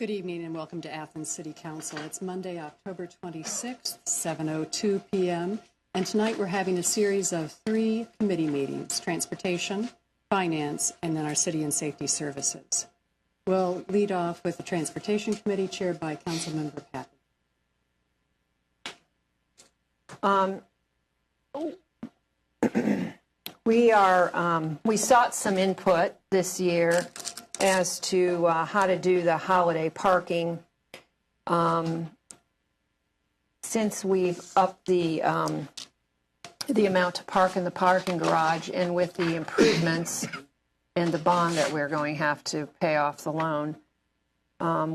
Good evening and welcome to Athens City Council. It's Monday, October 26th, 7:02 p.m. And tonight we're having a series of 3 committee meetings: Transportation, Finance, and then our City and Safety Services. We'll lead off with the Transportation Committee chaired by Councilmember Patton. We sought some input this year as to how to do the holiday parking. Since we've upped the amount to park in the parking garage, and with the improvements and the bond that we're going to have to pay off the loan,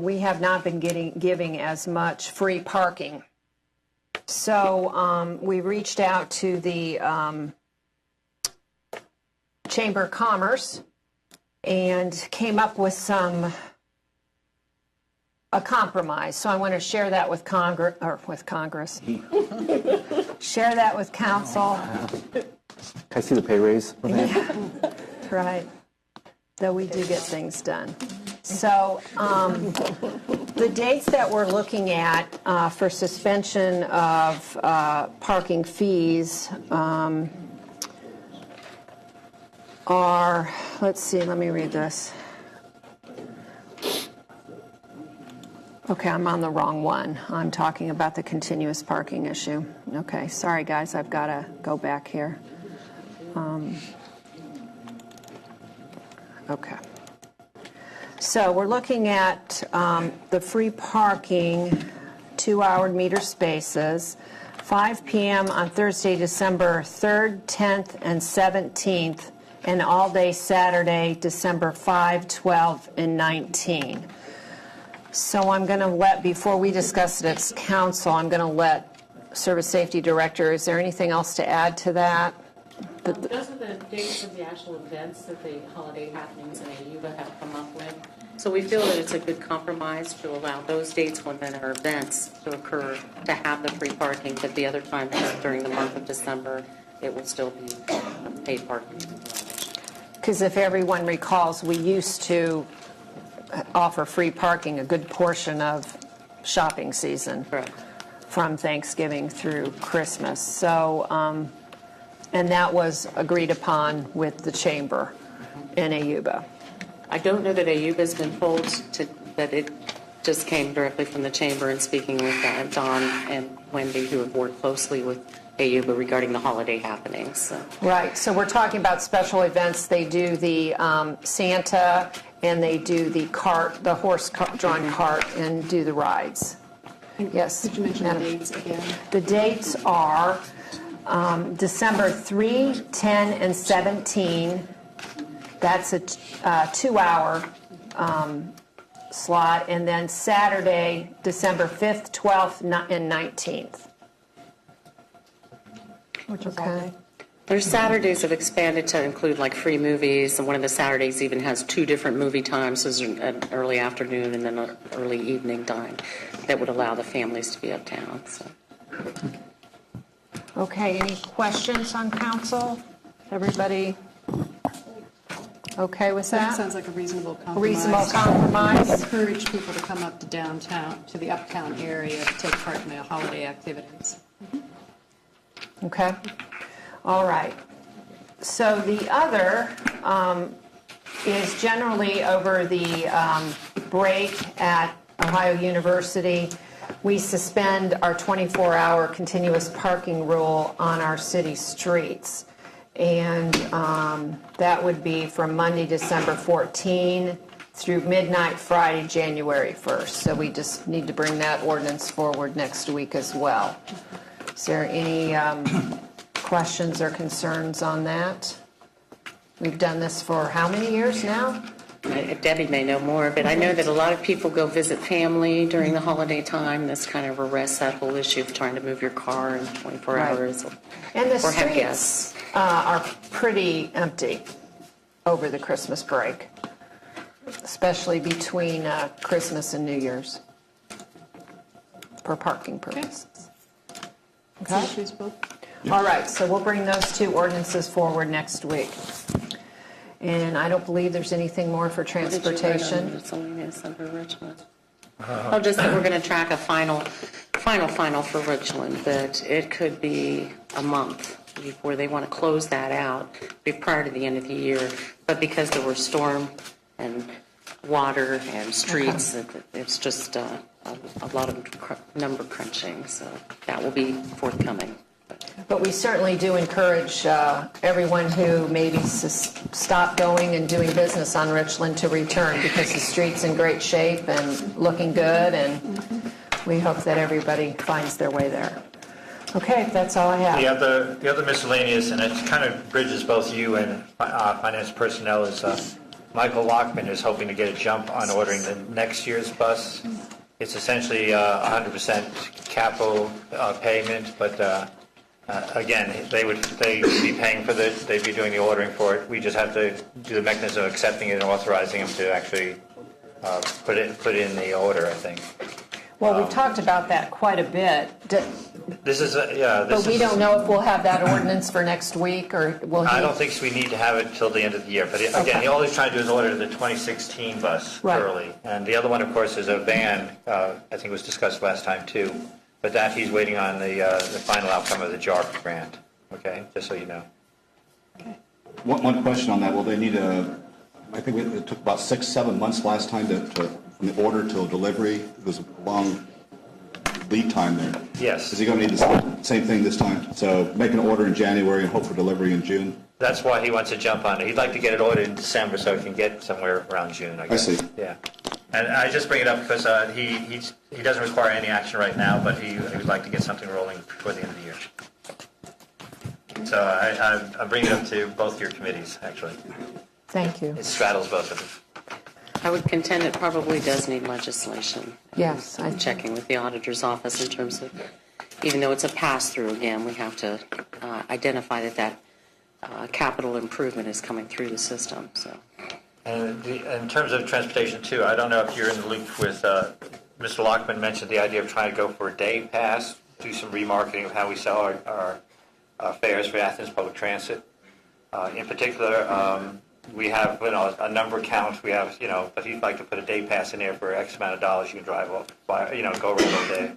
we have not been giving as much free parking. So we reached out to the Chamber of Commerce and came up with a compromise. So I want to share that with Congress, share that with Council. Can I see the pay raise? Right. Though we do get things done. So the dates that we're looking at for suspension of parking fees are, let's see, let me read this. Okay, I'm on the wrong one. I'm talking about the continuous parking issue. Okay, sorry guys, I've got to go back here. Okay. So we're looking at the free parking 2-hour meter spaces, 5 p.m. on Thursday, December 3rd, 10th, and 17th, and all day Saturday, December 5, 12, and 19. So I'm going to before we discuss it as council, I'm going to let Service Safety Director, is there anything else to add to that? Those are the dates of the actual events that the holiday happenings in AYUBA have come up with. So we feel that it's a good compromise to allow those dates when there are events to occur to have the free parking, but the other times during the month of December, it will still be paid parking. Because if everyone recalls, we used to offer free parking a good portion of shopping season. Correct. From Thanksgiving through Christmas. So, and that was agreed upon with the Chamber and AYUBA. I don't know that AYUBA has been told that it just came directly from the Chamber, and speaking with Don and Wendy, who have worked closely with AYUBA regarding the holiday happenings. So. Right. So we're talking about special events. They do the Santa, and they do the cart, the horse-drawn cart, and do the rides. Yes. Could you mention the dates again? The dates are December 3, 10, and 17. That's a 2-hour slot. And then Saturday, December 5th, 12th, and 19th. Okay. Their Saturdays have expanded to include like free movies, and one of the Saturdays even has 2 different movie times. There's an early afternoon and then an early evening time that would allow the families to be uptown. So. Okay, any questions on council? Everybody okay with That that? sounds like a reasonable compromise. Reasonable compromise. Encourage people to come up to downtown, to the uptown area, to take part in the holiday activities. Okay. All right. So the other is generally over the break at Ohio University. We suspend our 24-hour continuous parking rule on our city streets. And that would be from Monday, December 14 through midnight Friday, January 1st. So we just need to bring that ordinance forward next week as well. Is there any questions or concerns on that? We've done this for how many years now? Debbie may know more, but I know that a lot of people go visit family during the holiday time. This kind of arrests that whole issue of trying to move your car in 24 Right. hours. And the or have streets guests. are pretty empty over the Christmas break, especially between Christmas and New Year's for parking purposes. Okay. All right, so we'll bring those 2 ordinances forward next week. And I don't believe there's anything more for transportation. It's only December Richmond. Oh, just that we're going to track a final for Richland, that it could be a month before they want to close that out, be prior to the end of the year. But because there were storm and water and streets, it's just a lot of number crunching, so that will be forthcoming. But we certainly do encourage everyone who maybe stopped going and doing business on Richland to return, because the street's in great shape and looking good, and we hope that everybody finds their way there. Okay, that's all I have. The other miscellaneous, and it kind of bridges both you and finance personnel, is Michael Lockman is hoping to get a jump on ordering the next year's bus. It's essentially 100% capital payment, but again, they'd be paying for this. They'd be doing the ordering for it. We just have to do the mechanism of accepting it and authorizing them to actually put it in the order, I think. Well, we talked about that quite a bit. But we don't know if we'll have that ordinance for next week, or will he? I don't think we need to have it till the end of the year. But again, all he's trying to do is order the 2016 bus early. And the other one, of course, is a van. I think it was discussed last time, too. But that he's waiting on the final outcome of the JARP grant. Okay, just so you know. Okay. One question on that. Will they need I think it took about 6-7 months last time from the order till delivery. It was a long lead time there. Yes. Is he going to need the same thing this time? So make an order in January and hope for delivery in June? That's why he wants to jump on it. He'd like to get it ordered in December so he can get somewhere around June, I guess. I see. Yeah. And I just bring it up because he doesn't require any action right now, but he would like to get something rolling before the end of the year. So I bring it up to both your committees, actually. Thank you. It straddles both of them. I would contend it probably does need legislation. Yes. I'm checking with the auditor's office in terms of, even though it's a pass-through, again, we have to identify that capital improvement is coming through the system. So. And in terms of transportation, too, I don't know if you're in the loop with, Mr. Lockman mentioned the idea of trying to go for a day pass, do some remarketing of how we sell our fares for Athens Public Transit. In particular, we have a number count. We have, but he'd like to put a day pass in there for X amount of dollars. You can drive off, go around all day.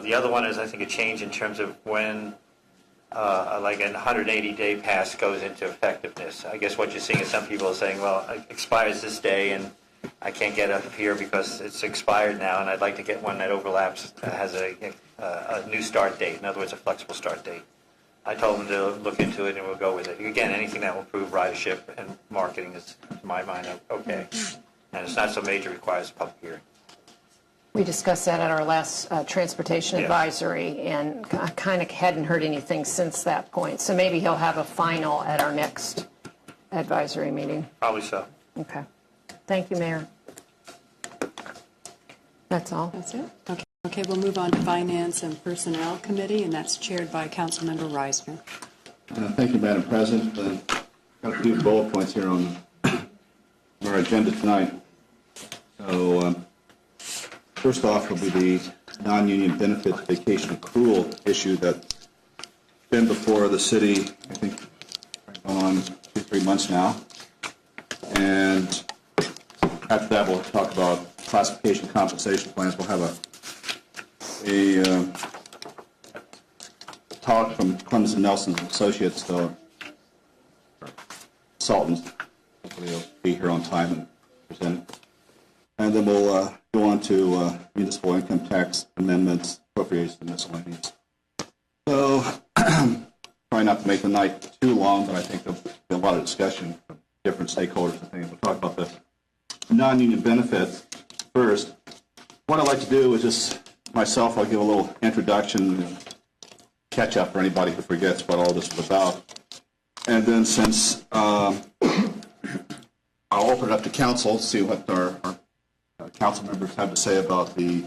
The other one is, I think, a change in terms of when, like an 180-day pass goes into effectiveness. I guess what you're seeing is some people are saying, well, it expires this day, and I can't get up here because it's expired now, and I'd like to get one that overlaps, that has a new start date. In other words, a flexible start date. I told them to look into it, and we'll go with it. Again, anything that will improve ridership and marketing is, to my mind, okay. And it's not so major, requires a public hearing. We discussed that at our last transportation advisory, and I kind of hadn't heard anything since that point. So maybe he'll have a final at our next advisory meeting. Probably so. Okay. Thank you, Mayor. That's all. That's it? Okay, we'll move on to Finance and Personnel Committee, and that's chaired by Councilmember Reisner. Thank you, Madam President. Got a few bullet points here on our agenda tonight. So first off will be the non-union benefits vacation accrual issue that's been before the city, I think, on 2-3 months now. And after that, we'll talk about classification compensation plans. We'll have a talk from Clemens and Nelson Associates, consultants. Hopefully they'll be here on time and present. And then we'll go on to municipal income tax amendments, appropriations, and miscellaneous. So, try not to make the night too long, but I think there'll be a lot of discussion from different stakeholders and things. We'll talk about the non-union benefits first. What I'd like to do is just myself, I'll give a little introduction and catch up for anybody who forgets what all this was about. And then since I'll open it up to council, see what our council members have to say about the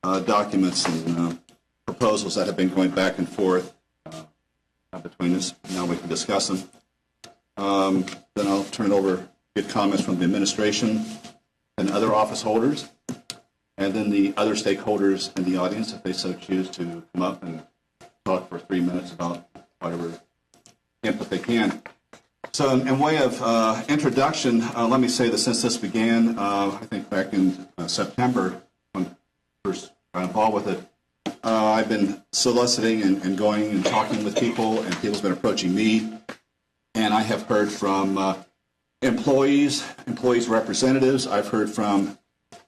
documents and proposals that have been going back and forth between us. Now we can discuss them. Then I'll turn it over, get comments from the administration and other office holders. And then the other stakeholders in the audience, if they so choose to come up and talk for 3 minutes about whatever input they can. So in way of introduction, let me say that since this began, I think back in September, when I first got involved with it, I've been soliciting and going and talking with people, and people's been approaching me. And I have heard from employees representatives. I've heard from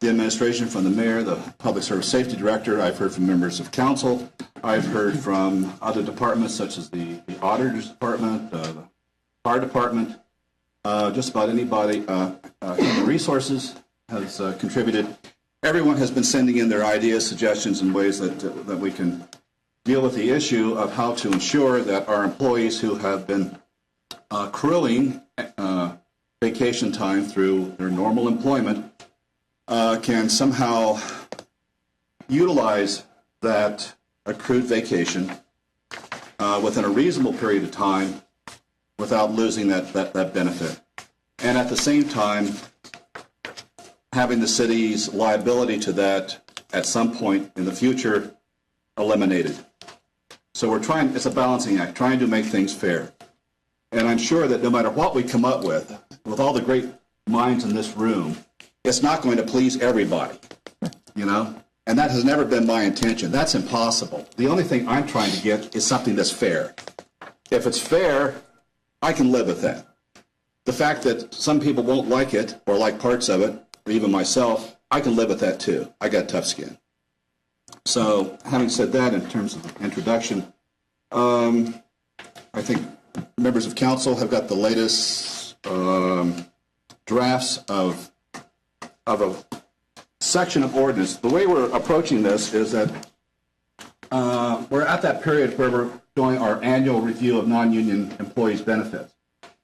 the administration, from the mayor, the public service safety director. I've heard from members of council. I've heard from other departments such as the auditor's department, the fire department. Just about anybody, human resources has contributed. Everyone has been sending in their ideas, suggestions, and ways that we can deal with the issue of how to ensure that our employees who have been accruing vacation time through their normal employment can somehow utilize that accrued vacation within a reasonable period of time without losing that benefit. And at the same time, having the city's liability to that at some point in the future eliminated. So we're trying, it's a balancing act, trying to make things fair. And I'm sure that no matter what we come up with all the great minds in this room, it's not going to please everybody, you know? And that has never been my intention. That's impossible. The only thing I'm trying to get is something that's fair. If it's fair, I can live with that. The fact that some people won't like it or like parts of it, or even myself, I can live with that too. I got tough skin. So having said that, in terms of introduction, I think members of council have got the latest drafts of a section of ordinance. The way we're approaching this is that we're at that period where we're doing our annual review of non-union employees' benefits.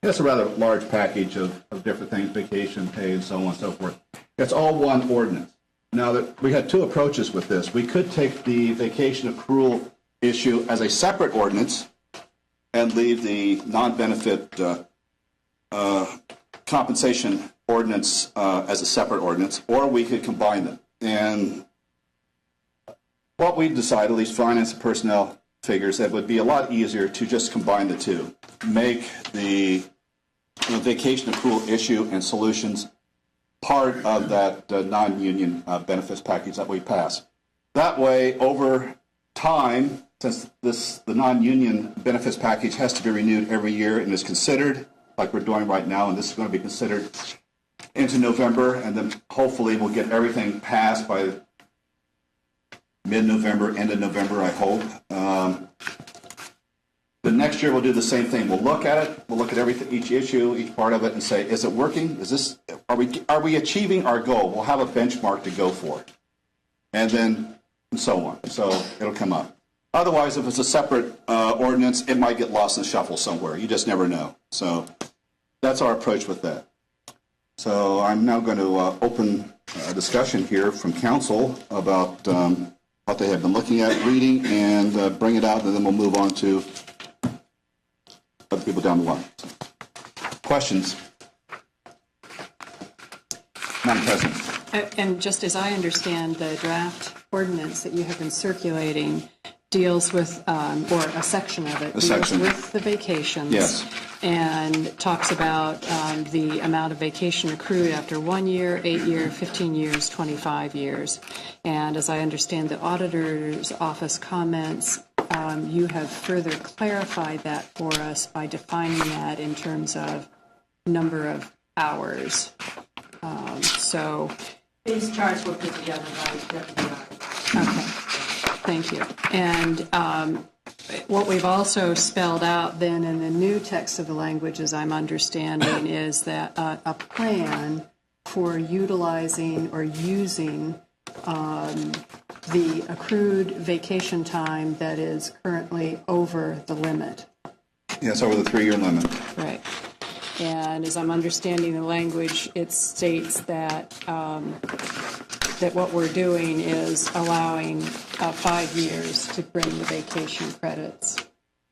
It's a rather large package of different things, vacation pay and so on and so forth. It's all one ordinance. Now, that we had two approaches with this. We could take the vacation accrual issue as a separate ordinance and leave the non-benefit compensation ordinance as a separate ordinance, or we could combine them. And what we decided, at least finance and personnel figures, that it would be a lot easier to just combine the two, make the vacation accrual issue and solutions part of that non-union benefits package that we pass. That way, over time, since the non-union benefits package has to be renewed every year and is considered, like we're doing right now, and this is going to be considered into November, and then hopefully we'll get everything passed by mid-November, end of November, I hope. The next year we'll do the same thing. We'll look at it. We'll look at everything, each issue, each part of it, and say, is it working? Is this? Are we achieving our goal? We'll have a benchmark to go for, and then and so on. So it'll come up. Otherwise, if it's a separate ordinance, it might get lost in the shuffle somewhere. You just never know. So that's our approach with that. So I'm now going to open a discussion here from council about what they have been looking at, reading, and bring it out, and then we'll move on to other people down the line. Questions? Madam President. And just as I understand, the draft ordinance that you have been circulating deals with, or a section of it, deals with the vacations. Yes. And talks about the amount of vacation accrued after 1 year, 8 year, 15 years, 25 years. And as I understand the auditor's office comments, you have further clarified that for us by defining that in terms of number of hours. So These charts were put together by Deputy Auditor. okay, thank you. And what we've also spelled out then in the new text of the language, as I'm understanding, is that a plan for utilizing or using the accrued vacation time that is currently over the limit. Yes, over the 3-year limit. Right. And as I'm understanding the language, it states that that what we're doing is allowing 5 years to bring the vacation credits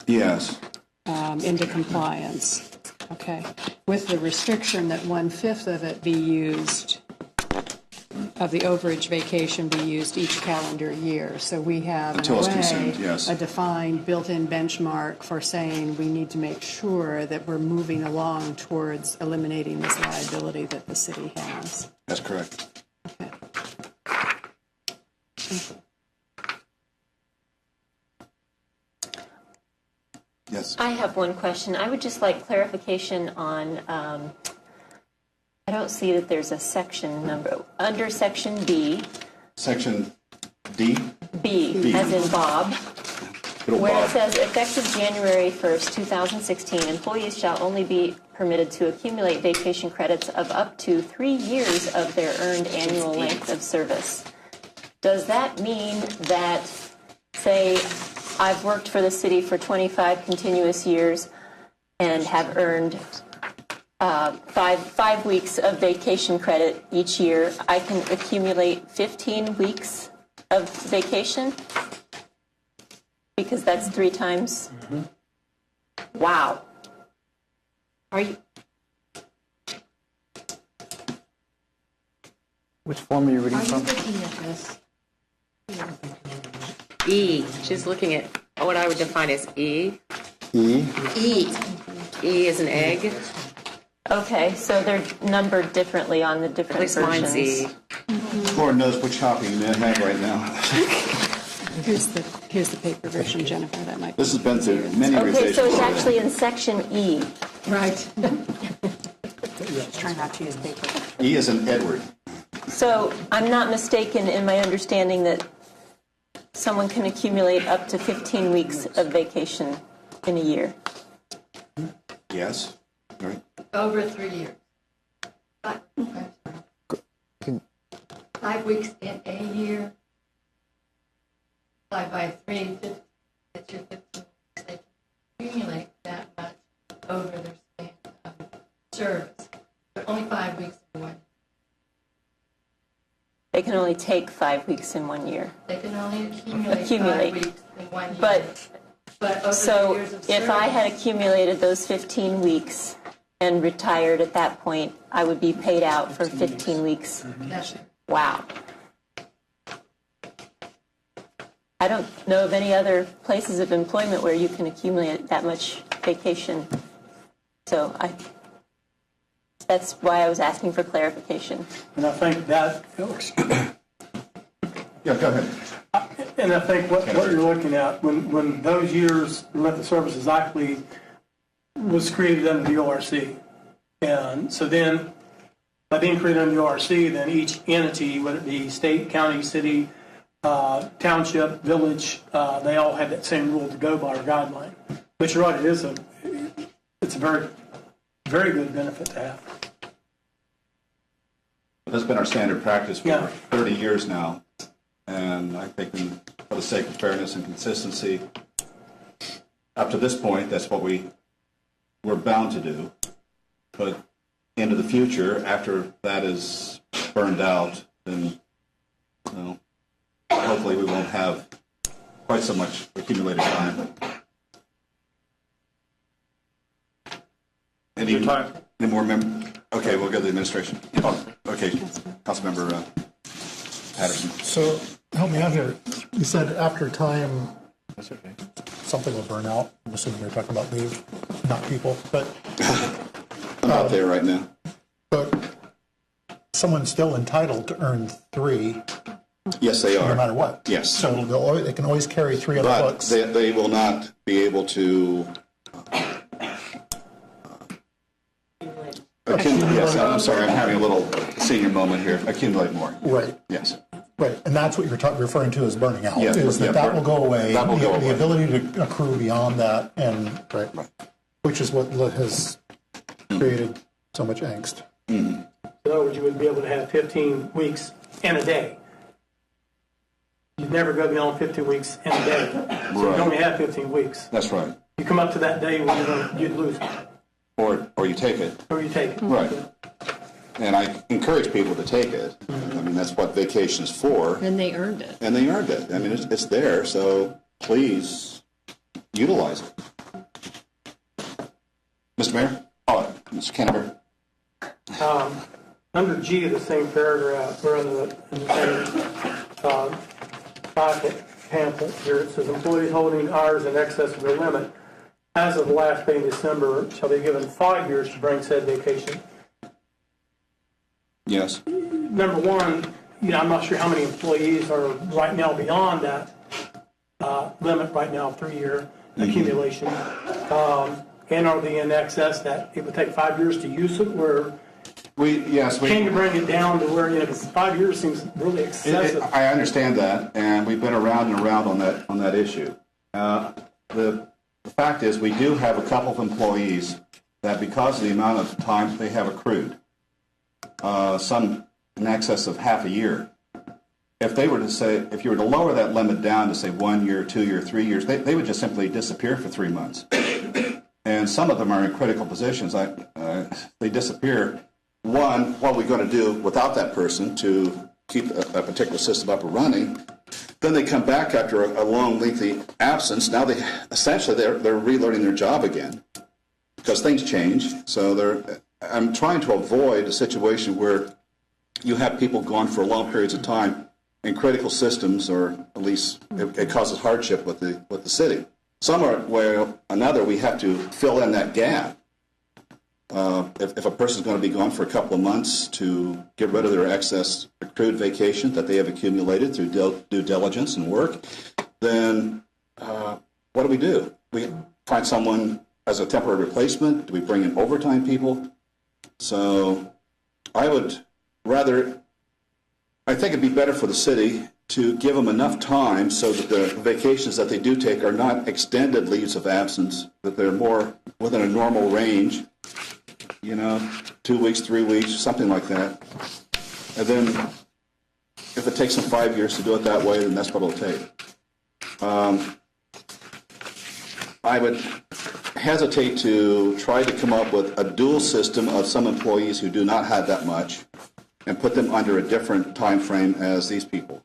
Yes. into compliance. Okay. With the restriction that 1/5 of it be used of the overage vacation be used each calendar year. So we have, in a Until it's way, consumed, yes. a defined built-in benchmark for saying we need to make sure that we're moving along towards eliminating this liability that the city has. That's correct. Okay. Yes. I have one question. I would just like clarification on, I don't see that there's a section number. Under section B, Section D, B, as in Bob, little where it Bob. says effective January 1st, 2016, employees shall only be permitted to accumulate vacation credits of up to 3 years of their earned annual length of service. Does that mean that, say, I've worked for the city for 25 continuous years and have earned five weeks of vacation credit each year, I can accumulate 15 weeks of vacation? Because that's 3 times. Wow. Are you, Which form are you reading from? E, she's looking at what I would define as E. E. E. E is an egg. okay, so they're numbered differently on the At different least versions. mine's E. Lord knows which copy you may have right now. Here's the paper version, Jennifer, that might be. This has been through many Okay, revisions. so it's actually in section E. Right. Try not to use paper. E is in Edward. So I'm not mistaken in my understanding that someone can accumulate up to 15 weeks of vacation in a year. Yes. Right. Over 3 years. 5 weeks in a year. Divide by 3, it's your 15 weeks. They can accumulate that much over their span of service. But only 5 weeks in 1 year. They can only take 5 weeks in 1 year. They can only accumulate Accumulate. 5 weeks in 1 year. But over so 3 years of if I service, had accumulated those 15 weeks and retired at that point, I would be paid out for 15 weeks. that's it. Wow. I don't know of any other places of employment where you can accumulate that much vacation. So that's why I was asking for clarification. And I think that, Yeah, go ahead. and I think what you're looking at, when those years length of service is actually was created under the ORC. And so then, by being created under the ORC, then each entity, whether it be state, county, city, township, village, they all have that same rule to go by or guideline. But you're right, it's a very, very good benefit to have. That's been our standard practice for Yeah. 30 years now. And I think for the sake of fairness and consistency, up to this point, that's what we're bound to do. But into the future, after that is burned out, then hopefully we won't have quite so much accumulated time. Any more Okay, we'll go to the administration. Oh, okay, Councilmember Patterson. So, help me out here. You said after time, That's okay. something will burn out. I'm assuming you're talking about leave, not people. But I'm out there right now. someone's still entitled to earn 3 Yes, they are. no matter what. Yes. So they can always carry 3 on the But books. they will not be able to. Yes, I'm sorry, I'm having a little senior moment here. Accumulate more. Right. Yes. Right. And that's what you're referring to as burning out. Yeah, is yeah, that will go away. That will go away. The ability to accrue beyond that, and which is what has created so much angst. In other words, you would be able to have 15 weeks in a day. You'd never go beyond 15 weeks in a day. So Right. you only have 15 weeks. That's right. You come up to that day when you'd lose it, Or you take it. or you take it. Right. And I encourage people to take it. I mean, that's what vacation is for. And they earned it. And they earned it. I mean, it's there, so please utilize it. Mr. Mayor? Oh, Mr. Canterbury. under G of the same paragraph, or in the same pamphlet here, it says employees holding hours in excess of their limit as of the last day in December shall be given 5 years to bring said vacation. Yes. Number one, I'm not sure how many employees are right now beyond that limit right now, 3-year accumulation. And are they in excess that it would take 5 years to use it, or can you bring it down to where, 5 years seems really excessive? I understand that, and we've been around and around on that issue. The fact is, we do have a couple of employees that, because of the amount of time they have accrued, some in excess of half a year. If you were to lower that limit down to say 1 year, 2 year, 3 years, they would just simply disappear for 3 months. And some of them are in critical positions. They disappear. One, what are we going to do without that person to keep a particular system up and running? Then they come back after a long, lengthy absence. Now they're relearning their job again because things change. So I'm trying to avoid a situation where you have people gone for long periods of time in critical systems, or at least it causes hardship with the city. Somewhere or another, we have to fill in that gap. If a person's going to be gone for a couple of months, to get rid of their excess accrued vacation that they have accumulated through due diligence and work, then what do? We find someone as a temporary replacement? Do we bring in overtime people? So I think it'd be better for the city to give them enough time so that the vacations that they do take are not extended leaves of absence, that they're more within a normal range, 2 weeks, 3 weeks, something like that. And then if it takes them 5 years to do it that way, then that's what it'll take. I would hesitate to try to come up with a dual system of some employees who do not have that much and put them under a different time frame as these people.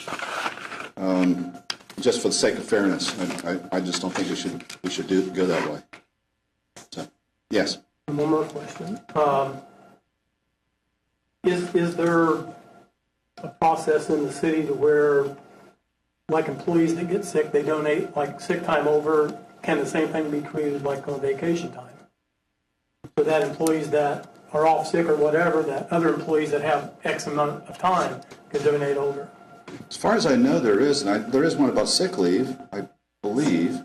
Just for the sake of fairness, I just don't think we should go that way. So, yes. One more question. Is there a process in the city to where, like, employees that get sick, they donate like sick time over? Can the same thing be created like on vacation time? So that employees that are off sick or whatever, that other employees that have X amount of time could donate over? As far as I know, there is, and there is one about sick leave, I believe,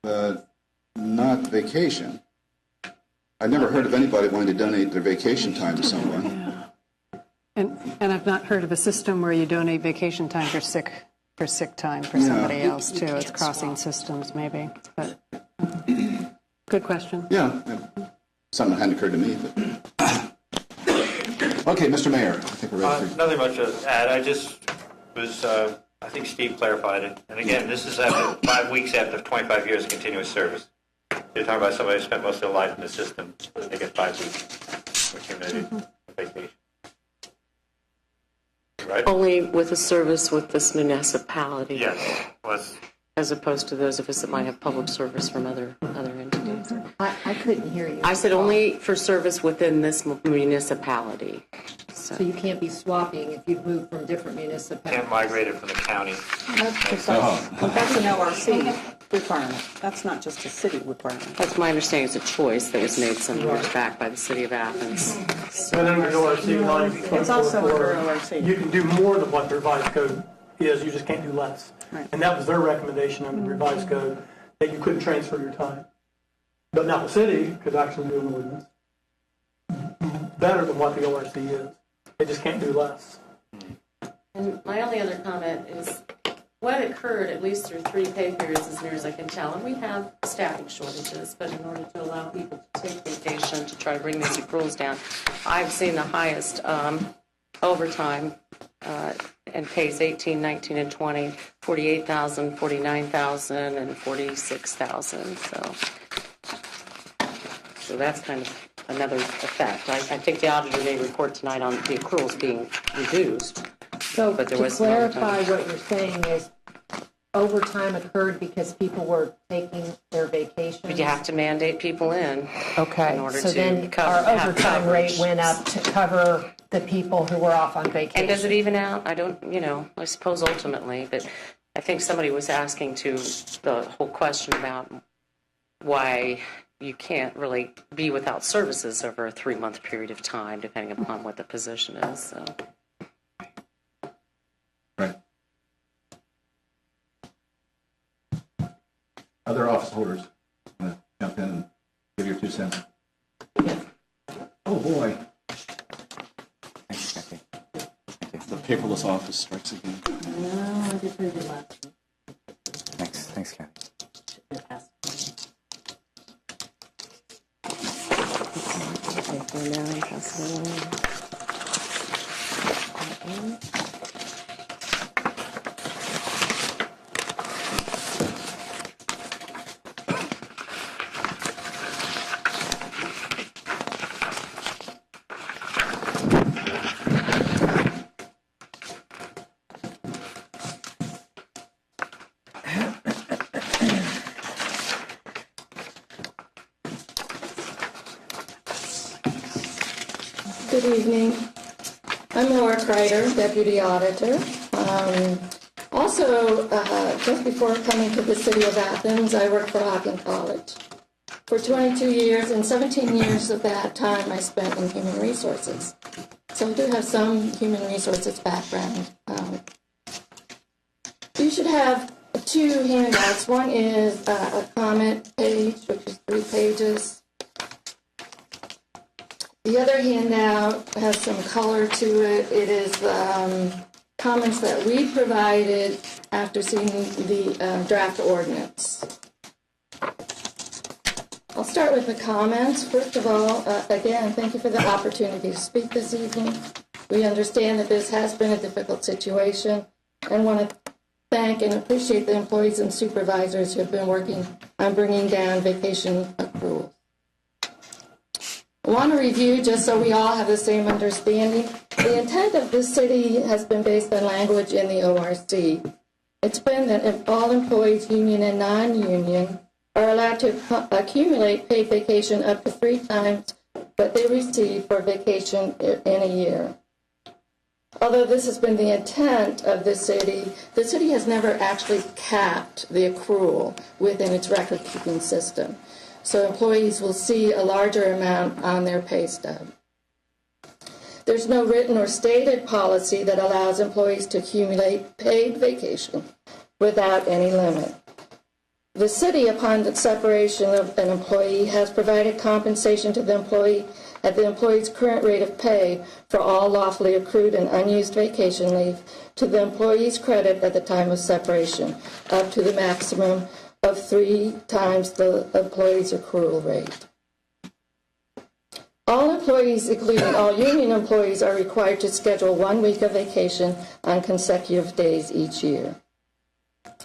but not vacation. I've never heard of anybody wanting to donate their vacation time to someone. And I've not heard of a system where you donate vacation time for sick time for somebody else too. It's crossing systems maybe, but good question. Yeah, something hadn't occurred to me. But okay, Mr. Mayor, I think we're ready. Nothing much to add. I just was, I think Steve clarified it. And again, this is after 5 weeks after 25 years of continuous service. You're talking about somebody who spent most of their life in the system, so they get 5 weeks accumulated vacation. Right? Only with a service with this municipality. Yes. As opposed to those of us that might have public service from other entities. I couldn't hear you. I said only for service within this municipality. So you can't be swapping if you move from different municipalities. Can't migrate it from the county. That's an ORC requirement. That's not just a city requirement. That's my understanding. It's a choice that was made some years back by the city of Athens. And under ORC 9, It's also under ORC. you can do more than what the revised code is, you just can't do less. Right. And that was their recommendation under the revised code, that you couldn't transfer your time. But now the city could actually do an ordinance better than what the ORC is. They just can't do less. And my only other comment is what occurred, at least through 3 pay periods, as near as I can tell, and we have staffing shortages, but in order to allow people to take vacation to try to bring these accruals down, I've seen the highest overtime and pays 18, 19, and 20, 48,000, 49,000, and 46,000. So that's kind of another effect. I think the auditor may report tonight on the accruals being reduced. So But there to was some clarify, overtime. what you're saying is overtime occurred because people were taking their vacations? But you have to mandate people in. Okay, in order so to then cover- our have overtime rate coverage. went up to cover the people who were off on vacation. And does it even out? I don't, I suppose ultimately, but I think somebody was asking to the whole question about why you can't really be without services over a 3-month period of time, depending upon what the position is, so. Right. Other office holders, want to jump in and give your 2 cents? Oh, boy. Thanks, Kathy. The paperless office strikes again. No, I did pretty good last week. Thanks, Kathy. Good evening. I'm Laura Kreider, Deputy Auditor. Also, just before coming to the City of Athens, I worked for Hocking College for 22 years, and 17 years of that time I spent in human resources. So I do have some human resources background. You should have 2 handouts. One is a comment page, which is 3 pages. The other handout has some color to it. It is comments that we provided after seeing the draft ordinance. I'll start with the comments. First of all, again, thank you for the opportunity to speak this evening. We understand that this has been a difficult situation and want to thank and appreciate the employees and supervisors who have been working on bringing down vacation accruals. I want to review, just so we all have the same understanding, the intent of this city has been based on language in the ORC. It's been that if all employees, union and non-union, are allowed to accumulate paid vacation up to 3 times what they receive for vacation in a year. Although this has been the intent of the city has never actually capped the accrual within its record-keeping system. So employees will see a larger amount on their pay stub. There's no written or stated policy that allows employees to accumulate paid vacation without any limit. The city, upon the separation of an employee, has provided compensation to the employee at the employee's current rate of pay for all lawfully accrued and unused vacation leave to the employee's credit at the time of separation, up to the maximum of 3 times the employee's accrual rate. All employees, including all union employees, are required to schedule 1 week of vacation on consecutive days each year.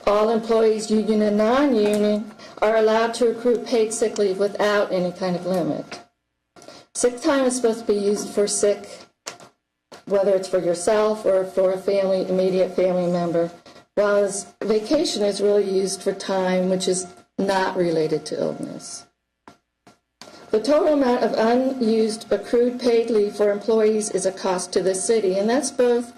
All employees, union and non-union, are allowed to accrue paid sick leave without any kind of limit. Sick time is supposed to be used for sick, whether it's for yourself or for a immediate family member, whereas vacation is really used for time which is not related to illness. The total amount of unused accrued paid leave for employees is a cost to the city, and that's both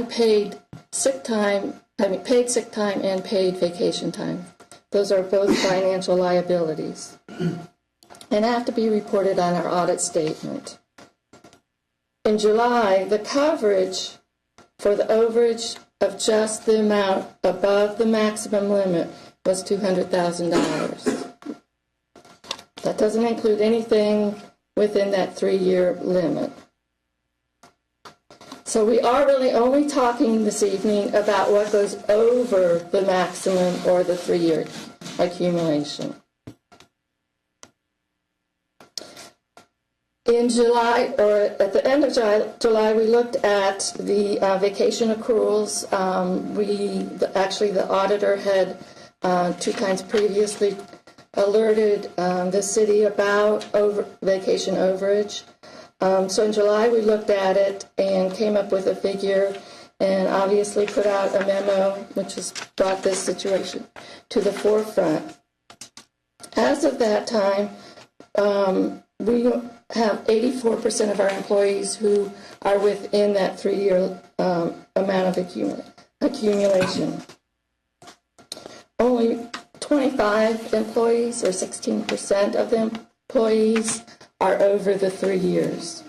paid sick time and paid vacation time. Those are both financial liabilities and have to be reported on our audit statement. In July, the coverage for the overage of just the amount above the maximum limit was $200,000. That doesn't include anything within that 3-year limit. So we are really only talking this evening about what goes over the maximum or the 3-year accumulation. In July, or at the end of July, we looked at the vacation accruals. Actually, the auditor had 2 times previously alerted the city about vacation overage. So in July, we looked at it and came up with a figure and obviously put out a memo which has brought this situation to the forefront. As of that time, we have 84% of our employees who are within that 3-year amount of accumulation. Only 25 employees, or 16% of the employees, are over the 3 years.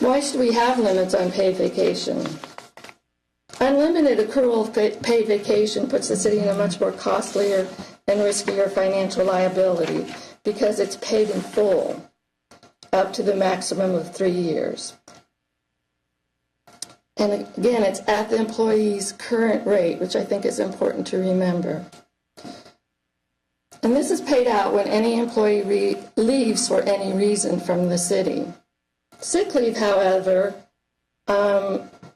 Why should we have limits on paid vacation? Unlimited accrual of paid vacation puts the city in a much more costlier and riskier financial liability because it's paid in full up to the maximum of 3 years. And again, it's at the employee's current rate, which I think is important to remember. And this is paid out when any employee leaves for any reason from the city. Sick leave, however,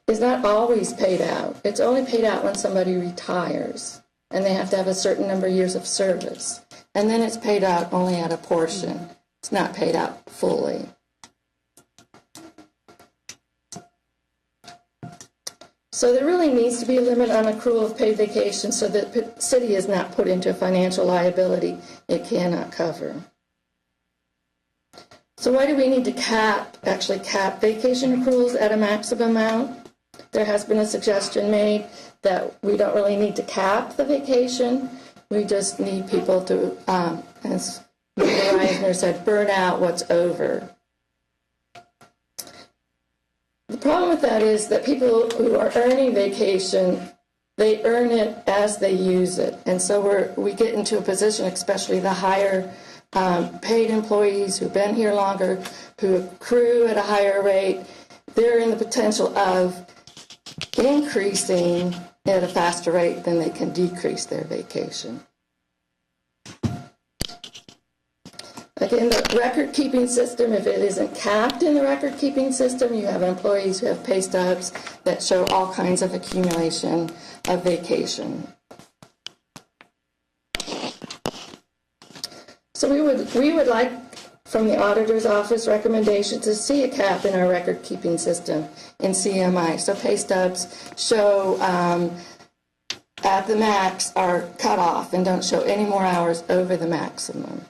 is not always paid out. It's only paid out when somebody retires, and they have to have a certain number of years of service. And then it's paid out only at a portion. It's not paid out fully. So there really needs to be a limit on accrual of paid vacation so that the city is not put into a financial liability it cannot cover. So why do we need to actually cap vacation accruals at a maximum amount? There has been a suggestion made that we don't really need to cap the vacation. We just need people to, as Mr. Reisner said, burn out what's over. The problem with that is that people who are earning vacation, they earn it as they use it. And so we get into a position, especially the higher paid employees who've been here longer, who accrue at a higher rate, they're in the potential of increasing at a faster rate than they can decrease their vacation. Again, the record-keeping system, if it isn't capped in the record-keeping system, you have employees who have pay stubs that show all kinds of accumulation of vacation. So we would like, from the auditor's office, recommendation to see a cap in our record-keeping system in CMI. So pay stubs show at the max are cut off and don't show any more hours over the maximum.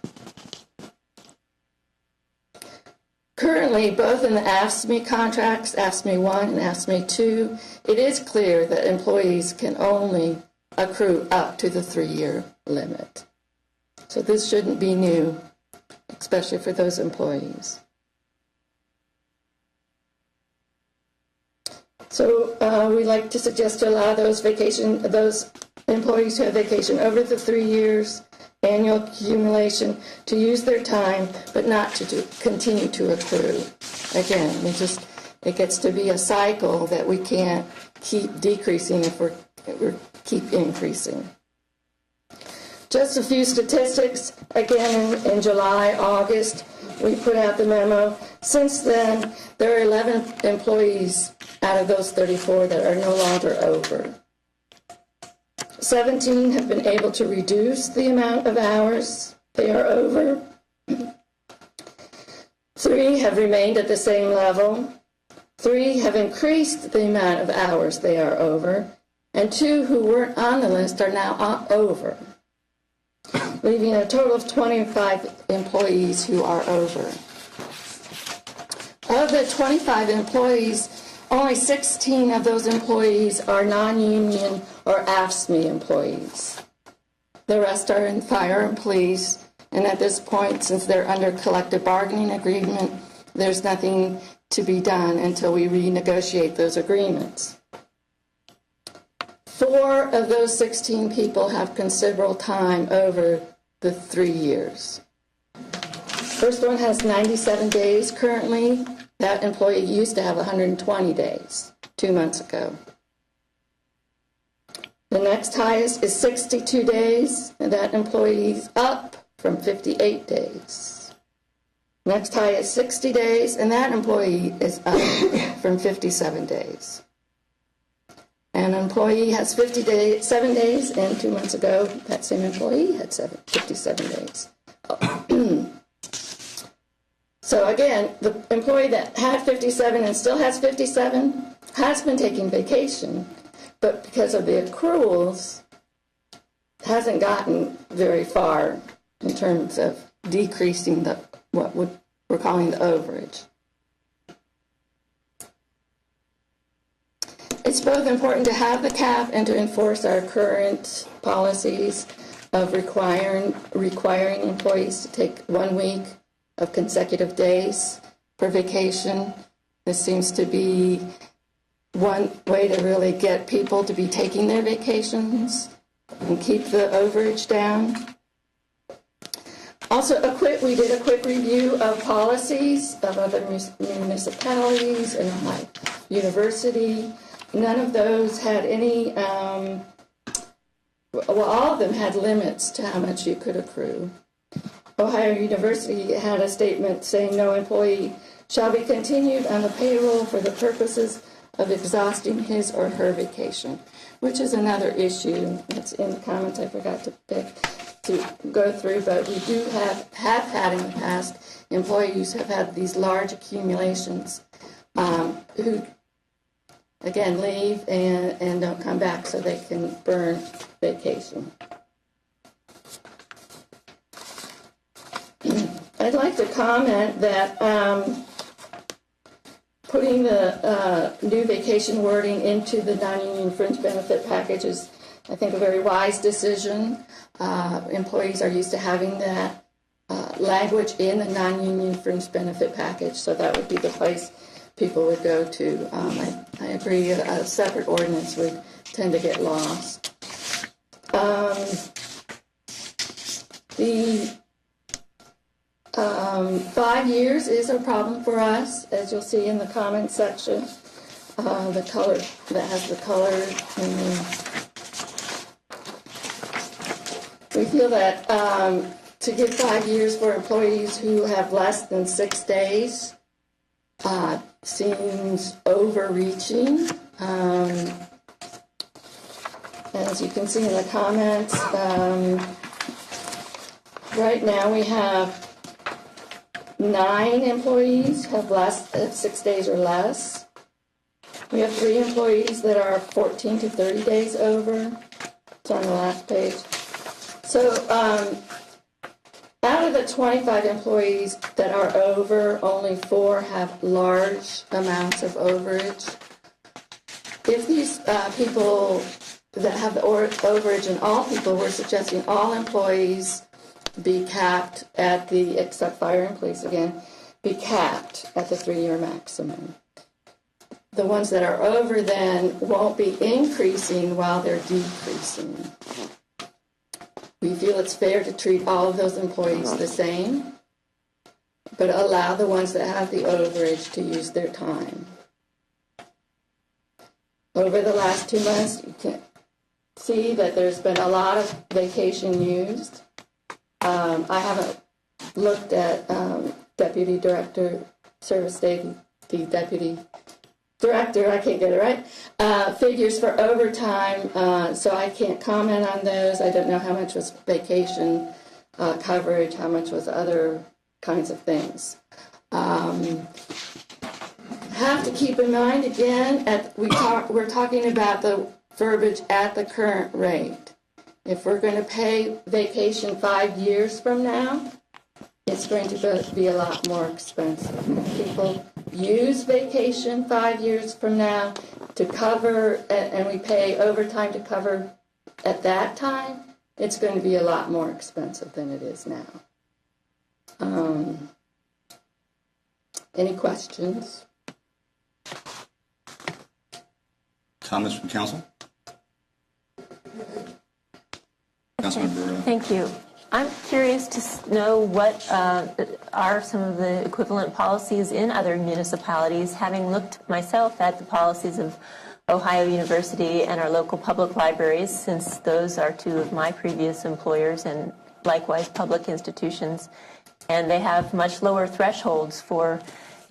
Currently, both in the AFSCME contracts, AFSCME 1 and AFSCME 2, it is clear that employees can only accrue up to the 3-year limit. So this shouldn't be new, especially for those employees. So we like to suggest to allow those employees who have vacation over the 3 years annual accumulation to use their time, but not to continue to accrue. Again, it gets to be a cycle that we can't keep decreasing if we keep increasing. Just a few statistics. Again, in July, August, we put out the memo. Since then, there are 11 employees out of those 34 that are no longer over. 17 have been able to reduce the amount of hours they are over. 3 have remained at the same level. 3 have increased the amount of hours they are over. And 2 who weren't on the list are now over, leaving a total of 25 employees who are over. Of the 25 employees, only 16 of those employees are non-union or AFSCME employees. The rest are in fire and police, and at this point, since they're under collective bargaining agreement, there's nothing to be done until we renegotiate those agreements. 4 of those 16 people have considerable time over the 3 years. First one has 97 days currently. That employee used to have 120 days 2 months ago. The next highest is 62 days, and that employee is up from 58 days. Next high is 60 days, and that employee is up from 57 days. An employee has 7 days, and 2 months ago, that same employee had 57 days. So again, the employee that had 57 and still has 57 has been taking vacation, but because of the accruals, hasn't gotten very far in terms of decreasing we're calling the overage. It's both important to have the cap and to enforce our current policies of requiring employees to take 1 week of consecutive days for vacation. This seems to be one way to really get people to be taking their vacations and keep the overage down. Also, we did a quick review of policies of other municipalities and Ohio University. None of those had any, all of them had limits to how much you could accrue. Ohio University had a statement saying no employee shall be continued on the payroll for the purposes of exhausting his or her vacation, which is another issue. It's in the comments I forgot to go through, but we do have had in the past employees who have had these large accumulations who, again, leave and don't come back so they can burn vacation. I'd like to comment that putting the new vacation wording into the non-union fringe benefit package is, I think, a very wise decision. Employees are used to having that language in the non-union fringe benefit package, so that would be the place people would go to. I agree, a separate ordinance would tend to get lost. The 5 years is a problem for us, as you'll see in the comments section. The color that has the color, and we feel that to give 5 years for employees who have less than 6 days seems overreaching. As you can see in the comments, right now we have 9 employees have 6 days or less. We have 3 employees that are 14 to 30 days over. It's on the last page. So out of the 25 employees that are over, only 4 have large amounts of overage. If these people that have the overage, and all people, we're suggesting all employees be capped at except fire and police again, be capped at the 3-year maximum. The ones that are over then won't be increasing while they're decreasing. We feel it's fair to treat all of those employees the same, but allow the ones that have the overage to use their time. Over the last 2 months, you can see that there's been a lot of vacation used. I haven't looked at Deputy Director, Service Day, the Deputy Director, I can't get it right, figures for overtime, so I can't comment on those. I don't know how much was vacation coverage, how much was other kinds of things. Have to keep in mind, again, we're talking about the verbiage at the current rate. If we're going to pay vacation 5 years from now, it's going to be a lot more expensive. People use vacation 5 years from now to cover, and we pay overtime to cover at that time, it's going to be a lot more expensive than it is now. Any questions? Comments from council? Councilmember. Thank you. I'm curious to know what are some of the equivalent policies in other municipalities, having looked myself at the policies of Ohio University and our local public libraries, since those are 2 of my previous employers and likewise public institutions, and they have much lower thresholds for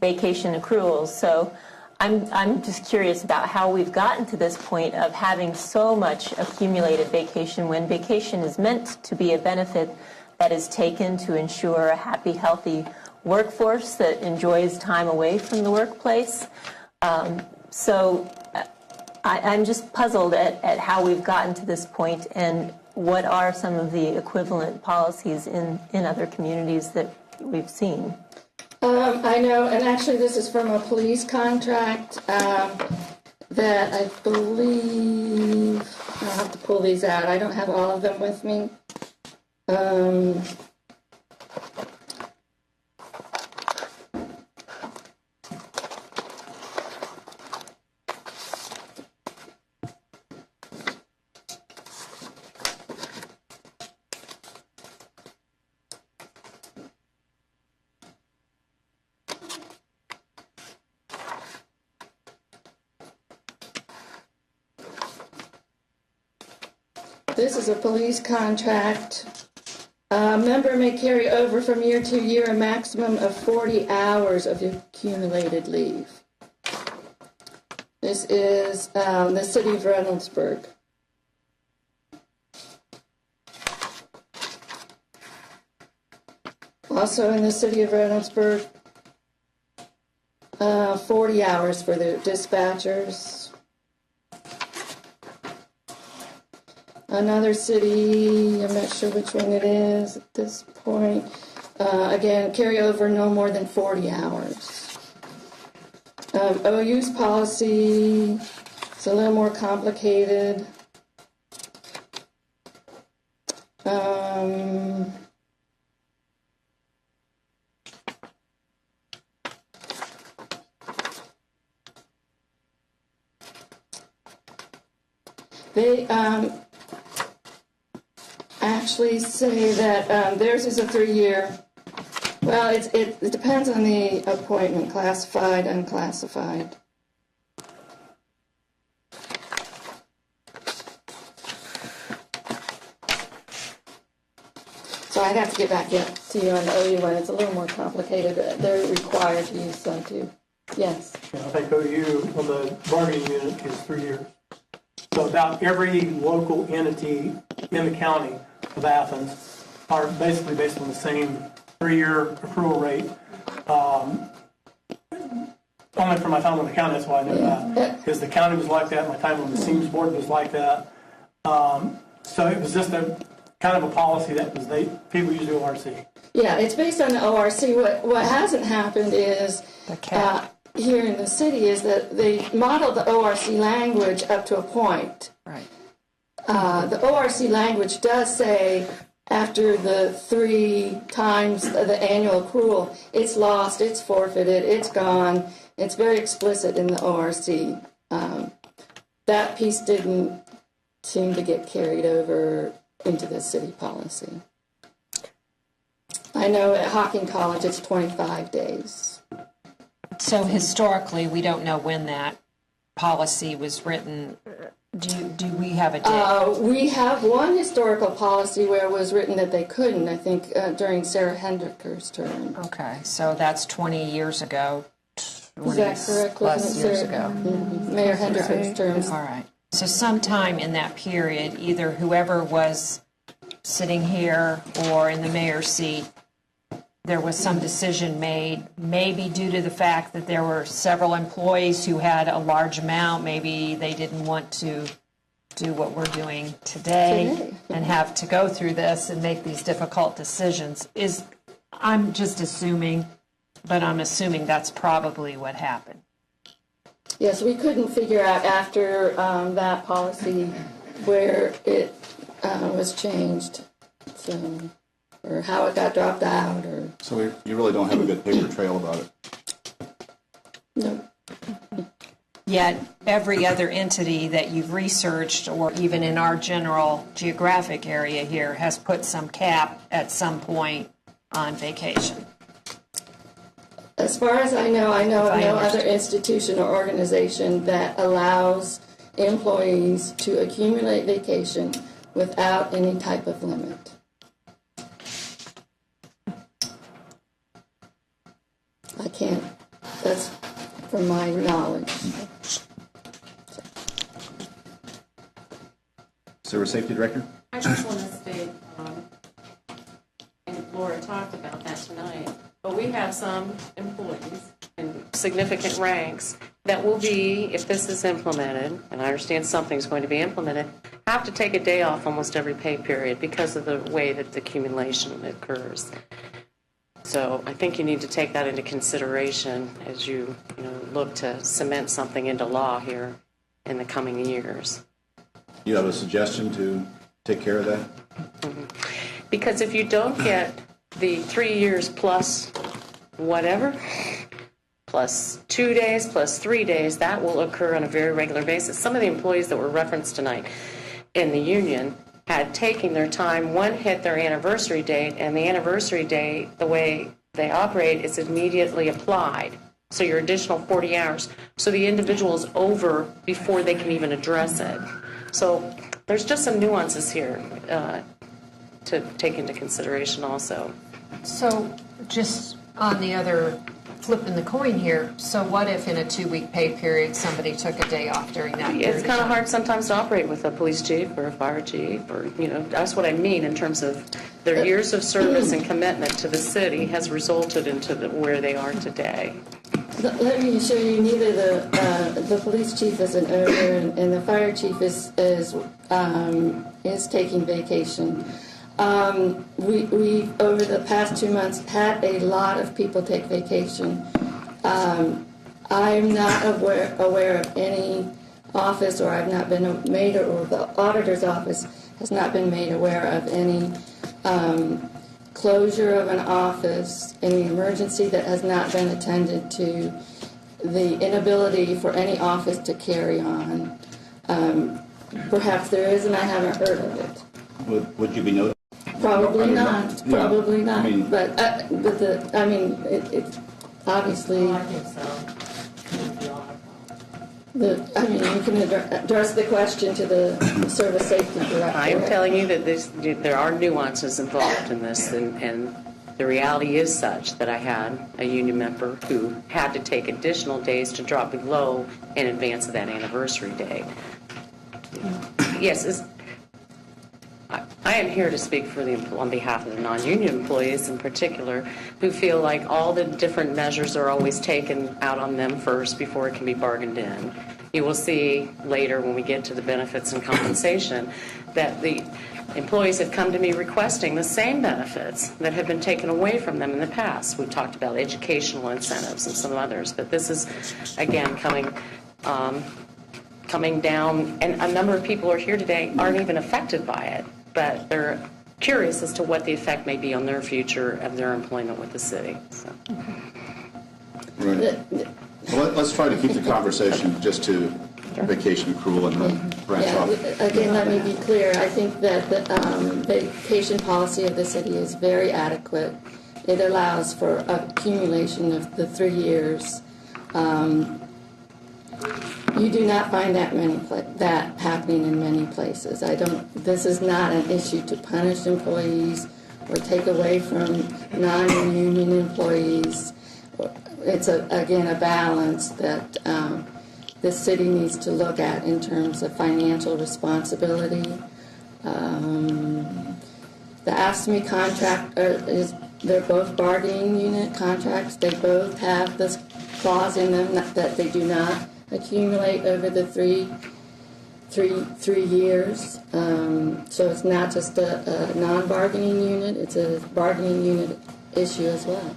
vacation accruals. So I'm just curious about how we've gotten to this point of having so much accumulated vacation when vacation is meant to be a benefit that is taken to ensure a happy, healthy workforce that enjoys time away from the workplace. So I'm just puzzled at how we've gotten to this point and what are some of the equivalent policies in other communities that we've seen. I know, and actually this is from a police contract that I believe, I'll have to pull these out. I don't have all of them with me. This is a police contract. A member may carry over from year to year a maximum of 40 hours of accumulated leave. This is the city of Reynoldsburg. Also in the city of Reynoldsburg, 40 hours for the dispatchers. Another city, I'm not sure which one it is at this point. Again, carry over no more than 40 hours. OU's policy is a little more complicated. They actually say that theirs is a 3-year. Well, it depends on the appointment, classified, unclassified. So I'd have to get back to you on the OU one. It's a little more complicated. They're required to use some too. Yes. I think OU on the bargaining unit is 3 years. So about every local entity in the county of Athens are basically based on the same 3-year accrual rate. Only for my time on the county, that's why I know that. Because the county was like that, my time on the Seams board was like that. So it was just a kind of a policy that was people use the ORC. Yeah, it's based on the ORC. What hasn't happened is here in the city is that they modeled the ORC language up to a point. Right. The ORC language does say after the 3 times the annual accrual, it's lost, it's forfeited, it's gone. It's very explicit in the ORC. That piece didn't seem to get carried over into the city policy. I know at Hocking College it's 25 days. So historically, we don't know when that policy was written. Do we have a date? We have one historical policy where it was written that they couldn't, I think, during Sarah Hendricker's term. Okay, so that's 20 years ago. Is that correct? Plus years ago. Mm-hmm. Mayor Hendricker's term. All right. So sometime in that period, either whoever was sitting here or in the mayor's seat, there was some decision made, maybe due to the fact that there were several employees who had a large amount. Maybe they didn't want to do what we're doing today and have to go through this and make these difficult decisions. I'm just assuming, but I'm assuming that's probably what happened. Yes, we couldn't figure out after that policy where it was changed. So, or how it got dropped out, or... So you really don't have a good paper trail about it? No. Yet every other entity that you've researched, or even in our general geographic area here, has put some cap at some point on vacation. As far as I know of no other institution or organization that allows employees to accumulate vacation without any type of limit. I can't, that's from my knowledge. Service Safety Director? I just want to state, and Laura talked about that tonight, but we we have some employees in significant ranks that will be, if this is implemented, and I understand something's going to be implemented, have to take a day off almost every pay period because of the way that the accumulation occurs. So I think you need to take that into consideration as you look to cement something into law here in the coming years. You have a suggestion to take care of that? Because if you don't get the 3 years plus whatever, plus 2 days, plus 3 days, that will occur on a very regular basis. Some of the employees that were referenced tonight in the union had taken their time, one hit their anniversary date, and the anniversary date, the way they operate, is immediately applied. So your additional 40 hours. So the individual is over before they can even address it. So there's just some nuances here to take into consideration also. So just on the other flipping the coin here, so what if in a 2-week pay period somebody took a day off during that period? It's kind of hard sometimes to operate with a police chief or a fire chief, or, that's what I mean in terms of their years of service and commitment to the city has resulted into where they are today. Let me assure you, neither the police chief is an owner and the fire chief is taking vacation. We over the past 2 months had a lot of people take vacation. I'm not aware of any office, or I've not been made, or the auditor's office has not been made aware of any closure of an office, any emergency that has not been attended to, the inability for any office to carry on. Perhaps there is, and I haven't heard of it. Would you be notified? Probably not. Yeah. Probably not. I mean- But it's obviously. I think so. You can address the question to the Service Safety Director. I am telling you that there are nuances involved in this, and the reality is such that I had a union member who had to take additional days to drop below in advance of that anniversary date. Yes, I am here to speak on behalf of the non-union employees in particular, who feel like all the different measures are always taken out on them first before it can be bargained in. You will see later when we get to the benefits and compensation that the employees have come to me requesting the same benefits that have been taken away from them in the past. We've talked about educational incentives and some others, but this is, again, coming down, and a number of people who are here today aren't even affected by it, but they're curious as to what the effect may be on their future of their employment with the city. So. Right. Well, let's try to keep the conversation just to vacation accrual and then branch off. Again, let me be clear. I think that the vacation policy of the city is very adequate. It allows for accumulation of the 3 years. You do not find that happening in many places. This is not an issue to punish employees or take away from non-union employees. It's again a balance that the city needs to look at in terms of financial responsibility. The AFSCME contract they're both bargaining unit contracts. They both have this clause in them that they do not accumulate over the three years. So it's not just a non-bargaining unit, it's a bargaining unit issue as well.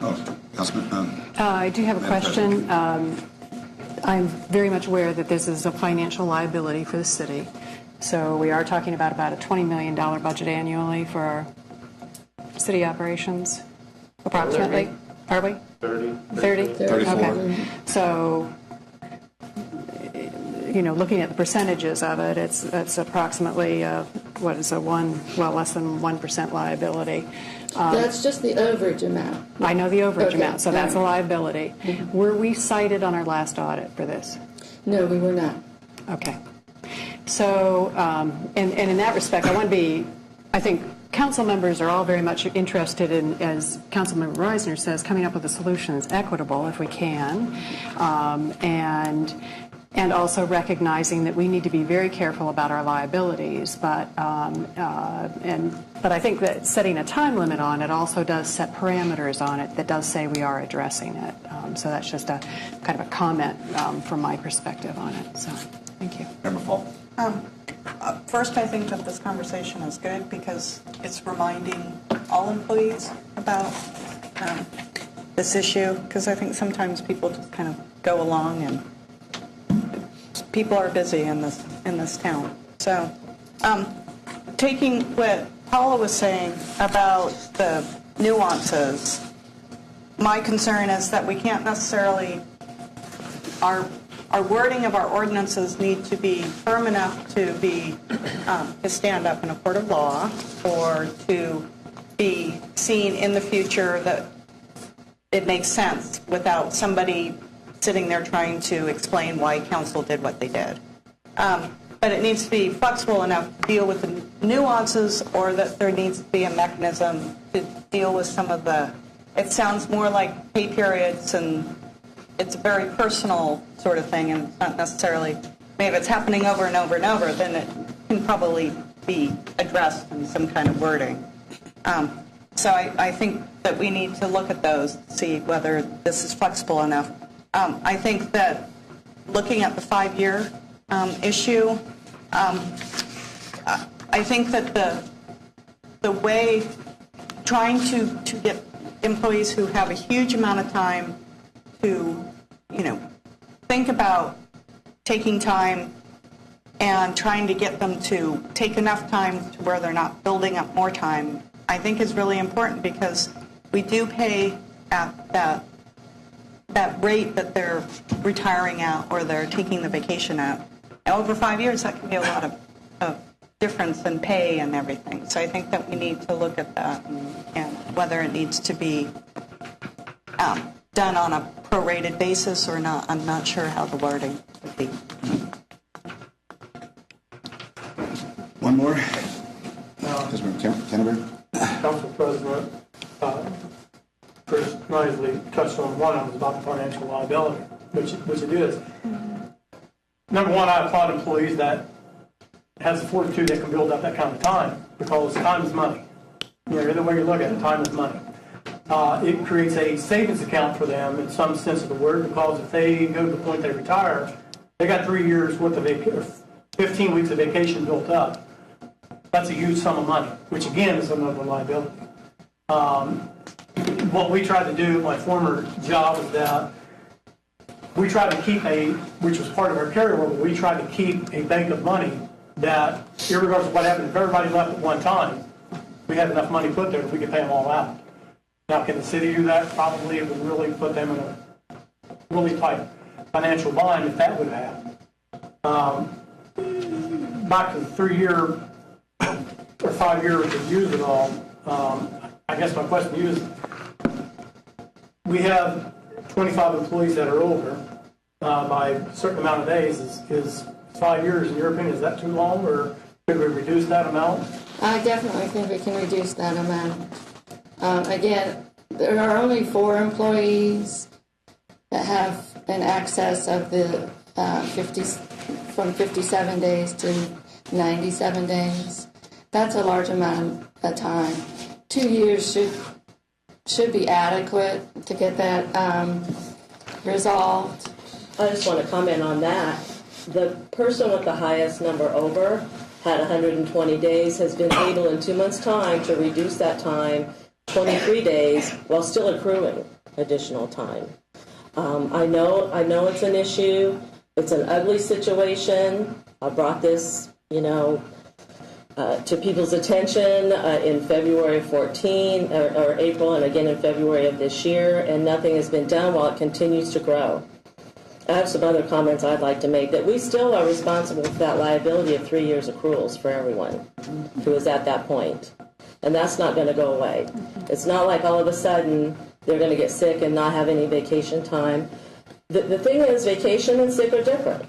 Oh, Councilman. I do have a question. I'm very much aware that this is a financial liability for the city. So we are talking about a $20 million budget annually for our city operations, approximately. Are we? 30. 34. Okay. So, looking at the percentages of it, it's approximately, less than 1% liability. That's just the overage amount. I know the overage Okay. amount, so that's a liability. Were we cited on our last audit for this? No, we were not. Okay. So, and in that respect, I think council members are all very much interested in, as Councilmember Reisner says, coming up with a solution that's equitable if we can, and also recognizing that we need to be very careful about our liabilities, but and But I think that setting a time limit on it also does set parameters on it that does say we are addressing it. So that's just a kind of a comment from my perspective on it. So thank you. Member Fall? First, I think that this conversation is good because it's reminding all employees about this issue, because I think sometimes people just kind of go along, and people are busy in this town. So, taking what Paula was saying about the nuances, my concern is that we can't necessarily, our wording of our ordinances need to be firm enough to be, to stand up in a court of law, or to be seen in the future that it makes sense without somebody sitting there trying to explain why council did what they did. But it needs to be flexible enough to deal with the nuances, or that there needs to be a mechanism to deal with some of the, it sounds more like pay periods, and it's a very personal sort of thing, and not necessarily, maybe if it's happening over and over and over, then it can probably be addressed in some kind of wording. So I think that we need to look at those, see whether this is flexible enough. I think that looking at the 5-year issue, I think that the way, trying to get employees who have a huge amount of time to, think about taking time and trying to get them to take enough time to where they're not building up more time, I think is really important, because we do pay at that rate that they're retiring at or they're taking the vacation at. And over 5 years, that can be a lot of difference in pay and everything. So I think that we need to look at that and whether it needs to be done on a prorated basis or not. I'm not sure how the wording would be. One more. Councilmember Canterbury. Council President, Chris Knisley touched on one of them, about the financial liability, which it is. Number one, I applaud employees that has the fortitude that can build up that kind of time, because time is money. Either way you look at it, time is money. It creates a savings account for them in some sense of the word, because if they go to the point they retire, they got 3 years worth of 15 weeks of vacation built up. That's a huge sum of money, which again is another liability. What we tried to do at my former job is that we tried to keep which was part of our carryover, we tried to keep a bank of money that, irregardless of what happened, if everybody left at one time, we had enough money put there that we could pay them all out. Now, can the city do that? Probably. It would really put them in a really tight financial bind if that would have happened. Back to the 3-year or 5-year reviews and all, I guess my question to you is, we have 25 employees that are over by a certain amount of days. Is 5 years, in your opinion, is that too long, or could we reduce that amount? I definitely think we can reduce that amount. Again, there are only 4 employees that have an excess of the from 57 days to 97 days. That's a large amount of time. 2 years should be adequate to get that resolved. I just want to comment on that. The person with the highest number over had 120 days, has been able in 2 months' time to reduce that time 23 days while still accruing additional time. I know it's an issue. It's an ugly situation. I brought this, to people's attention in February 14 or April, and again in February of this year, and nothing has been done while it continues to grow. I have some other comments I'd like to make, that we still are responsible for that liability of 3 years accruals for everyone who is at that point. And that's not going to go away. It's not like all of a sudden they're going to get sick and not have any vacation time. The thing is, vacation and sick are different.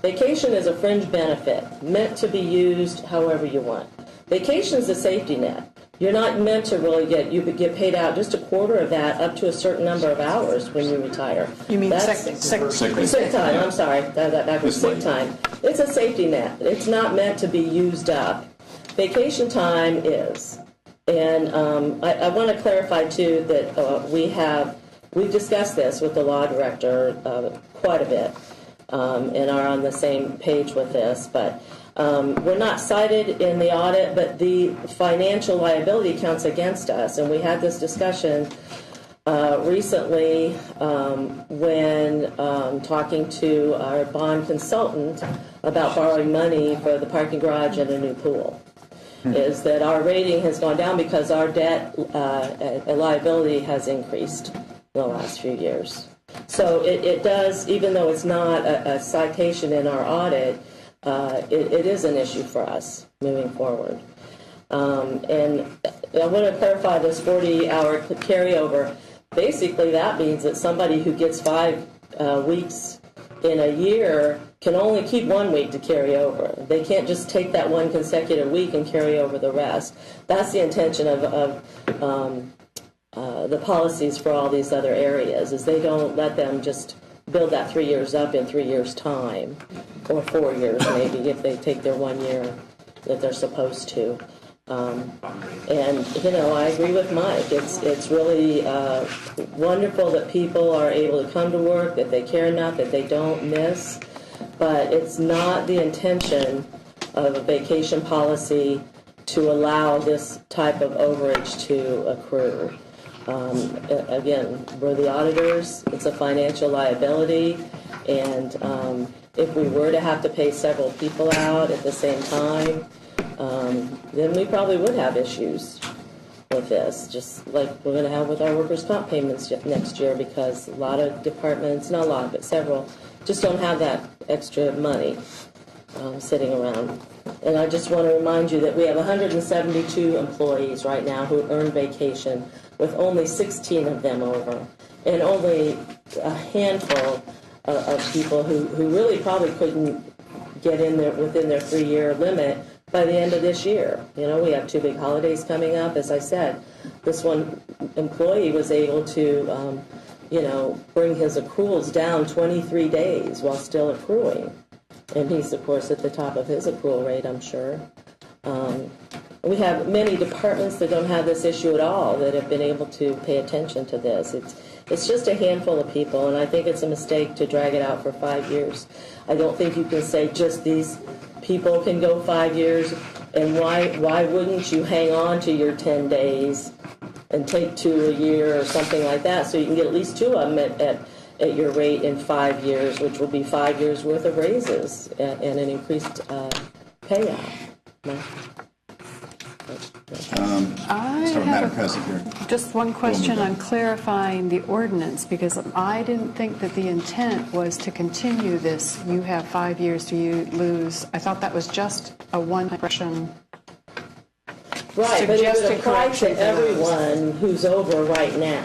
Vacation is a fringe benefit meant to be used however you want. Vacation is a safety net. You're not meant to really get paid out just a quarter of that up to a certain number of hours when you retire. You mean That's sick time? I'm sorry, that was sick time. It's a safety net. It's not meant to be used up. Vacation time is. And I want to clarify, too, that we've discussed this with the law director quite a bit and are on the same page with this. But we're not cited in the audit, but the financial liability counts against us. And we had this discussion recently when talking to our bond consultant about borrowing money for the parking garage and a new pool. Is that our rating has gone down because our debt liability has increased in the last few years. So it does, even though it's not a citation in our audit, it is an issue for us moving forward. And I want to clarify this 40-hour carryover. Basically, that means that somebody who gets 5 weeks in a year can only keep 1 week to carry over. They can't just take that one consecutive week and carry over the rest. That's the intention of the policies for all these other areas, is they don't let them just build that 3 years up in 3 years' time, or 4 years maybe, if they take their 1 year that they're supposed to. And, I agree with Mike. It's really wonderful that people are able to come to work, that they care enough, that they don't miss. But it's not the intention of a vacation policy to allow this type of overage to accrue. Again, we're the auditors. It's a financial liability. And if we were to have to pay several people out at the same time, then we probably would have issues with this, just like we're going to have with our workers' comp payments next year, because a lot of departments, not a lot, but several, just don't have that extra money sitting around. And I just want to remind you that we have 172 employees right now who earn vacation, with only 16 of them over, and only a handful of people who really probably couldn't get in there within their 3-year limit by the end of this year. We have 2 big holidays coming up. As I said, this one employee was able to, bring his accruals down 23 days while still accruing. And he's, of course, at the top of his accrual rate, I'm sure. We have many departments that don't have this issue at all that have been able to pay attention to this. It's just a handful of people, and I think it's a mistake to drag it out for 5 years. I don't think you can say just these people can go 5 years, and why wouldn't you hang on to your 10 days and take 2 a year or something like that, so you can get at least 2 of them at your rate in 5 years, which will be 5 years worth of raises and an increased payout. I Madam President here. just one question on clarifying the ordinance, because I didn't think that the intent was to continue this. You have 5 years to lose. I thought that was just a one-correction. Right, but it would apply to everyone who's over right now.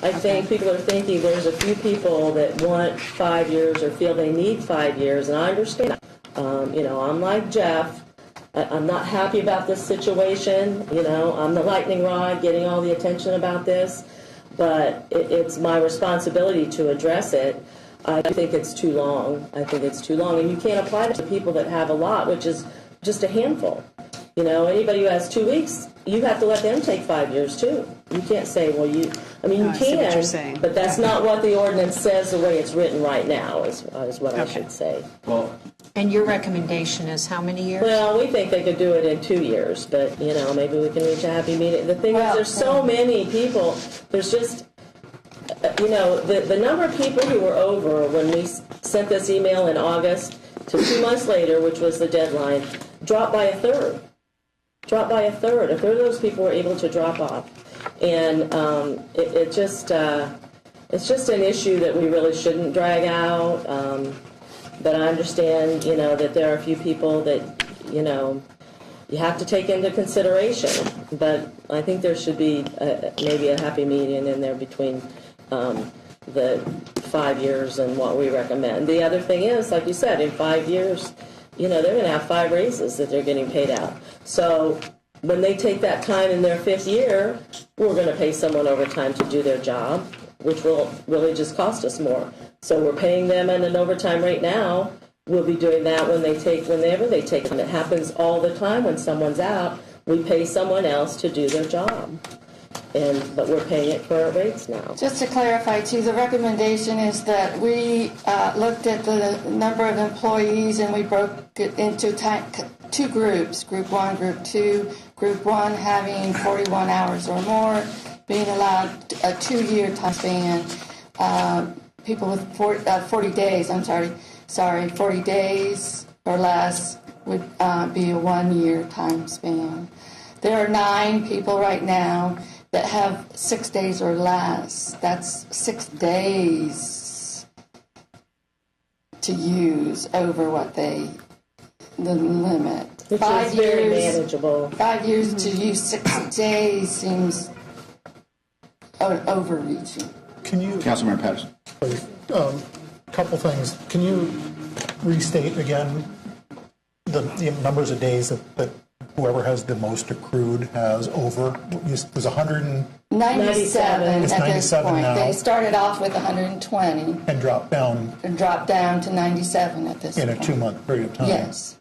I think people are thinking there's a few people that want 5 years or feel they need 5 years, and I understand. I'm like Jeff. I'm not happy about this situation. I'm the lightning rod getting all the attention about this, but it's my responsibility to address it. I think it's too long. And you can't apply it to people that have a lot, which is just a handful. Anybody who has 2 weeks, you have to let them take 5 years too. You can't say, well, you can, but that's not what the ordinance says the way it's written right now, is what I should say. Well, And your recommendation is how many years? Well, we think they could do it in 2 years, but, maybe we can reach a happy medium. The thing is, there's so many people, there's just, the number of people who were over when we sent this email in August to 2 months later, which was the deadline, dropped by a third. A third of those people were able to drop off. And it's just an issue that we really shouldn't drag out. But I understand, that there are a few people that, you have to take into consideration. But I think there should be maybe a happy median in there between the 5 years and what we recommend. The other thing is, like you said, in 5 years, they're going to have 5 raises that they're getting paid out. So when they take that time in their 5th year, we're going to pay someone overtime to do their job, which will really just cost us more. So we're paying them at an overtime rate now. We'll be doing that whenever they take them. It happens all the time when someone's out. we pay someone else to do their job. But we're paying it for our rates now. Just to clarify, too, the recommendation is that we looked at the number of employees and we broke it into two groups, Group 1, Group 2. Group 1 having 41 hours or more, being allowed a 2-year time span. People with 40 days, 40 days or less would be a 1-year time span. There are 9 people right now that have 6 days or less. That's 6 days to use over the limit. Which 5 is very years, manageable. 5 years to use 6 days seems overreaching. Can you, Councilmember Patterson. couple things. Can you restate again the numbers of days that whoever has the most accrued has over? It was 100 97 It's at this 97 point. now. They started off with 120 and dropped down and dropped down to 97 at this in a point. 2-month period of time. Yes.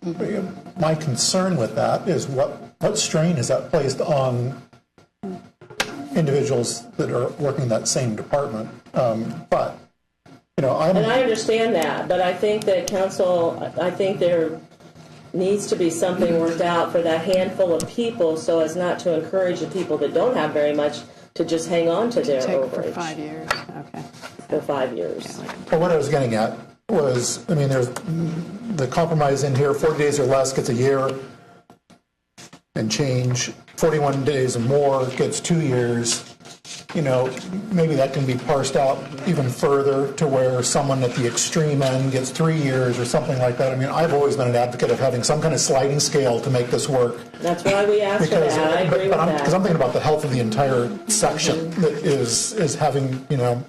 My concern with that is what strain is that placed on individuals that are working that same department? But, you know, And I understand that, but I think that council, I think there needs to be something worked out for that handful of people so as not to encourage the people that don't have very much to just hang on to their Take overage. for 5 years, okay. For 5 years. But what I was getting at was, I mean, there's the compromise in here, 40 days or less gets a year and change, 41 days or more gets 2 years. You know, maybe that can be parsed out even further to where someone at the extreme end gets 3 years or something like that. I mean, I've always been an advocate of having some kind of sliding scale to make this work. That's why we asked for that. I agree with that. Because I'm thinking about the health of the entire section that is having, you know,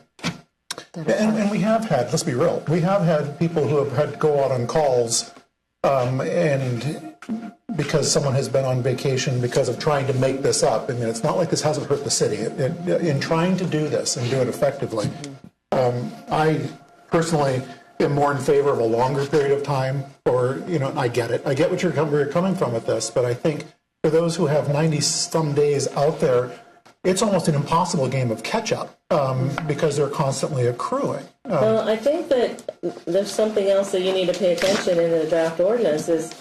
and we have had, let's be real, we have had people who have had to go out on calls and because someone has been on vacation because of trying to make this up. I mean, it's not like this hasn't hurt the city. In trying to do this and do it effectively, I personally am more in favor of a longer period of time, or, you know, I get it. I get what where you're coming from with this, but I think for those who have 90-some days out there, it's almost an impossible game of catch-up because they're constantly accruing. Well, I think that there's something else that you need to pay attention in the draft ordinance is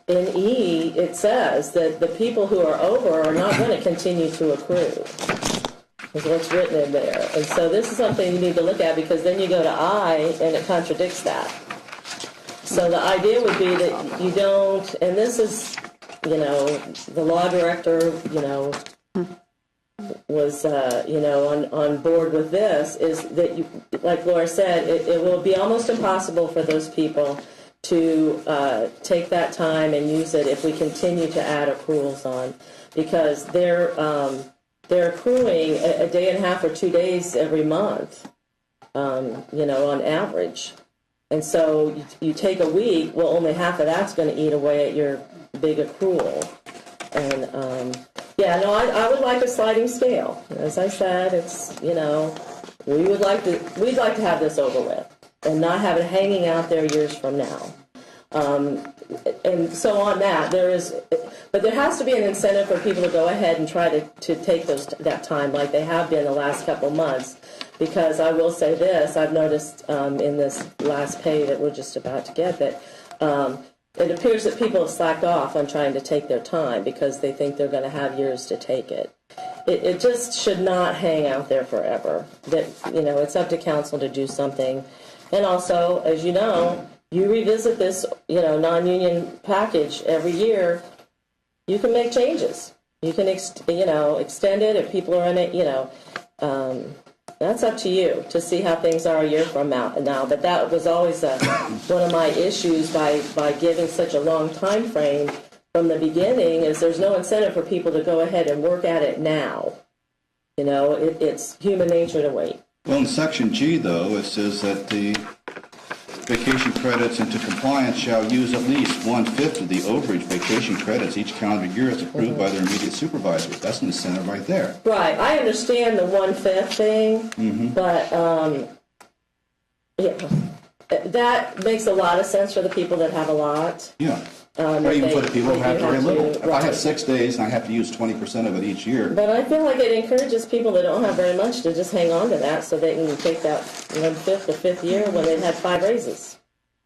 in E, it says that the people who are over are not going to continue to accrue, is what's written in there. And so this is something you need to look at because then you go to I and it contradicts that. So the idea would be that you don't, and this is, you know, the law director, you know, was, you know, on board with this, is that, you, like Laura said, it will be almost impossible for those people to take that time and use it if we continue to add accruals on, because they're accruing a day and a half or 2 days every month, you know, on average. And so you take a week, well, only half of that's going to eat away at your big accrual. And, yeah, no, I would like a sliding scale. As I said, it's, you know, we'd like to have this over with and not have it hanging out there years from now. And so on that, but there has to be an incentive for people to go ahead and try to take that time like they have been the last couple months. Because I will say this, I've noticed in this last pay that we're just about to get that it appears that people have slacked off on trying to take their time because they think they're going to have years to take it. It just should not hang out there forever. That, you know, it's up to council to do something. And also, as you know, you revisit this, you know, non-union package every year. You can make changes. You can, extend it if people are in it. You know, that's up to you to see how things are a year from now. But that was always one of my issues by giving such a long time frame from the beginning. Is there's no incentive for people to go ahead and work at it now. You know, it's human nature to wait. Well, in Section G, though, it says that the vacation credits into compliance shall use at least 1/5 of the overage vacation credits each calendar year as approved by their immediate supervisors. That's an incentive right there. Right. I understand the 1/5 thing, but yeah, that makes a lot of sense for the people that have a lot. Yeah. Or even for the people who if have you very little. to- If I have 6 days and I have to use 20% of it each year, But I feel like it encourages people that don't have very much to just hang on to that so they can take that 1/5 or 5th year when they've had 5 raises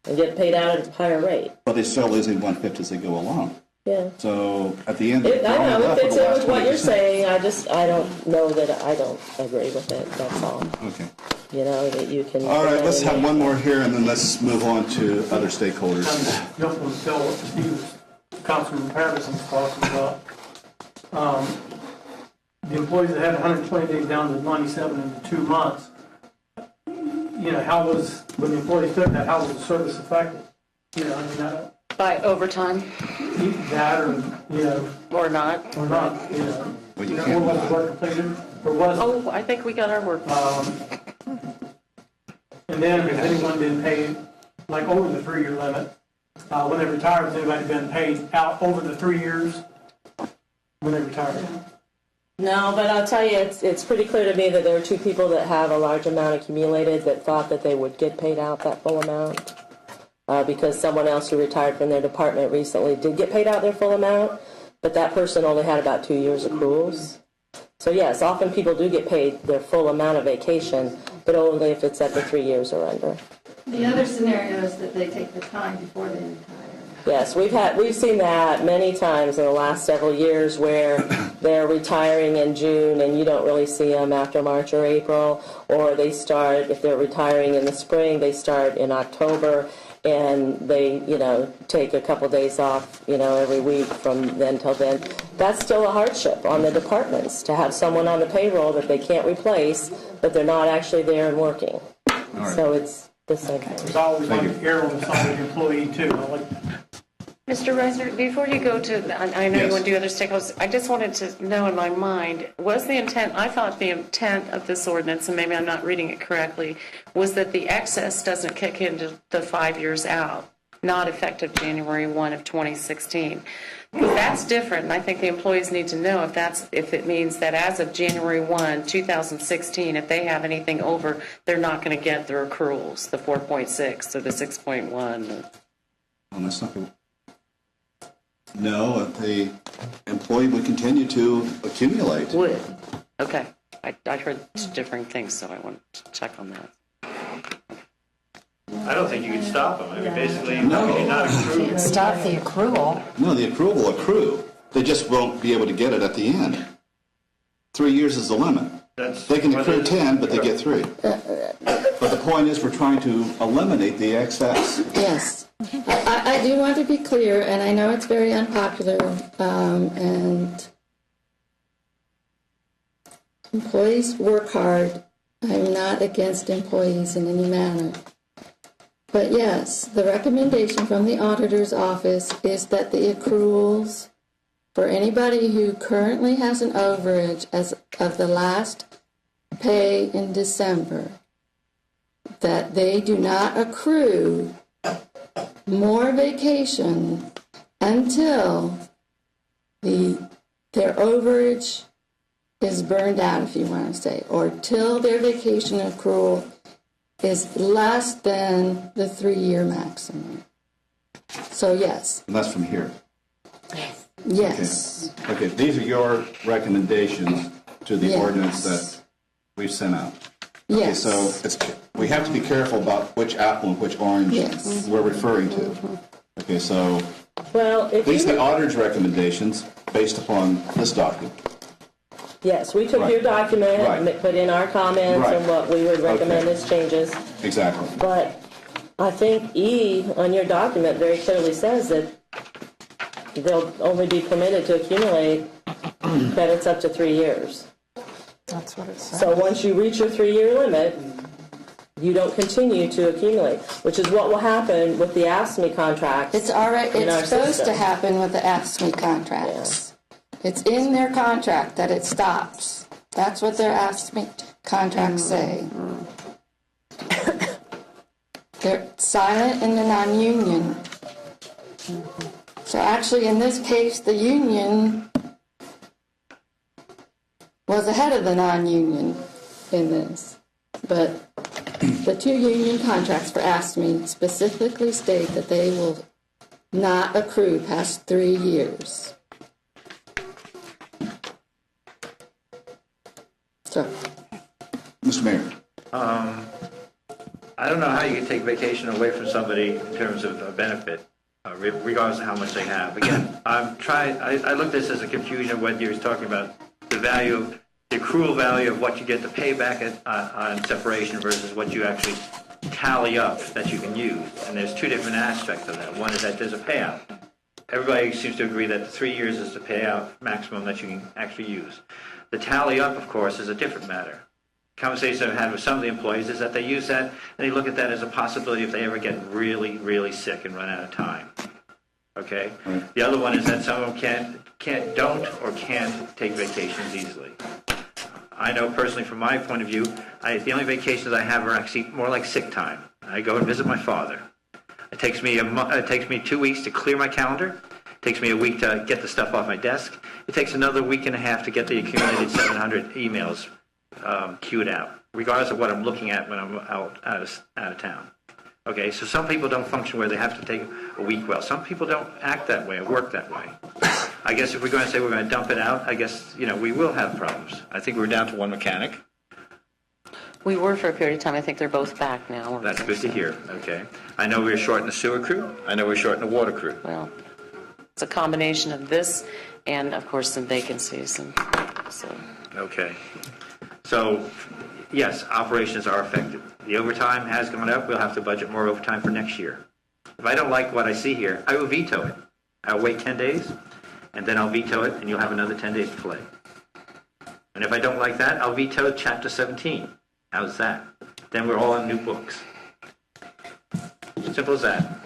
and get paid out at a higher rate. but they're still losing 1/5 as they go along. Yeah. So at the end, I know, it fits in with what you're 20%. saying, I don't know that I don't agree with it, that's all. Okay. You know, that you can. All right, let's have one more here, and then let's move on to other stakeholders. You don't want to tell what Steve, Councilman Patterson was talking about. The employees that had 120 days down to 97 in 2 months, you know, when the employees took that, how was the service affected? You know, I mean, By overtime that or not? or not, you know. Well, you You know, can't what was the not. work completed, or was it? Oh, I think we got our work. And then has anyone been paid, like, over the 3-year limit? When they retired, has anybody been paid out over the 3 years when they retired? No, but I'll tell you, it's pretty clear to me that there are 2 people that have a large amount accumulated that thought that they would get paid out that full amount. Because someone else who retired from their department recently did get paid out their full amount, but that person only had about 2 years accruals. So yes, often people do get paid their full amount of vacation, but only if it's at the 3 years or under. The other scenario is that they take the time before they retire. Yes, we've seen that many times in the last several years where they're retiring in June and you don't really see them after March or April, or they start, if they're retiring in the spring, they start in October and they, take a couple days off, every week from then till then. That's still a hardship on the departments to have someone on the payroll that they can't replace, but they're not actually there and working. right. So it's the same thing. There's always like an error on the side of the employee too. Like, Mr. Reisner, before you go to, I know you Yes. want to do other stakeholders, I just wanted to know in my mind, was the intent, I thought the intent of this ordinance, and maybe I'm not reading it correctly, was that the excess doesn't kick into the 5 years out, not effective January 1 of 2016. Because that's different, and I think the employees need to know if it means that as of January 1, 2016, if they have anything over, they're not going to get their accruals, the 4.6 or the 6.1. Well, that's not good. No, the employee would continue to accumulate. Would. Okay. I heard differing things, so I wanted to check on that. I don't think you can stop them. I mean, basically, No. you cannot accrue. Stop the accrual. No, the accrual will accrue. They just won't be able to get it at the end. 3 years is the limit. They can accrue 10, but they get 3. But the point is, we're trying to eliminate the excess. Yes. I do want to be clear, and I know it's very unpopular, and employees work hard. I'm not against employees in any manner. But yes, the recommendation from the auditor's office is that the accruals for anybody who currently has an overage as of the last pay in December, that they do not accrue more vacation until their overage is burned out, if you want to say, or till their vacation accrual is less than the 3-year maximum. So yes, And that's from here. yes. Okay, these are your recommendations to the Yes. ordinance that we've sent out. Okay, Yes. so we have to be careful about which apple and which orange Yes. we're referring to. Okay, so Well, if these are the you, auditor's recommendations based upon this document. yes, we took Right. your document Right. and put in our comments Right. and what we would recommend Okay. as changes. Exactly. But I think E on your document very clearly says that they'll only be permitted to accumulate credits up to 3 years. That's what it says. So once you reach your 3-year limit, you don't continue to accumulate, which is what will happen with the AFSCME contract. It's already, in our it's supposed to system. happen with the AFSCME contracts. It's in their contract that it stops. That's what their AFSCME contracts say. They're silent in the non-union. So actually, in this case, the union was ahead of the non-union in this. But the 2 union contracts for AFSCME specifically state that they will not accrue past 3 years. So, Mr. Mayor. I don't know how you can take vacation away from somebody in terms of a benefit, regardless of how much they have. Again, I looked at this as a confusion of what you were talking about, the value, the accrual value of what you get to pay back on separation versus what you actually tally up that you can use. And there's two different aspects of that. One is that there's a payout. Everybody seems to agree that 3 years is the payout maximum that you can actually use. The tally up, of course, is a different matter. Conversations I've had with some of the employees is that they use that and they look at that as a possibility if they ever get really, really sick and run out of time. Okay? Right. The other one is that some of them can't take vacations easily. I know personally from my point of view, the only vacations I have are actually more like sick time. I go and visit my father. It takes me 2 weeks to clear my calendar. It takes me a week to get the stuff off my desk. It takes another week and a half to get the accumulated 700 emails queued out, regardless of what I'm looking at when I'm out of town. Okay, so some people don't function where they have to take a week well. Some people don't act that way or work that way. I guess if we're going to say we're going to dump it out, I guess, we will have problems. I think we're down to one mechanic. We were for a period of time. I think they're both back now. That's good to hear. Okay. I know we're short in the sewer crew. I know we're short in the water crew. Well, it's a combination of this and, of course, some vacancies. Okay. So, yes, operations are affected. The overtime has gone up. We'll have to budget more overtime for next year. If I don't like what I see here, I will veto it. I'll wait 10 days, and then I'll veto it, and you'll have another 10 days to play. And if I don't like that, I'll veto Chapter 17. How's that? Then we're all on new books. Simple as that.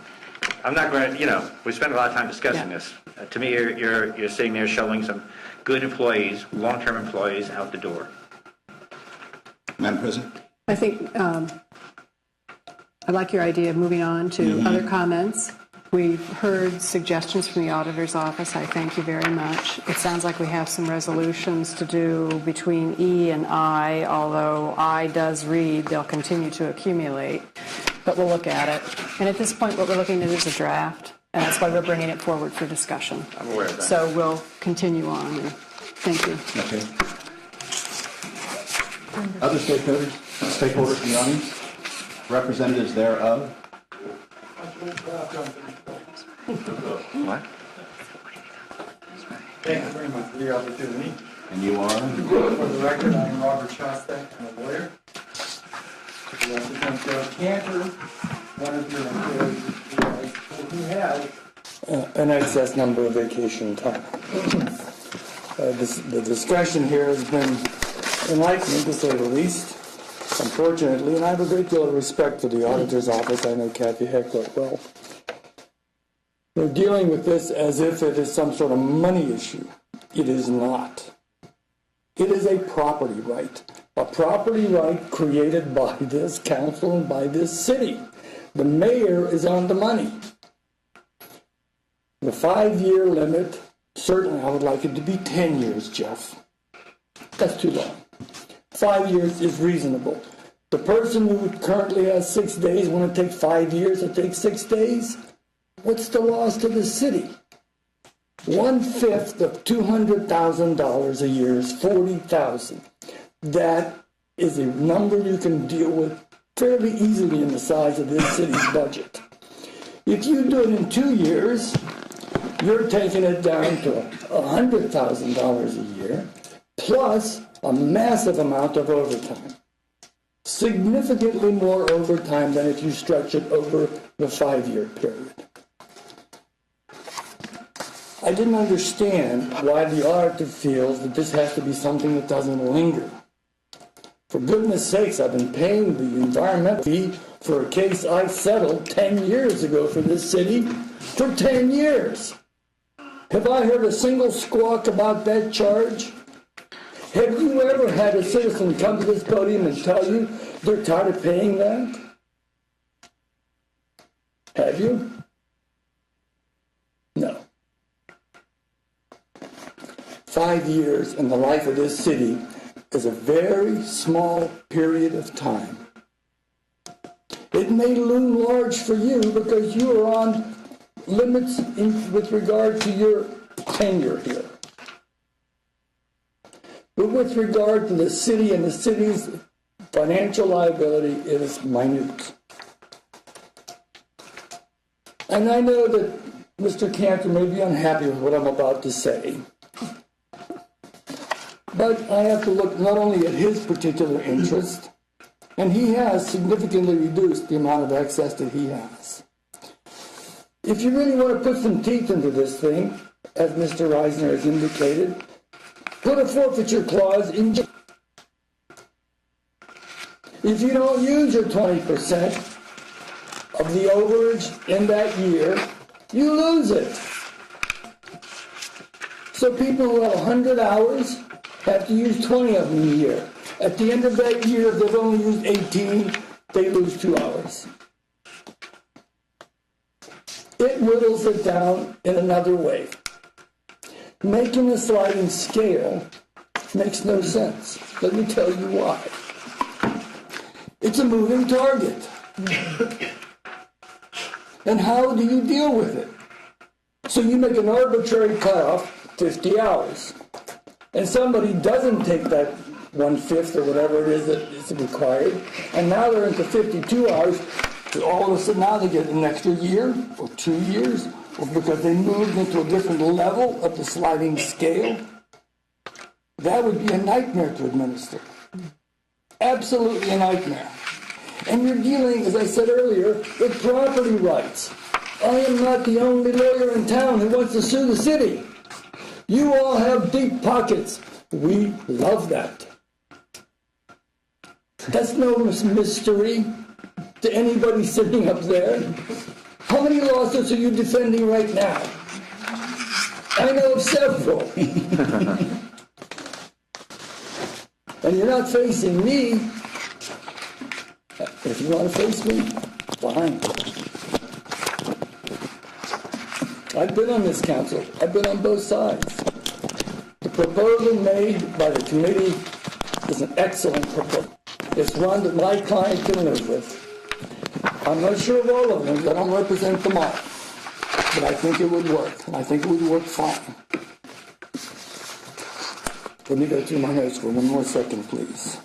I'm not going to, we spent a lot of time discussing this. To me, you're sitting there shoveling some good employees, long-term employees out the door. Madam President? I think I like your idea of moving on to other comments. We've heard suggestions from the auditor's office. I thank you very much. It sounds like we have some resolutions to do between E and I, although I does read they'll continue to accumulate, but we'll look at it. And at this point, what we're looking at is a draft, and that's why we're bringing it forward for discussion. I'm aware of that. So we'll continue on. Thank you. Okay. Other stakeholders in the audience? Representatives thereof? What? Thank you very much for the opportunity. And you are? For the record, I am Robert Shostak. I'm a lawyer. I represent Joe Cantor, one of your employees who has an excess number of vacation time. The discussion here has been enlightening, to say the least, unfortunately, and I have a great deal of respect for the auditor's office. I know Kathy Heckler well. They're dealing with this as if it is some sort of money issue. It is not. It is a property right created by this council and by this city. The mayor is on the money. The 5-year limit, certainly I would like it to be 10 years, Jeff. That's too long. 5 years is reasonable. The person who currently has 6 days want to take 5 years to take 6 days? What's the loss to the city? 1/5 of $200,000 a year is $40,000. That is a number you can deal with fairly easily in the size of this city's budget. If you do it in 2 years, you're taking it down to $100,000 a year, plus a massive amount of overtime. Significantly more overtime than if you stretch it over the 5-year period. I didn't understand why the auditor feels that this has to be something that doesn't linger. For goodness sakes, I've been paying the environmental fee for a case I settled 10 years ago for this city for 10 years. Have I heard a single squawk about that charge? Have you ever had a citizen come to this podium and tell you they're tired of paying that? Have you? No. 5 years in the life of this city is a very small period of time. It may loom large for you because you are on limits with regard to your tenure here. But with regard to the city and the city's financial liability, it is minute. And I know that Mr. Cantor may be unhappy with what I'm about to say. But I have to look not only at his particular interest, and he has significantly reduced the amount of excess that he has. If you really want to put some teeth into this thing, as Mr. Reisner has indicated, put a forfeiture clause in. If you don't use your 20% of the overage in that year, you lose it. So people who have 100 hours have to use 20 of them a year. At the end of that year, if they've only used 18, they lose 2 hours. It whittles it down in another way. Making a sliding scale makes no sense. Let me tell you why. It's a moving target. And how do you deal with it? So you make an arbitrary cutoff, 50 hours. And somebody doesn't take that 1/5 or whatever it is that is required, and now they're into 52 hours. So all of a sudden now they get an extra year or 2 years, or because they moved into a different level of the sliding scale. That would be a nightmare to administer. Absolutely a nightmare. And you're dealing, as I said earlier, with property rights. I am not the only lawyer in town who wants to sue the city. You all have deep pockets. We love that. That's no mystery to anybody sitting up there. How many lawsuits are you defending right now? I know of several. And you're not facing me. If you want to face me, fine. I've been on this council. I've been on both sides. The proposal made by the committee is an excellent proposal. It's one that my client can live with. I'm not sure of all of them, because I don't represent them all. But I think it would work, and I think it would work fine. Let me go through my notes for one more second, please.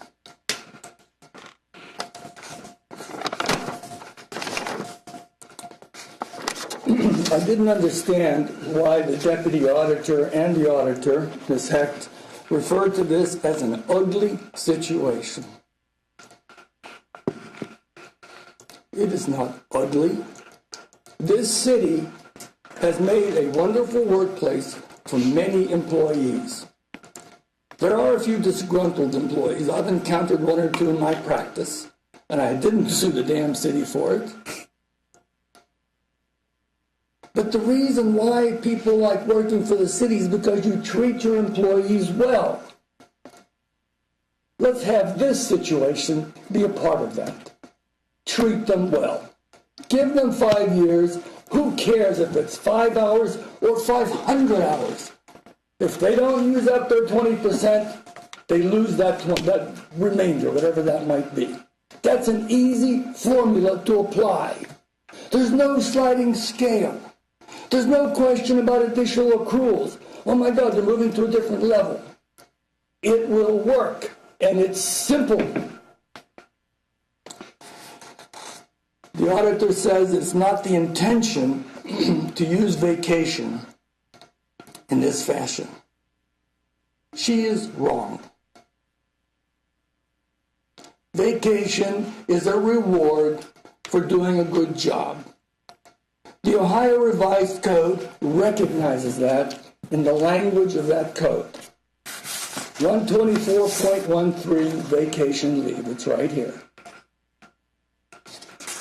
I didn't understand why the deputy auditor and the auditor, Ms. Hecht, referred to this as an ugly situation. It is not ugly. This city has made a wonderful workplace for many employees. There are a few disgruntled employees. I've encountered one or two in my practice, and I didn't sue the damn city for it. But the reason why people like working for the city is because you treat your employees well. Let's have this situation be a part of that. Treat them well. Give them 5 years. Who cares if it's 5 hours or 500 hours? If they don't use up their 20%, they lose that remainder, whatever that might be. That's an easy formula to apply. There's no sliding scale. There's no question about additional accruals. Oh my God, they're moving to a different level. It will work, and it's simple. The auditor says it's not the intention to use vacation in this fashion. She is wrong. Vacation is a reward for doing a good job. The Ohio Revised Code recognizes that in the language of that code. 124.13 vacation leave, it's right here.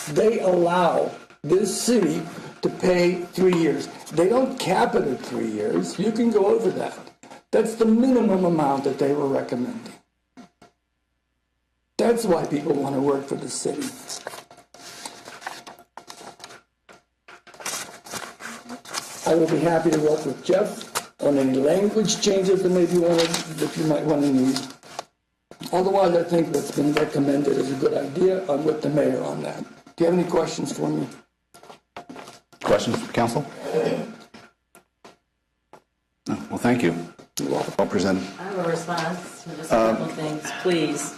They allow this city to pay 3 years. They don't cap it at 3 years. You can go over that. That's the minimum amount that they were recommending. That's why people want to work for the city. I will be happy to work with Jeff on any language changes that you might want to need. Otherwise, I think what's been recommended is a good idea. I'm with the mayor on that. Do you have any questions for me? Questions from council? No. Well, thank you. Well presented. I have a response to just a couple things. Please.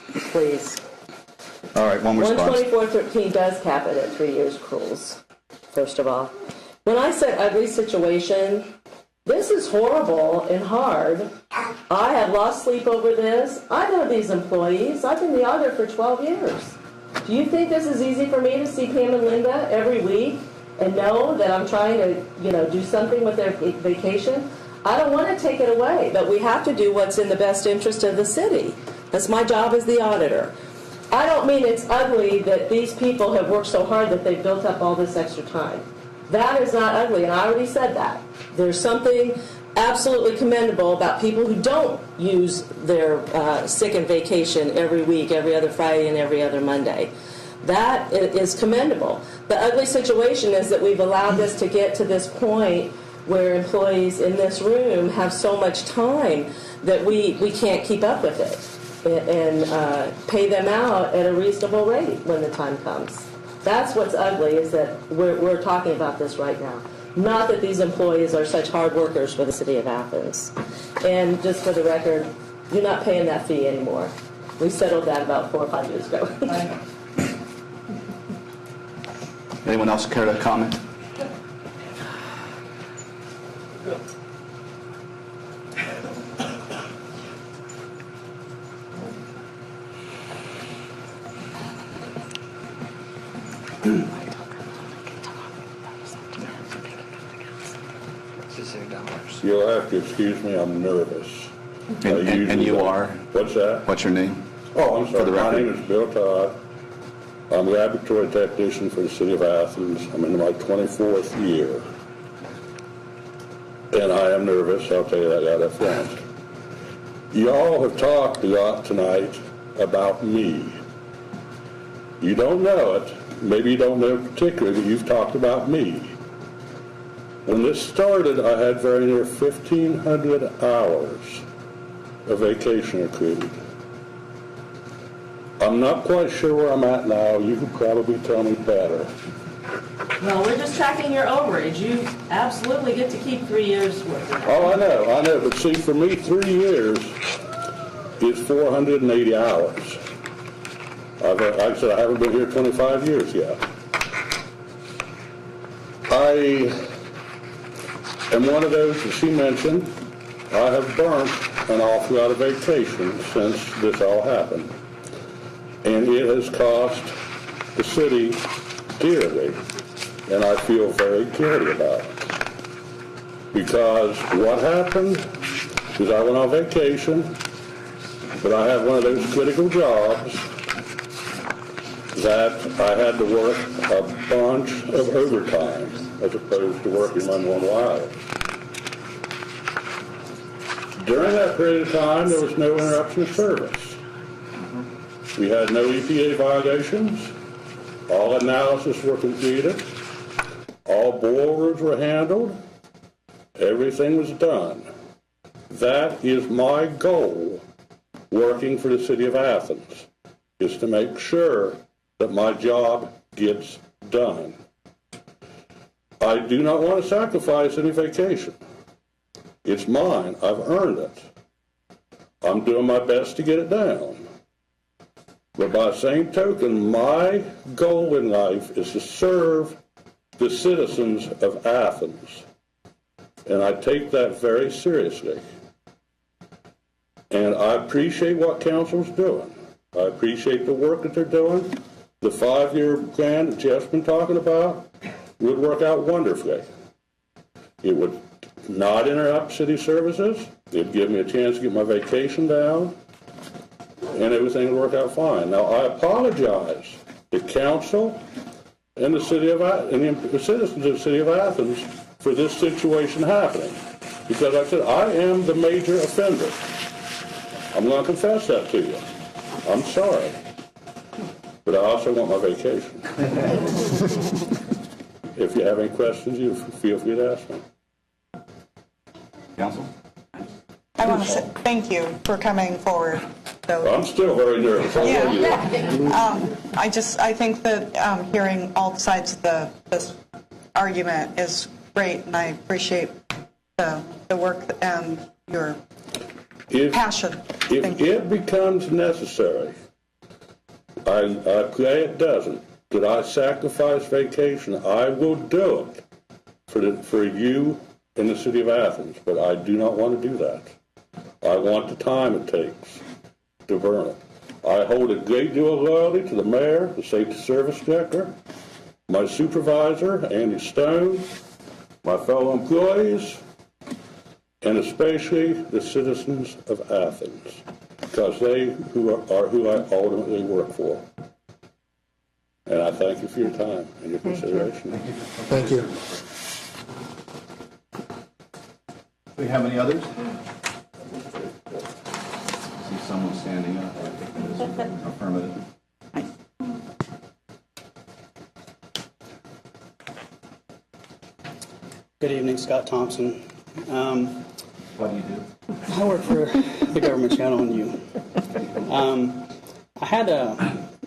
All right, one response. 124.13 does cap it at 3 years accruals, first of all. When I said ugly situation, this is horrible and hard. I have lost sleep over this. I know these employees. I've been the auditor for 12 years. Do you think this is easy for me to see Pam and Linda every week and know that I'm trying to, do something with their vacation? I don't want to take it away, but we have to do what's in the best interest of the city. That's my job as the auditor. I don't mean it's ugly that these people have worked so hard that they've built up all this extra time. That is not ugly, and I already said that. There's something absolutely commendable about people who don't use their sick and vacation every week, every other Friday, and every other Monday. That is commendable. The ugly situation is that we've allowed this to get to this point where employees in this room have so much time that we can't keep up with it and pay them out at a reasonable rate when the time comes. That's what's ugly, is that we're talking about this right now. Not that these employees are such hard workers for the city of Athens. And just for the record, you're not paying that fee anymore. We settled that about 4 or 5 years ago. Anyone else care to comment? You'll have to excuse me, I'm nervous. And you are? What's that? What's your name? Oh, I'm sorry. For the My record. name is Bill Todd. I'm a laboratory technician for the city of Athens. I'm in my 24th year. And I am nervous, I'll tell you that right up front. Y'all have talked a lot tonight about me. You don't know it, maybe you don't know particularly, but you've talked about me. When this started, I had very near 1,500 hours of vacation accrued. I'm not quite sure where I'm at now. You could probably tell me better. Well, we're just tracking your overage. You absolutely get to keep 3 years worth of it. Oh, I know. But see, for me, 3 years is 480 hours. Like I said, I haven't been here 25 years yet. I am one of those that she mentioned. I have burnt an awful lot of vacation since this all happened. And it has cost the city dearly. And I feel very guilty about it. Because what happened is I went on vacation, but I have one of those critical jobs that I had to work a bunch of overtime as opposed to working my normal hours. During that period of time, there was no interruption of service. We had no EPA violations. All analysis were completed. All boilers were handled. Everything was done. That is my goal working for the city of Athens, is to make sure that my job gets done. I do not want to sacrifice any vacation. It's mine. I've earned it. I'm doing my best to get it down. But by the same token, my goal in life is to serve the citizens of Athens. And I take that very seriously. And I appreciate what council's doing. I appreciate the work that they're doing. The 5-year plan that Jeff's been talking about would work out wonderfully. It would not interrupt city services. It'd give me a chance to get my vacation down. And everything would work out fine. Now, I apologize to council and the city of and the citizens of the city of Athens for this situation happening. Because like I said, I am the major offender. I'm going to confess that to you. I'm sorry. But I also want my vacation. If you have any questions, you feel free to ask me. Council? I want to say thank you for coming forward, though. I'm still very nervous. I think that hearing all sides of the argument is great, and I appreciate the work and your passion. If it becomes necessary, I pray it doesn't, that I sacrifice vacation, I will do it for you in the city of Athens, but I do not want to do that. I want the time it takes to burn it. I hold a great deal of loyalty to the mayor, the safety service director, my supervisor, Andy Stone, my fellow employees, and especially the citizens of Athens, because they are who I ultimately work for. And I thank you for your time and your consideration. Thank you. Do we have any others? See someone standing up. Affirmative. Good evening, Scott Thompson. What do you do? I work for the government channel and you. I had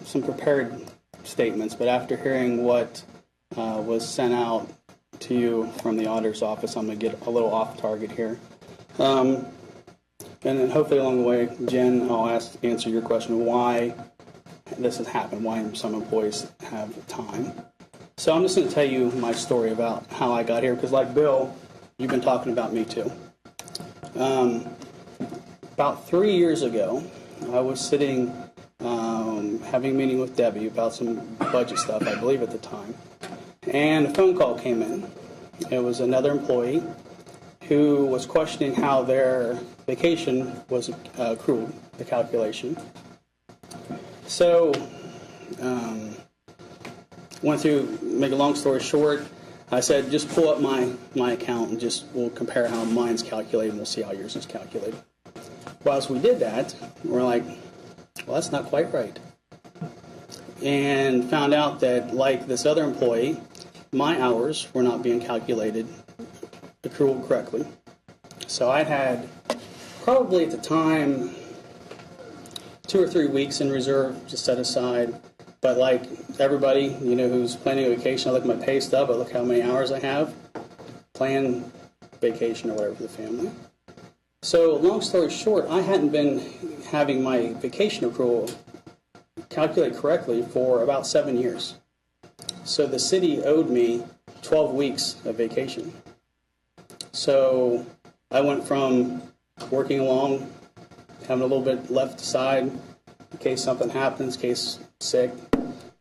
some prepared statements, but after hearing what was sent out to you from the auditor's office, I'm going to get a little off target here. And then hopefully along the way, Jen, I'll answer your question why this has happened, why some employees have time. So I'm just going to tell you my story about how I got here, because like Bill, you've been talking about me too. About 3 years ago, I was sitting having a meeting with Debbie about some budget stuff, I believe at the time, and a phone call came in. It was another employee who was questioning how their vacation was accrued, the calculation. So, went through, make a long story short, I said, just pull up my account and we'll compare how mine's calculated and we'll see how yours is calculated. Whilst we did that, we're like, well, that's not quite right. And found out that, like this other employee, my hours were not being calculated accrual correctly. So I had probably at the time 2 or 3 weeks in reserve to set aside. But like everybody, who's planning a vacation, I look at my pay stub, I look how many hours I have, plan vacation or whatever for the family. So long story short, I hadn't been having my vacation accrual calculate correctly for about 7 years. So the city owed me 12 weeks of vacation. So I went from working along, having a little bit left aside in case something happens, in case sick,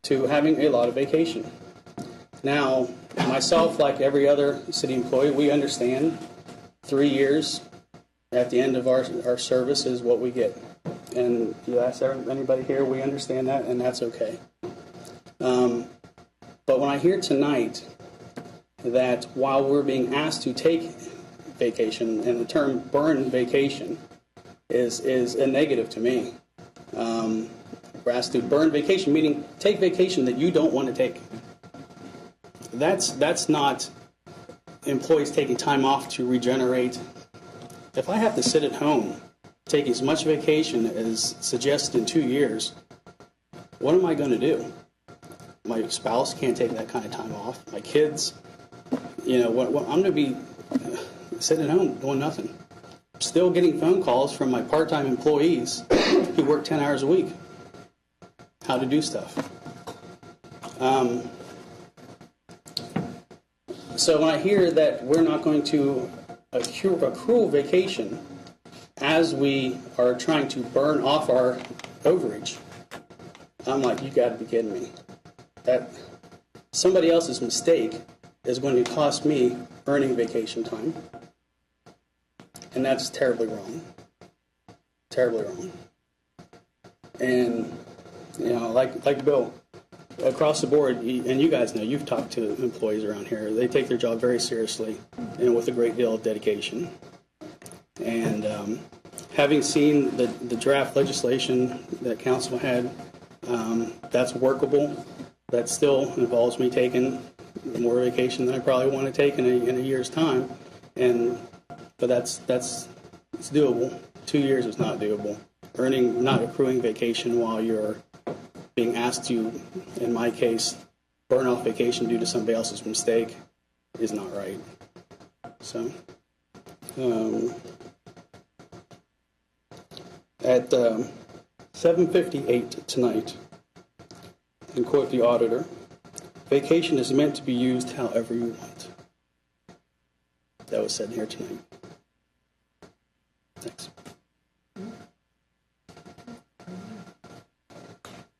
to having a lot of vacation. Now, myself, like every other city employee, we understand 3 years at the end of our service is what we get. And you ask anybody here, we understand that, and that's okay. But when I hear tonight that while we're being asked to take vacation, and the term burn vacation is a negative to me. We're asked to burn vacation, meaning take vacation that you don't want to take. That's not employees taking time off to regenerate. If I have to sit at home, take as much vacation as suggested in 2 years, what am I going to do? My spouse can't take that kind of time off. My kids, I'm going to be sitting at home doing nothing. Still getting phone calls from my part-time employees who work 10 hours a week. How to do stuff. So when I hear that we're not going to accrue vacation as we are trying to burn off our overage, I'm like, you got to be kidding me. That somebody else's mistake is going to cost me earning vacation time. And that's terribly wrong. Terribly wrong. And, like Bill, across the board, and you guys know, you've talked to employees around here, they take their job very seriously and with a great deal of dedication. And having seen the draft legislation that council had, that's workable. That still involves me taking more vacation than I probably want to take in a year's time. But it's doable. 2 years is not doable. Not accruing vacation while you're being asked to, in my case, burn off vacation due to somebody else's mistake is not right. So, at 7:58 tonight, and quote the auditor, vacation is meant to be used however you want. That was said here tonight. Thanks.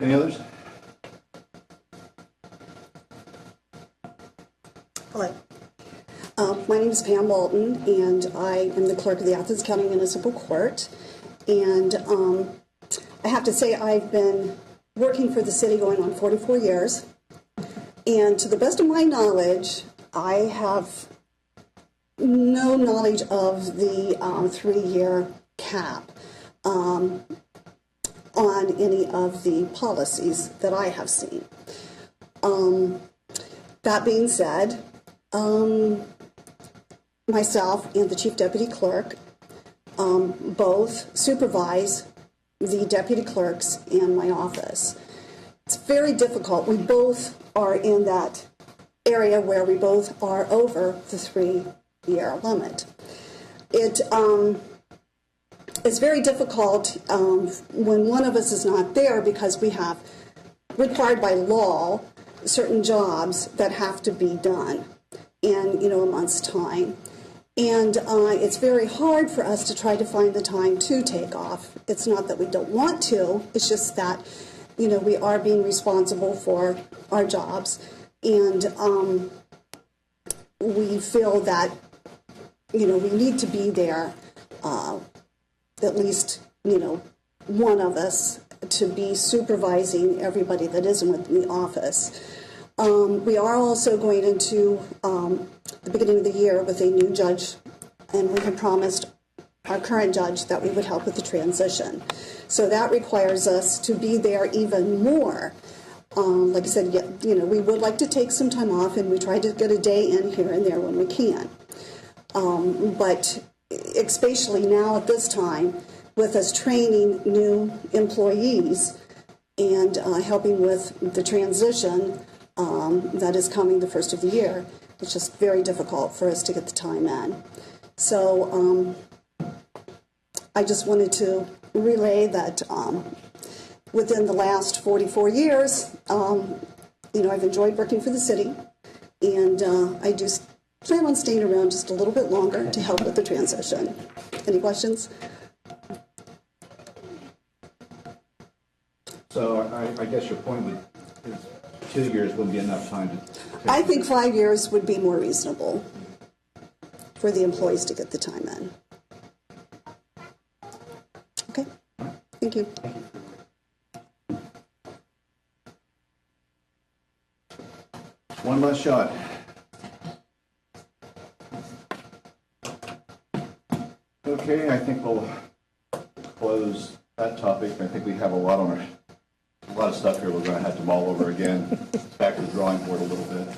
Any others? Hello. My name is Pam Walton, and I am the clerk of the Athens County Municipal Court. And I have to say, I've been working for the city going on 44 years. And to the best of my knowledge, I have no knowledge of the 3-year cap on any of the policies that I have seen. That being said, myself and the chief deputy clerk both supervise the deputy clerks in my office. It's very difficult. We both are in that area where we both are over the 3-year limit. It's very difficult when one of us is not there because we have required by law certain jobs that have to be done in a month's time. And it's very hard for us to try to find the time to take off. It's not that we don't want to, it's just that, we are being responsible for our jobs. And we feel that, we need to be there, at least, one of us to be supervising everybody that isn't within the office. We are also going into the beginning of the year with a new judge, and we have promised our current judge that we would help with the transition. So that requires us to be there even more. Like I said, we would like to take some time off, and we try to get a day in here and there when we can. But especially now at this time, with us training new employees and helping with the transition that is coming the first of the year, it's just very difficult for us to get the time in. So I just wanted to relay that within the last 44 years, I've enjoyed working for the city, and I do plan on staying around just a little bit longer to help with the transition. Any questions? So I guess your point is 2 years wouldn't be enough time to... I think 5 years would be more reasonable for the employees to get the time in. Okay, thank you. One last shot. Okay, I think we'll close that topic. I think we have a lot of stuff here we're going to have to mull over again. Back to the drawing board a little bit.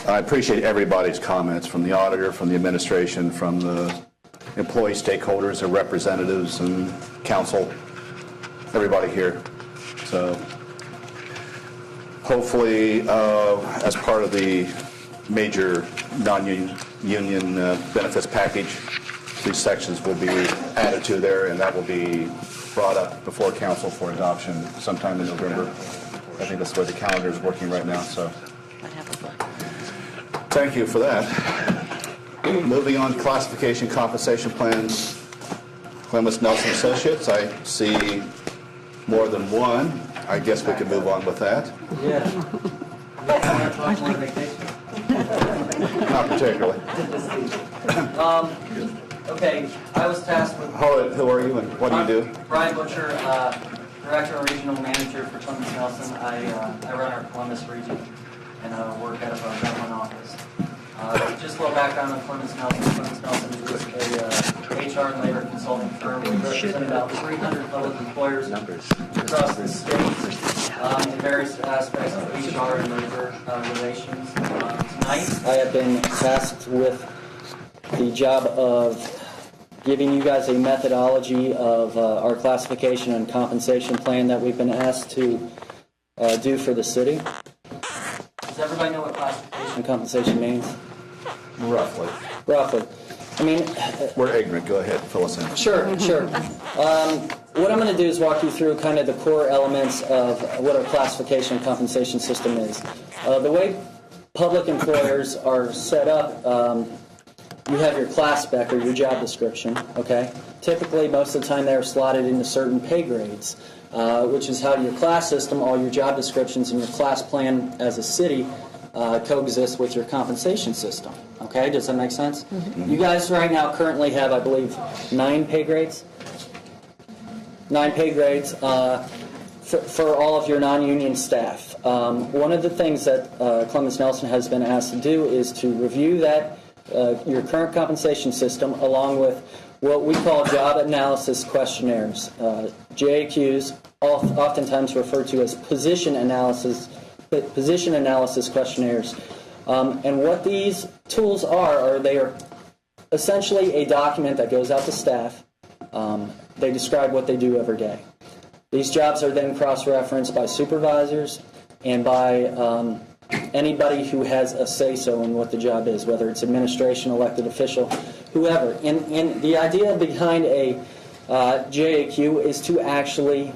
I appreciate everybody's comments, from the auditor, from the administration, from the employee stakeholders, the representatives and council, everybody here. So hopefully, as part of the major non-union benefits package, these sections will be added to there, and that will be brought up before council for adoption sometime in November. I think that's where the calendar is working right now. So thank you for that. Moving on to classification compensation plans, Clemens Nelson Associates. I see more than one. I guess we can move on with that. Yeah. Not particularly. Okay, I was tasked with... Who are you and what do you do? Brian Butcher, Director and Regional Manager for Clemens Nelson. I run our Columbus region and work out of our government office. Just a little background on Clemens Nelson. Clemens Nelson is a HR and labor consulting firm. We represent about 300 public employers across the state in various aspects of HR and labor relations. Tonight, I have been tasked with the job of giving you guys a methodology of our classification and compensation plan that we've been asked to do for the city. Does everybody know what classification And compensation means? Roughly. Roughly. I mean, We're ignorant. Go ahead, fill us in. sure. What I'm going to do is walk you through kind of the core elements of what our classification and compensation system is. The way public employers are set up, you have your class spec or your job description, okay? Typically, most of the time, they're slotted into certain pay grades, which is how your class system, all your job descriptions, and your class plan as a city coexist with your compensation system. Okay, does that make sense? Mm-hmm. You guys right now currently have, I believe, 9 pay grades? 9 pay grades for all of your non-union staff. One of the things that Clemens Nelson has been asked to do is to review that your current compensation system along with what we call job analysis questionnaires, JAQs, oftentimes referred to as position analysis questionnaires. And what these tools are they are essentially a document that goes out to staff. They describe what they do every day. These jobs are then cross-referenced by supervisors and by anybody who has a say-so in what the job is, whether it's administration, elected official, whoever. And the idea behind a JAQ is to actually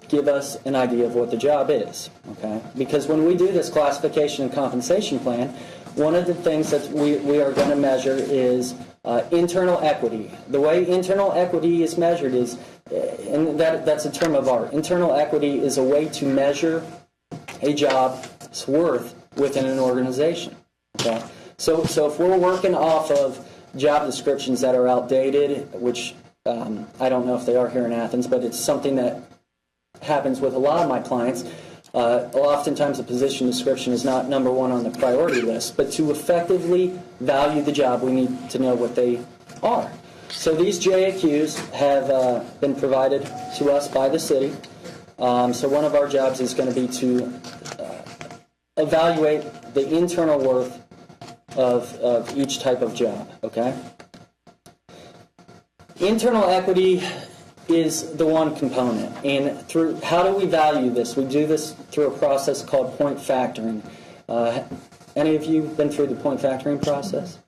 give us an idea of what the job is, okay? Because when we do this classification and compensation plan, one of the things that we are going to measure is internal equity. The way internal equity is measured is, and that's a term of art, internal equity is a way to measure a job's worth within an organization, okay? So if we're working off of job descriptions that are outdated, which I don't know if they are here in Athens, but it's something that happens with a lot of my clients. Oftentimes the position description is not number one on the priority list, but to effectively value the job, we need to know what they are. So these JAQs have been provided to us by the city. So one of our jobs is going to be to evaluate the internal worth of each type of job, okay? Internal equity is the one component, and through how do we value this? We do this through a process called point factoring. Any of you been through the point factoring process?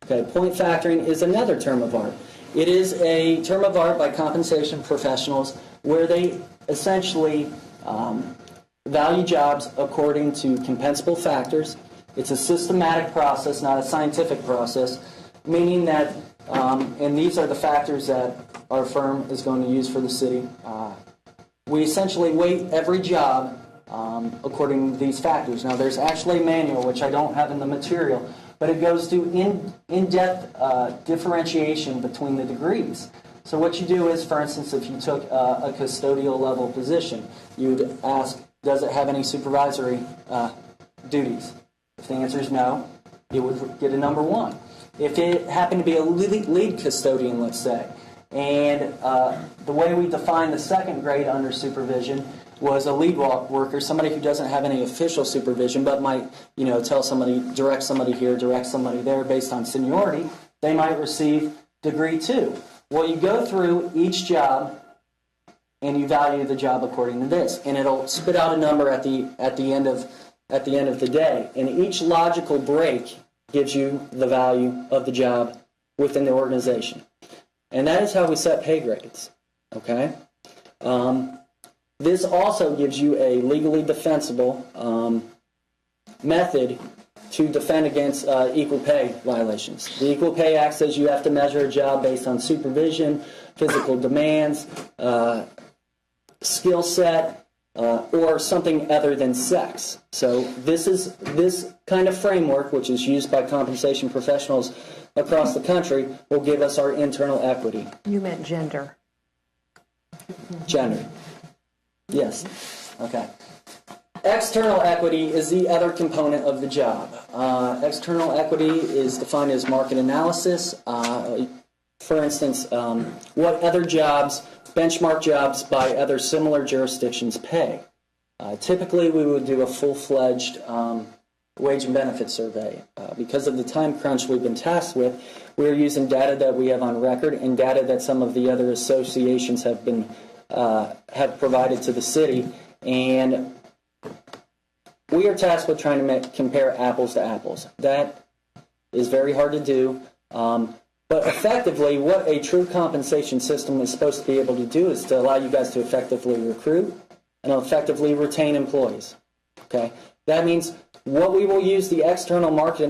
Okay, point factoring is another term of art. It is a term of art by compensation professionals where they essentially value jobs according to compensable factors. It's a systematic process, not a scientific process, meaning that, and these are the factors that our firm is going to use for the city. We essentially weight every job according to these factors. Now, there's actually a manual, which I don't have in the material, but it goes to in-depth differentiation between the degrees. So what you do is, for instance, if you took a custodial level position, you'd ask, does it have any supervisory duties? If the answer is no, it would get a number 1. If it happened to be a lead custodian, let's say, and the way we define the second grade under supervision was a lead worker, somebody who doesn't have any official supervision but might, tell somebody, direct somebody here, direct somebody there based on seniority, they might receive degree 2. Well, you go through each job and you value the job according to this, and it'll spit out a number at the end of the day, and each logical break gives you the value of the job within the organization. And that is how we set pay grades, okay? This also gives you a legally defensible method to defend against equal pay violations. The Equal Pay Act says you have to measure a job based on supervision, physical demands, skill set, or something other than sex. So this kind of framework, which is used by compensation professionals across the country, will give us our internal equity. You meant gender. Gender. Yes. Okay. External equity is the other component of the job. External equity is defined as market analysis. For instance, what other jobs, benchmark jobs by other similar jurisdictions pay. Typically, we would do a full-fledged wage and benefit survey. Because of the time crunch we've been tasked with, we're using data that we have on record and data that some of the other associations have provided to the city. And we are tasked with trying to compare apples to apples. That is very hard to do. But effectively, what a true compensation system is supposed to be able to do is to allow you guys to effectively recruit and effectively retain employees. Okay, that means what we will use the external market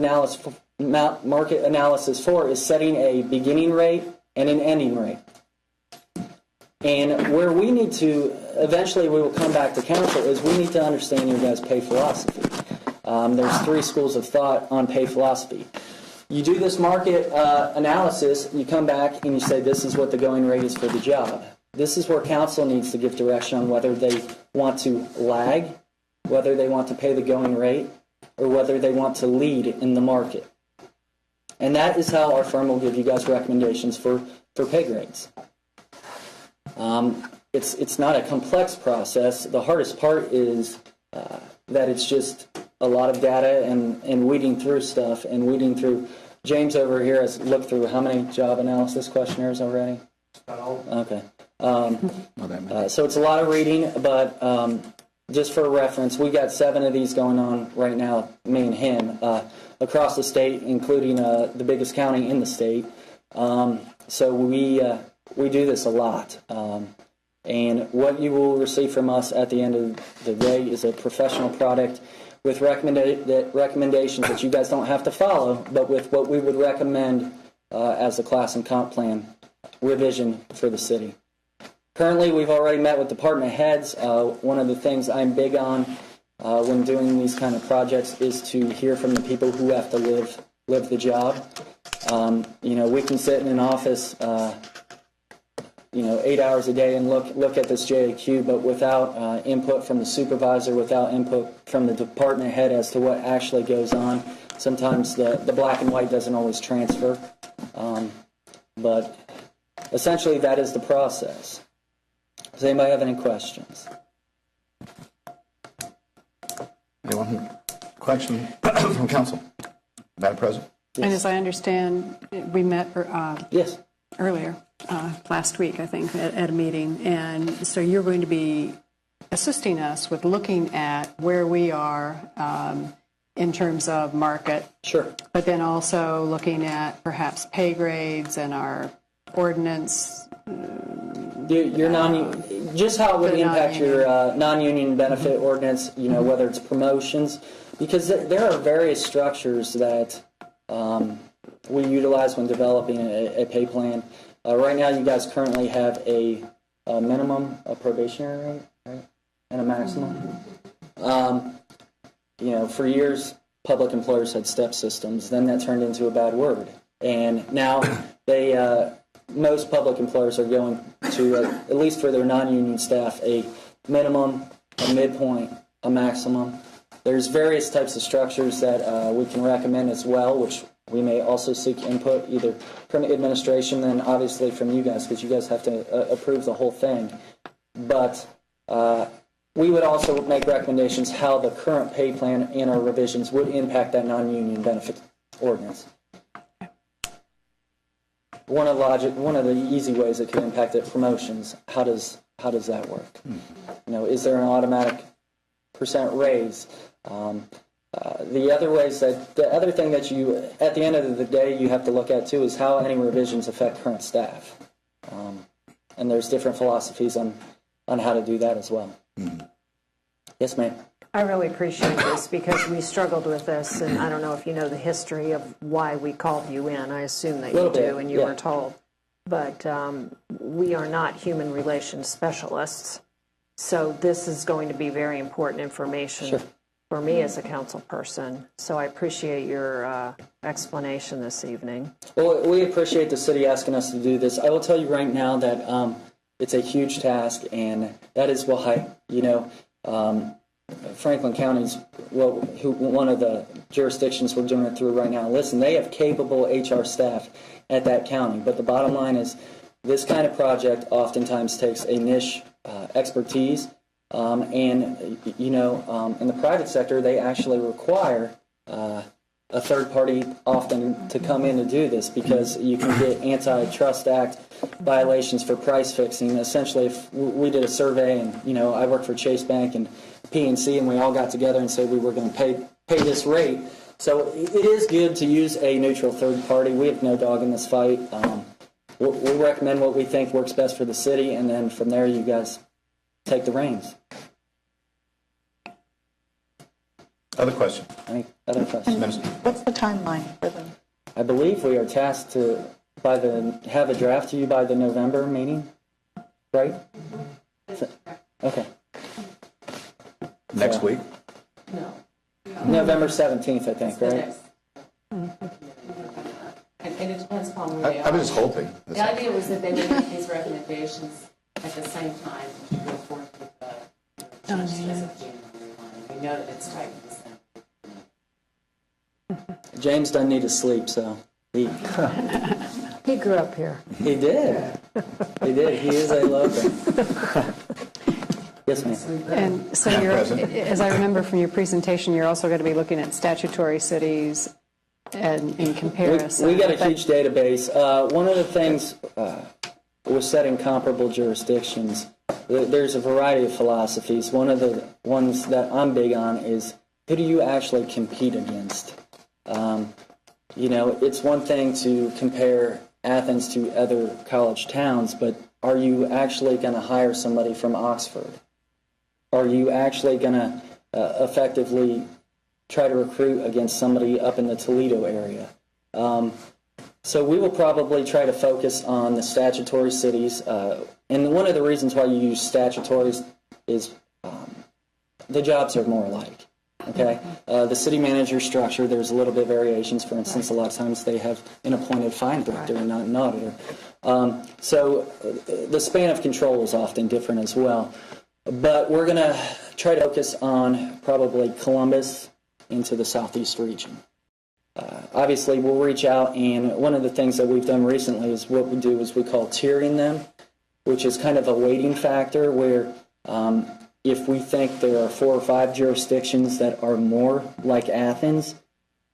analysis for is setting a beginning rate and an ending rate. And where we need to, eventually we will come back to council, is we need to understand your guys' pay philosophy. There's 3 schools of thought on pay philosophy. You do this market analysis, you come back and you say this is what the going rate is for the job. This is where council needs to give direction on whether they want to lag, whether they want to pay the going rate, or whether they want to lead in the market. And that is how our firm will give you guys recommendations for pay grades. It's not a complex process. The hardest part is that it's just a lot of data and weeding through stuff and weeding through. James over here has looked through how many job analysis questionnaires already? Okay. So it's a lot of reading, but just for reference, we got 7 of these going on right now, me and him, across the state, including the biggest county in the state. So we do this a lot. And what you will receive from us at the end of the day is a professional product with recommendations that you guys don't have to follow, but with what we would recommend as a class and comp plan revision for the city. Currently, we've already met with department heads. One of the things I'm big on when doing these kind of projects is to hear from the people who have to live the job. We can sit in an office 8 hours a day and look at this JAQ, but without input from the supervisor, without input from the department head as to what actually goes on, sometimes the black and white doesn't always transfer. But essentially, that is the process. Does anybody have any questions? Anyone? Question from council? Madam President? And as I understand, we met yes. earlier, last week, I think, at a meeting. And so you're going to be assisting us with looking at where we are in terms of market. Sure. But then also looking at perhaps pay grades and our ordinance. Just how it would impact your non-union benefit ordinance, whether it's promotions, because there are various structures that we utilize when developing a pay plan. Right now, you guys currently have a minimum, a probationary rate, right, and a maximum. For years, public employers had step systems. Then that turned into a bad word, and now most public employers are going to, at least for their non-union staff, a minimum, a midpoint, a maximum. There's various types of structures that we can recommend as well, which we may also seek input either from administration and obviously from you guys, because you guys have to approve the whole thing. But we would also make recommendations how the current pay plan and our revisions would impact that non-union benefit ordinance. One of the easy ways it could impact it, promotions. How does that work? Is there an automatic percent raise? The other thing that you, at the end of the day, you have to look at too is how any revisions affect current staff. And there's different philosophies on how to do that as well. Yes, ma'am. I really appreciate this because we struggled with this, and I don't know if you know the history of why we called you in. I assume that you do, and you were told. But we are not human relations specialists, so this is going to be very important information for me as a council person. So I appreciate your explanation this evening. Well, we appreciate the city asking us to do this. I will tell you right now that it's a huge task, and that is why, Franklin County's one of the jurisdictions we're doing it through right now. Listen, they have capable HR staff at that county, but the bottom line is this kind of project oftentimes takes a niche expertise, and in the private sector they actually require a third party often to come in to do this because you can get Antitrust Act violations for price fixing. Essentially, if we did a survey and, I work for Chase Bank and PNC, and we all got together and said we were going to pay this rate. So it is good to use a neutral third party. We have no dog in this fight. We'll recommend what we think works best for the city, and then from there you guys take the reins. Other questions? Any other questions? Minister. What's the timeline for them? I believe we are tasked to have a draft to you by the November meeting, right? Okay. Next week? No. November 17th, I think, right? And it depends upon where they are. I was just hoping. The idea was that they would make these recommendations at the same time to go forth with the changes of January 1. We know that it's tight in December. James doesn't need to sleep, so he grew up here. He did. He did. He is a local. Yes, ma'am. And so you're, as I remember from your presentation, you're also going to be looking at statutory cities and in comparison. We got a huge database. One of the things with setting comparable jurisdictions, there's a variety of philosophies. One of the ones that I'm big on is who do you actually compete against? It's one thing to compare Athens to other college towns, but are you actually going to hire somebody from Oxford? Are you actually going to effectively try to recruit against somebody up in the Toledo area? So we will probably try to focus on the statutory cities. And one of the reasons why you use statutories is the jobs are more alike. Okay, the city manager structure, there's a little bit of variations. For instance, a lot of times they have an appointed fine director and not an auditor. So the span of control is often different as well. But we're going to try to focus on probably Columbus into the southeast region. Obviously, we'll reach out, and one of the things that we've done recently is what we do is we call tiering them, which is kind of a weighting factor where if we think there are 4 or 5 jurisdictions that are more like Athens,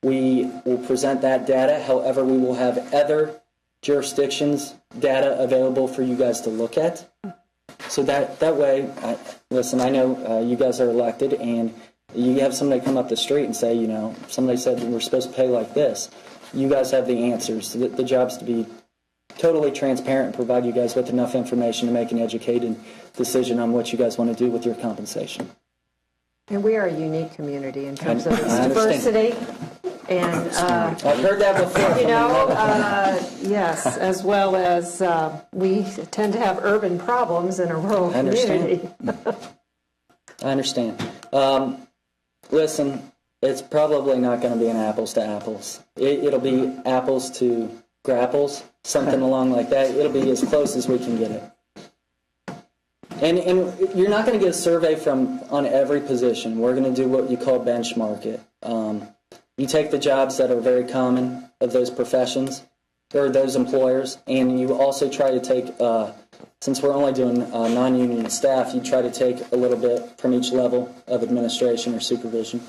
we will present that data. However, we will have other jurisdictions' data available for you guys to look at. So that way, listen, I know you guys are elected, and you have somebody come up the street and say, somebody said we're supposed to pay like this. You guys have the answers. The job's to be totally transparent and provide you guys with enough information to make an educated decision on what you guys want to do with your compensation. And we are a unique community in terms of its diversity. And I've heard that before. Yes, as well as we tend to have urban problems in a rural community. I understand. Listen, it's probably not going to be an apples to apples. It'll be apples to grapples, something along like that. It'll be as close as we can get it. And you're not going to get a survey on every position. We're going to do what you call benchmark it. You take the jobs that are very common of those professions or those employers, and you also try to take, since we're only doing non-union staff, you try to take a little bit from each level of administration or supervision.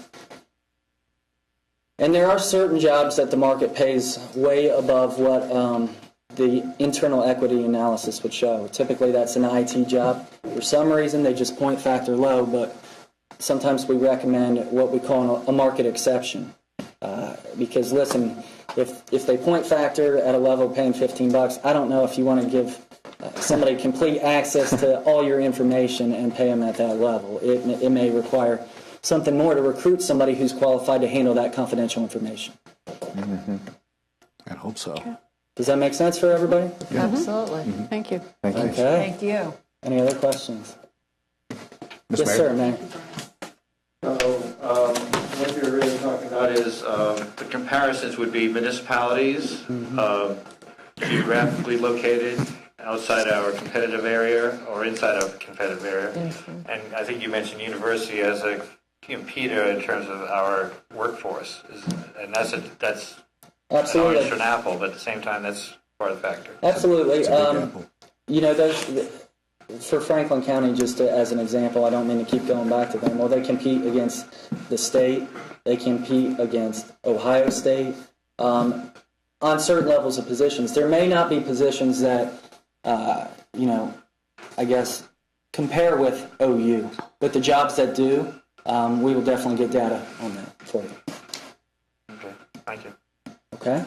And there are certain jobs that the market pays way above what the internal equity analysis would show. Typically that's an IT job. For some reason they just point factor low, but sometimes we recommend what we call a market exception. Because listen, if they point factor at a level paying $15, I don't know if you want to give somebody complete access to all your information and pay them at that level. It may require something more to recruit somebody who's qualified to handle that confidential information. Mm-hmm. I hope so. Okay. Does that make sense for everybody? Yeah. Absolutely. Mm-hmm. Thank you. Thank you. Okay. Thank you. Any other questions? Ms. Yes, Mayor? sir, Mayor. What you're really talking about is the comparisons would be municipalities, geographically located outside our competitive area or inside our competitive area. And I think you mentioned university as a competitor in terms of our workforce. And that's an Absolutely. orange and apple, but at the same time, that's part of the factor. Absolutely. For Franklin County, just as an example, I don't mean to keep going back to them. Well, they compete against the state. They compete against Ohio State on certain levels of positions. There may not be positions that, I guess, compare with OU. But the jobs that do, we will definitely get data on that for you. Okay, thank you. Okay?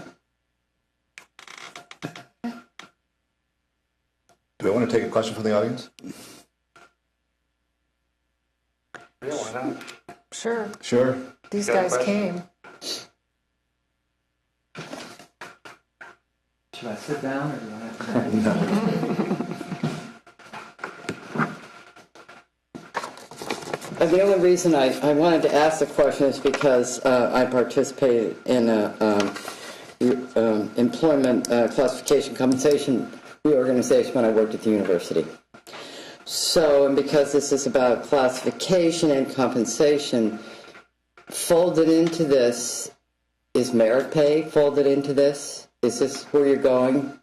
Do we want to take a question from the audience? Yeah, why not? Sure. Sure. These Got a guys question? came. Should I sit down or do I have to? The only reason I wanted to ask the question is because I participated in a employment classification compensation reorganization when I worked at the university. So, and because this is about classification and compensation, folded into this, is merit pay folded into this? Is this where you're going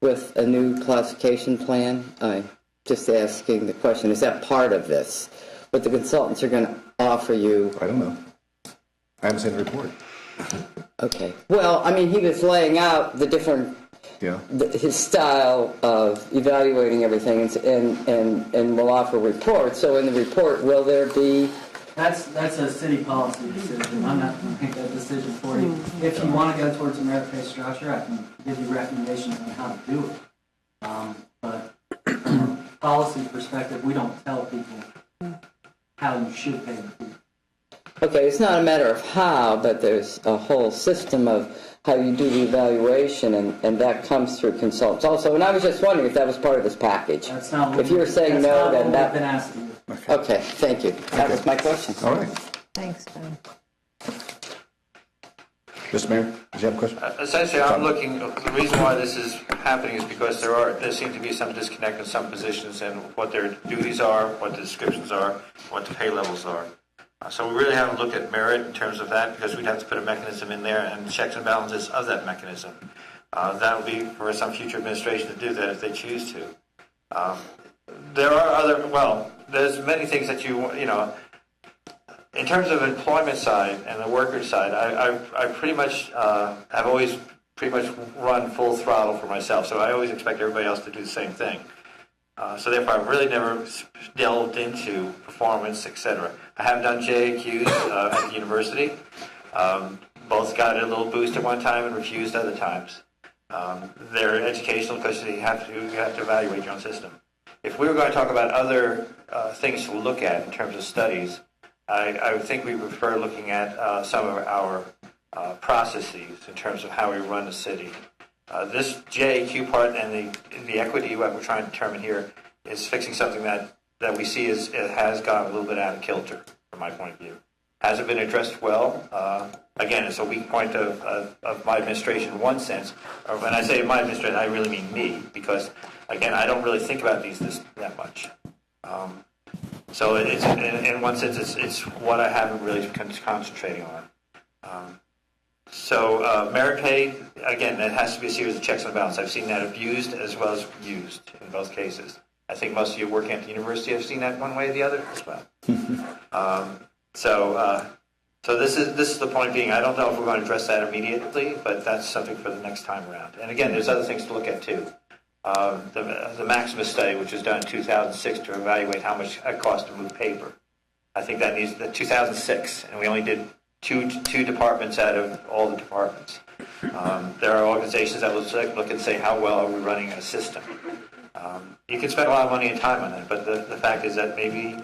with a new classification plan? I'm just asking the question, is that part of this? What the consultants are going to offer you? I don't know. I haven't seen the report. Okay. Well, I mean, he was laying out the different, his style of evaluating everything, and will offer reports. So in the report, will there be... That's a city policy decision. I'm not going to make that decision for you. If you want to go towards a merit pay structure, I can give you recommendations on how to do it. But from a policy perspective, we don't tell people how you should pay the people. Okay, it's not a matter of how, but there's a whole system of how you do the evaluation, and that comes through consultants also. And I was just wondering if that was part of this package. That's not what if you're saying no, then that... been asking. Okay, thank you. That was my question. All right. Thanks, Ben. Mr. Mayor, did you have a question? Essentially, I'm looking, the reason why this is happening is because there seem to be some disconnect in some positions and what their duties are, what the descriptions are, what the pay levels are. So we really haven't looked at merit in terms of that because we'd have to put a mechanism in there and checks and balances of that mechanism. That would be for some future administration to do that if they choose to. There are there's many things that in terms of employment side and the worker side, I pretty much have always pretty much run full throttle for myself. So I always expect everybody else to do the same thing. So therefore, I've really never delved into performance, etc. I have done JAQs at the university. Both got a little boost at one time and refused other times. They're educational because you have to evaluate your own system. If we were going to talk about other things to look at in terms of studies, I would think we prefer looking at some of our processes in terms of how we run the city. This JAQ part and the equity what we're trying to determine here is fixing something that we see has gotten a little bit out of kilter from my point of view. Hasn't been addressed well. Again, it's a weak point of my administration in one sense. Or when I say my administration, I really mean me because, again, I don't really think about these that much. So it's in one sense, it's what I haven't really been concentrating on. So merit pay, again, that has to be a series of checks and balances. I've seen that abused as well as used in both cases. I think most of you working at the university have seen that one way or the other as well. So this is the point being, I don't know if we're going to address that immediately, but that's something for the next time around. And again, there's other things to look at too. The Maximus study, which was done in 2006 to evaluate how much it costs to move paper. I think that needs the 2006, and we only did two departments out of all the departments. There are organizations that will look and say, how well are we running a system? You can spend a lot of money and time on that, but the fact is that maybe,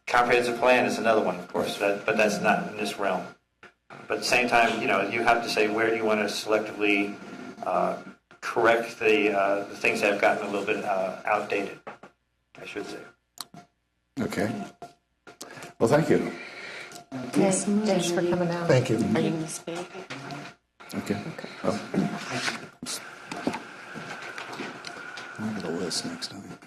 comprehensive plan is another one, of course, but that's not in this realm. But at the same time, you have to say, where do you want to selectively correct the things that have gotten a little bit outdated, I should say. Okay. Well, thank you. Thanks for coming out. Thank you. Are you going to speak? Okay. Well, I'll get a list next time.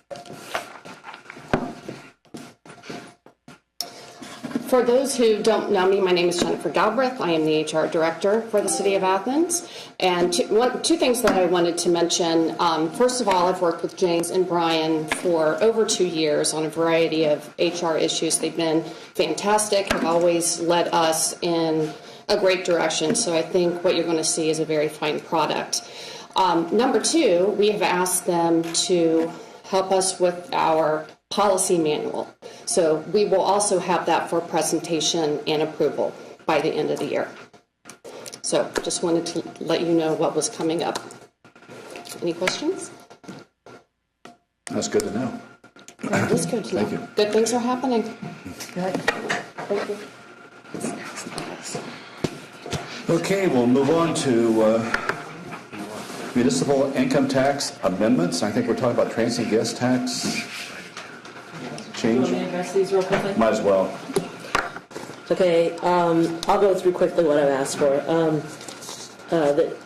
For those who don't know me, my name is Jennifer Galbraith. I am the HR director for the City of Athens. And two things that I wanted to mention. First of all, I've worked with James and Brian for over 2 years on a variety of HR issues. They've been fantastic, have always led us in a great direction. So I think what you're going to see is a very fine product. Number two, we have asked them to help us with our policy manual. So we will also have that for presentation and approval by the end of the year. So just wanted to let you know what was coming up. Any questions? That's good to know. That is good to know. Thank you. Good things are happening. Good. Thank you. Okay, we'll move on to municipal income tax amendments. I think we're talking about transient guest tax change. Want me to address these real quickly? Might as well. Okay, I'll go through quickly what I've asked for. The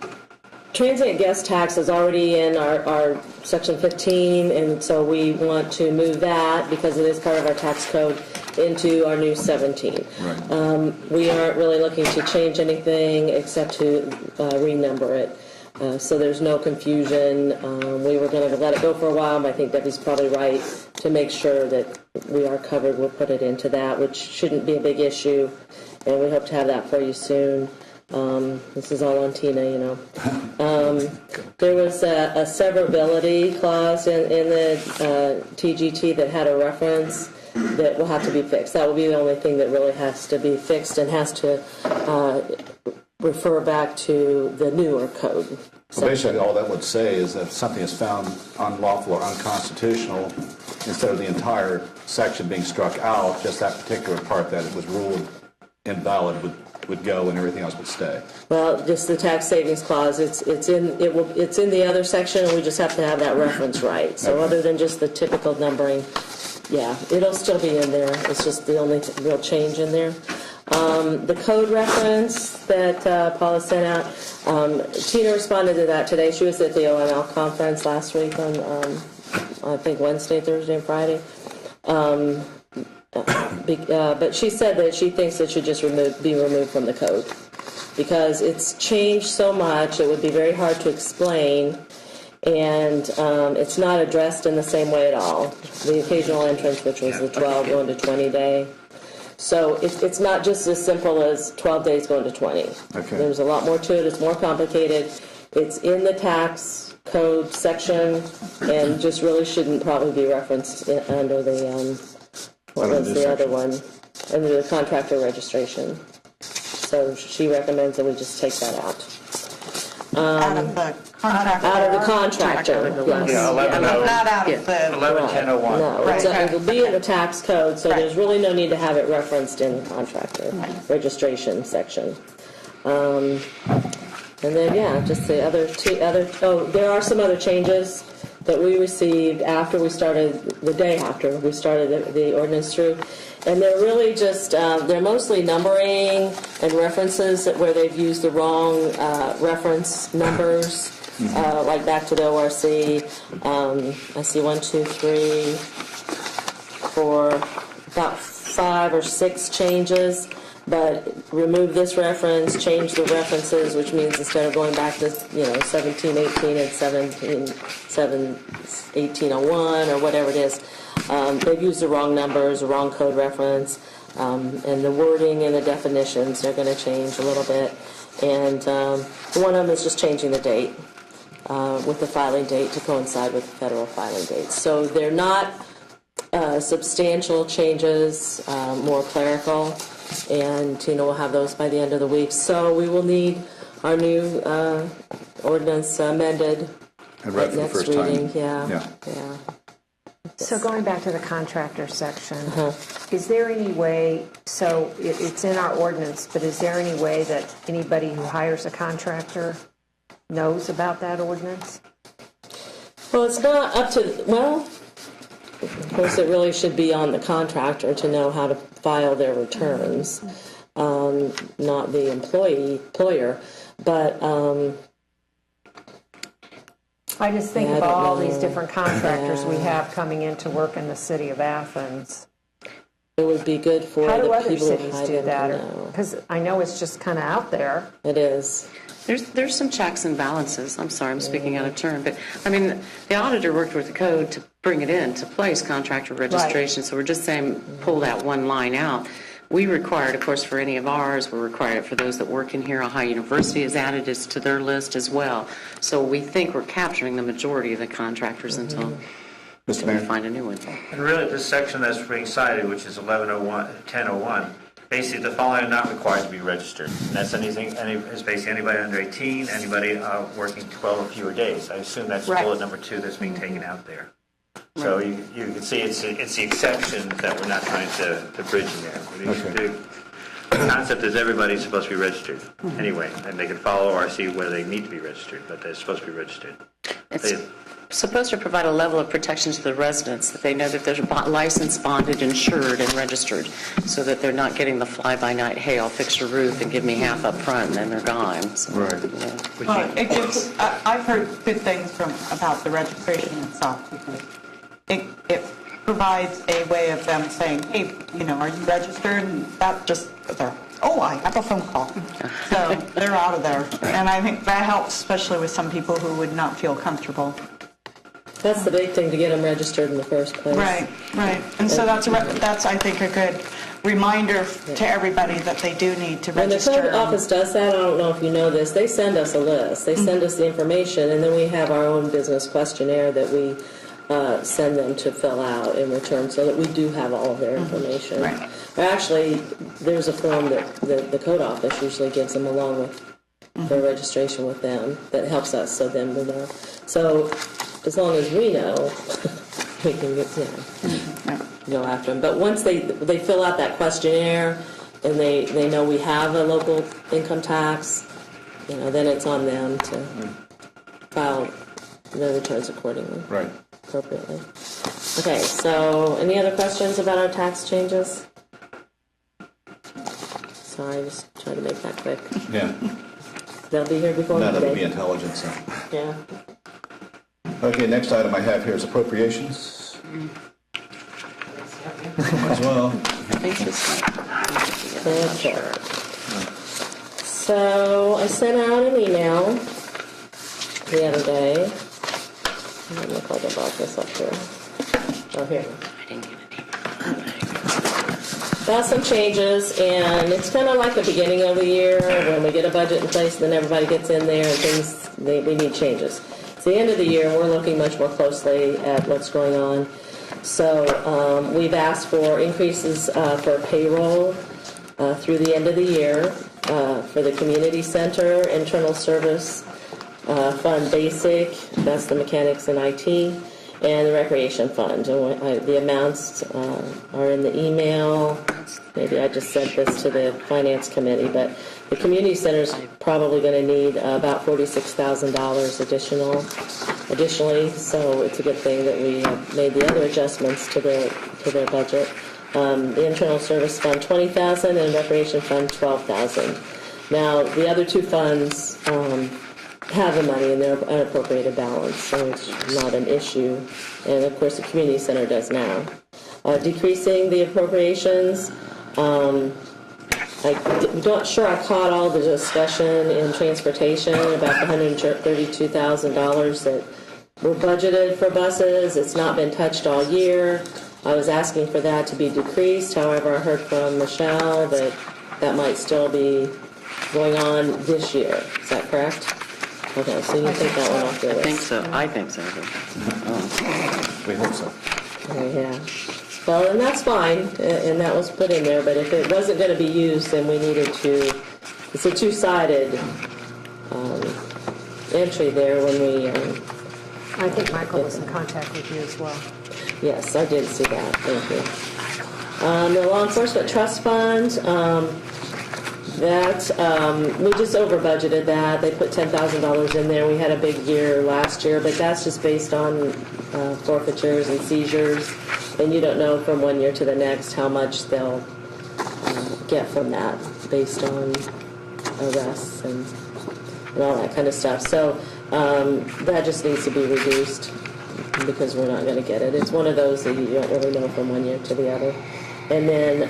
transient guest tax is already in our section 15, and so we want to move that, because it is part of our tax code, into our new 17. Right. We aren't really looking to change anything except to renumber it. So there's no confusion. We were going to let it go for a while, but I think Debbie's probably right to make sure that we are covered. We'll put it into that, which shouldn't be a big issue, and we hope to have that for you soon. This is all on Tina, you know. There was a severability clause in the TGT that had a reference that will have to be fixed. That will be the only thing that really has to be fixed and has to refer back to the newer code. So basically, all that would say is that if something is found unlawful or unconstitutional, instead of the entire section being struck out, just that particular part that it was ruled invalid would go, and everything else would stay. Well, just the tax savings clause. It's in the other section, and we just have to have that reference right. So Okay. other than just the typical numbering, yeah, it'll still be in there. It's just the only real change in there. The code reference that Paula sent out, Tina responded to that today. She was at the OML conference last week on, I think, Wednesday, Thursday, and Friday. But she said that she thinks it should just be removed from the code, because it's changed so much. It would be very hard to explain, and it's not addressed in the same way at all. The occasional entrance, which was the 12 going to 20 day. So it's not just as simple as 12 days going to 20. Okay. There's a lot more to it. It's more complicated. It's in the tax code section, and just really shouldn't probably be referenced under the, what was the other one? Under the contractor registration. So she recommends that we just take that out. Out of the contractor. Out of the contractor, yes. Yeah, 11-0. Not out of the. 11-10-01. No, Right. it'll be in the tax code, so there's really no need to have it referenced in the contractor registration section. And then, yeah, just the there are some other changes that we received after we started, the day after we started the ordinance through. And they're really just, they're mostly numbering and references where they've used the wrong reference numbers, like back to the ORC. I see 1, 2, 3, 4, about 5 or 6 changes. But remove this reference, change the references, which means instead of going back to 1718 and 1801 or whatever it is, they've used the wrong numbers, the wrong code reference, and the wording and the definitions are going to change a little bit. And one of them is just changing the date with the filing date to coincide with the federal filing date. So they're not substantial changes, more clerical. And Tina will have those by the end of the week. So we will need our new ordinance amended And read for the next first reading. time. Yeah. So going back to the contractor section, is there any way, so it's in our ordinance, but is there any way that anybody who hires a contractor knows about that ordinance? Well, it's not up to, of course, it really should be on the contractor to know how to file their returns, not the employer. But I just think Yeah, I of don't all know. these different contractors we Yeah. have coming into work in the city of Athens. it would be good for How do the other people who cities hire do them that? to know. Because I know it's just kind of out there. It is. There's some checks and balances. I'm sorry, I'm speaking out of turn, but I mean, the auditor worked with the code to bring it in to place contractor registration. So we're just saying pull that one line out. We require it, of course, for any of ours. We require it for those that work in here. Ohio University has added this to their list as well. So we think we're capturing the majority of the contractors until Mr. Can we Mayor? find a new one? And really, this section that's being cited, which is 1001, basically the following are not required to be registered. And that's it's basically anybody under 18, anybody working 12 or fewer days. I assume that's Right. bullet number 2 that's being taken out there. So you can see it's the exceptions that we're not trying to bridge in there. The concept is everybody's supposed to be registered anyway, and they can follow RC whether they need to be registered, but they're supposed to be registered. It's supposed to provide a level of protection to the residents, that they know that they're licensed, bonded, insured, and registered, so that they're not getting the fly-by-night, hey, I'll fix your roof and give me half up front, and then they're gone. So, Right. Yeah. Well, it gives, I've heard good things about the registration itself, because it provides a way of them saying, hey, are you registered? And that just, I have a phone call. So they're out of there. And I think that helps, especially with some people who would not feel comfortable. That's the big thing, to get them registered in the first place. Right. And so that's I think, a good reminder to everybody that they do need to When the register. code office does that, I don't know if you know this, they send us a list. They send us the information, and then we have our own business questionnaire that we send them to fill out in return, so that we do have all of their information. Right. Actually, there's a form that the code office usually gives them along with their registration with them that helps us, so then we know. So as long as we know, we can get, go after them. But once they fill out that questionnaire and they know we have a local income tax, then it's on them to file their returns accordingly. Right. Appropriately. Okay, so any other questions about our tax changes? Sorry, just trying to make that quick. Yeah. They'll be here before None of it Monday. be intelligence. So. Yeah. Okay, next item I have here is appropriations. As well. Okay. So I sent out an email the other day. I don't know if I can brought this up here. Oh, here. About some changes, and it's kind of like the beginning of the year when we get a budget in place, and then everybody gets in there and things, we need changes. It's the end of the year, we're looking much more closely at what's going on. So we've asked for increases for payroll through the end of the year for the community center, internal service fund basic, that's the mechanics and IT, and the recreation fund. And the amounts are in the email. Maybe I just sent this to the finance committee, but the community center is probably going to need about $46,000 additionally. So it's a good thing that we made the other adjustments to their budget. The internal service fund $20,000 and recreation fund $12,000. Now the other two funds have the money in their unappropriated balance, so it's not an issue. And of course the community center does now. Decreasing the appropriations, I'm not sure I caught all the discussion in transportation about the $132,000 that were budgeted for buses. It's not been touched all year. I was asking for that to be decreased. However, I heard from Michelle that might still be going on this year. Is that correct? Okay, so you take that one off your list. I think so. We hope so. Yeah. Well, and that's fine, and that was put in there, but if it wasn't going to be used, then we needed to, it's a two-sided entry there when we... I think Michael was in contact with you as well. Yes, I did see that. Thank you. The Law Enforcement Trust Fund, we just over budgeted that. They put $10,000 in there. We had a big year last year, but that's just based on forfeitures and seizures, and you don't know from one year to the next how much they'll get from that based on arrests and all that kind of stuff. So that just needs to be reduced because we're not going to get it. It's one of those that you don't really know from one year to the other. And then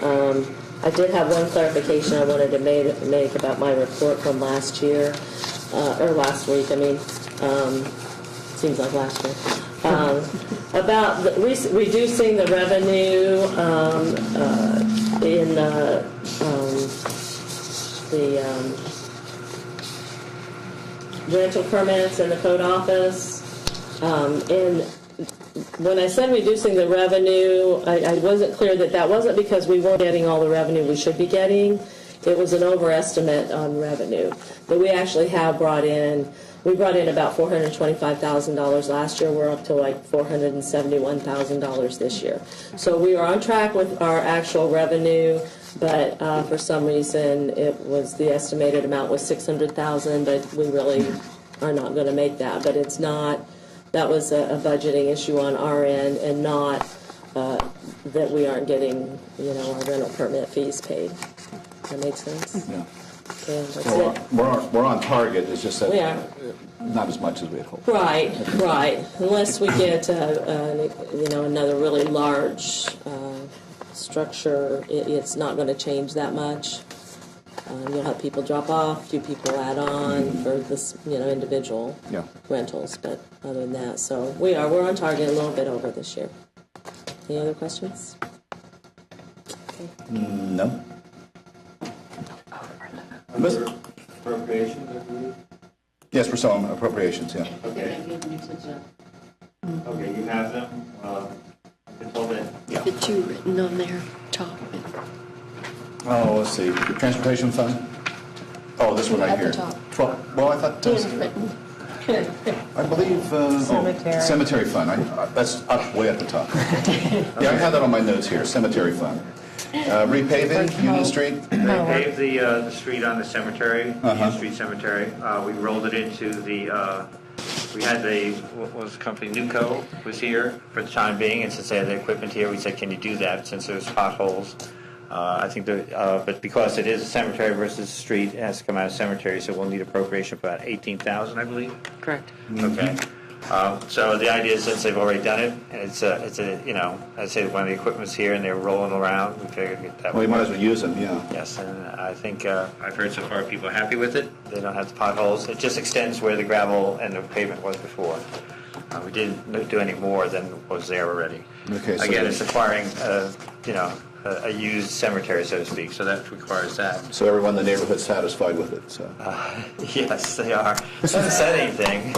I did have one clarification I wanted to make about my report from last year, or last week, I mean, seems like last year, about reducing the revenue in the rental permits in the code office. And when I said reducing the revenue, I wasn't clear that that wasn't because we weren't getting all the revenue we should be getting. It was an overestimate on revenue. But we actually have brought in about $425,000 last year. We're up to like $471,000 this year. So we are on track with our actual revenue, but for some reason the estimated amount was $600,000, but we really are not going to make that. But it's not, that was a budgeting issue on our end, and not that we aren't getting, our rental permit fees paid. Does that make sense? Yeah. Okay, that's So it. we're on target, it's just that We are. not as much as we had hoped. Right. Unless we get, another really large structure, it's not going to change that much. You'll have people drop off, a few people add on for this, individual rentals. But other than that, so we're on target, a little bit over this year. Any other questions? No. Appropriations, I believe? Yes, we're selling appropriations, yeah. Okay. Okay, you have them. Until then. Yeah. The two written on there, top. Oh, let's see, transportation fund? Oh, this one right At the here. top. Well, I thought, Handwritten. I believe, Cemetery. Cemetery fund, that's up way at the top. Yeah, I have that on my notes here, cemetery fund. Repaving, Union Street? They paved the street on the cemetery, Uh-huh. Union Street Cemetery. We rolled it into the, we had what was the company, Nuco was here for the time being, and since they had the equipment here, we said, can you do that, since there's potholes? I think but because it is a cemetery versus a street, it has to come out of cemetery, so we'll need appropriation for about $18,000, I believe. Correct. Okay. So the idea is, since they've already done it, and it's a I say when the equipment's here and they're rolling around, we figured that. Well, you might as well use them, yeah. Yes, and I think I've heard so far people are happy with it. They don't have the potholes. It just extends where the gravel and the pavement was before. We didn't do any more than was there already. Okay. So Again, it's acquiring, a used cemetery, so to speak, so that requires that. So everyone in the neighborhood's satisfied with it, so. Yes, they are. Haven't said anything.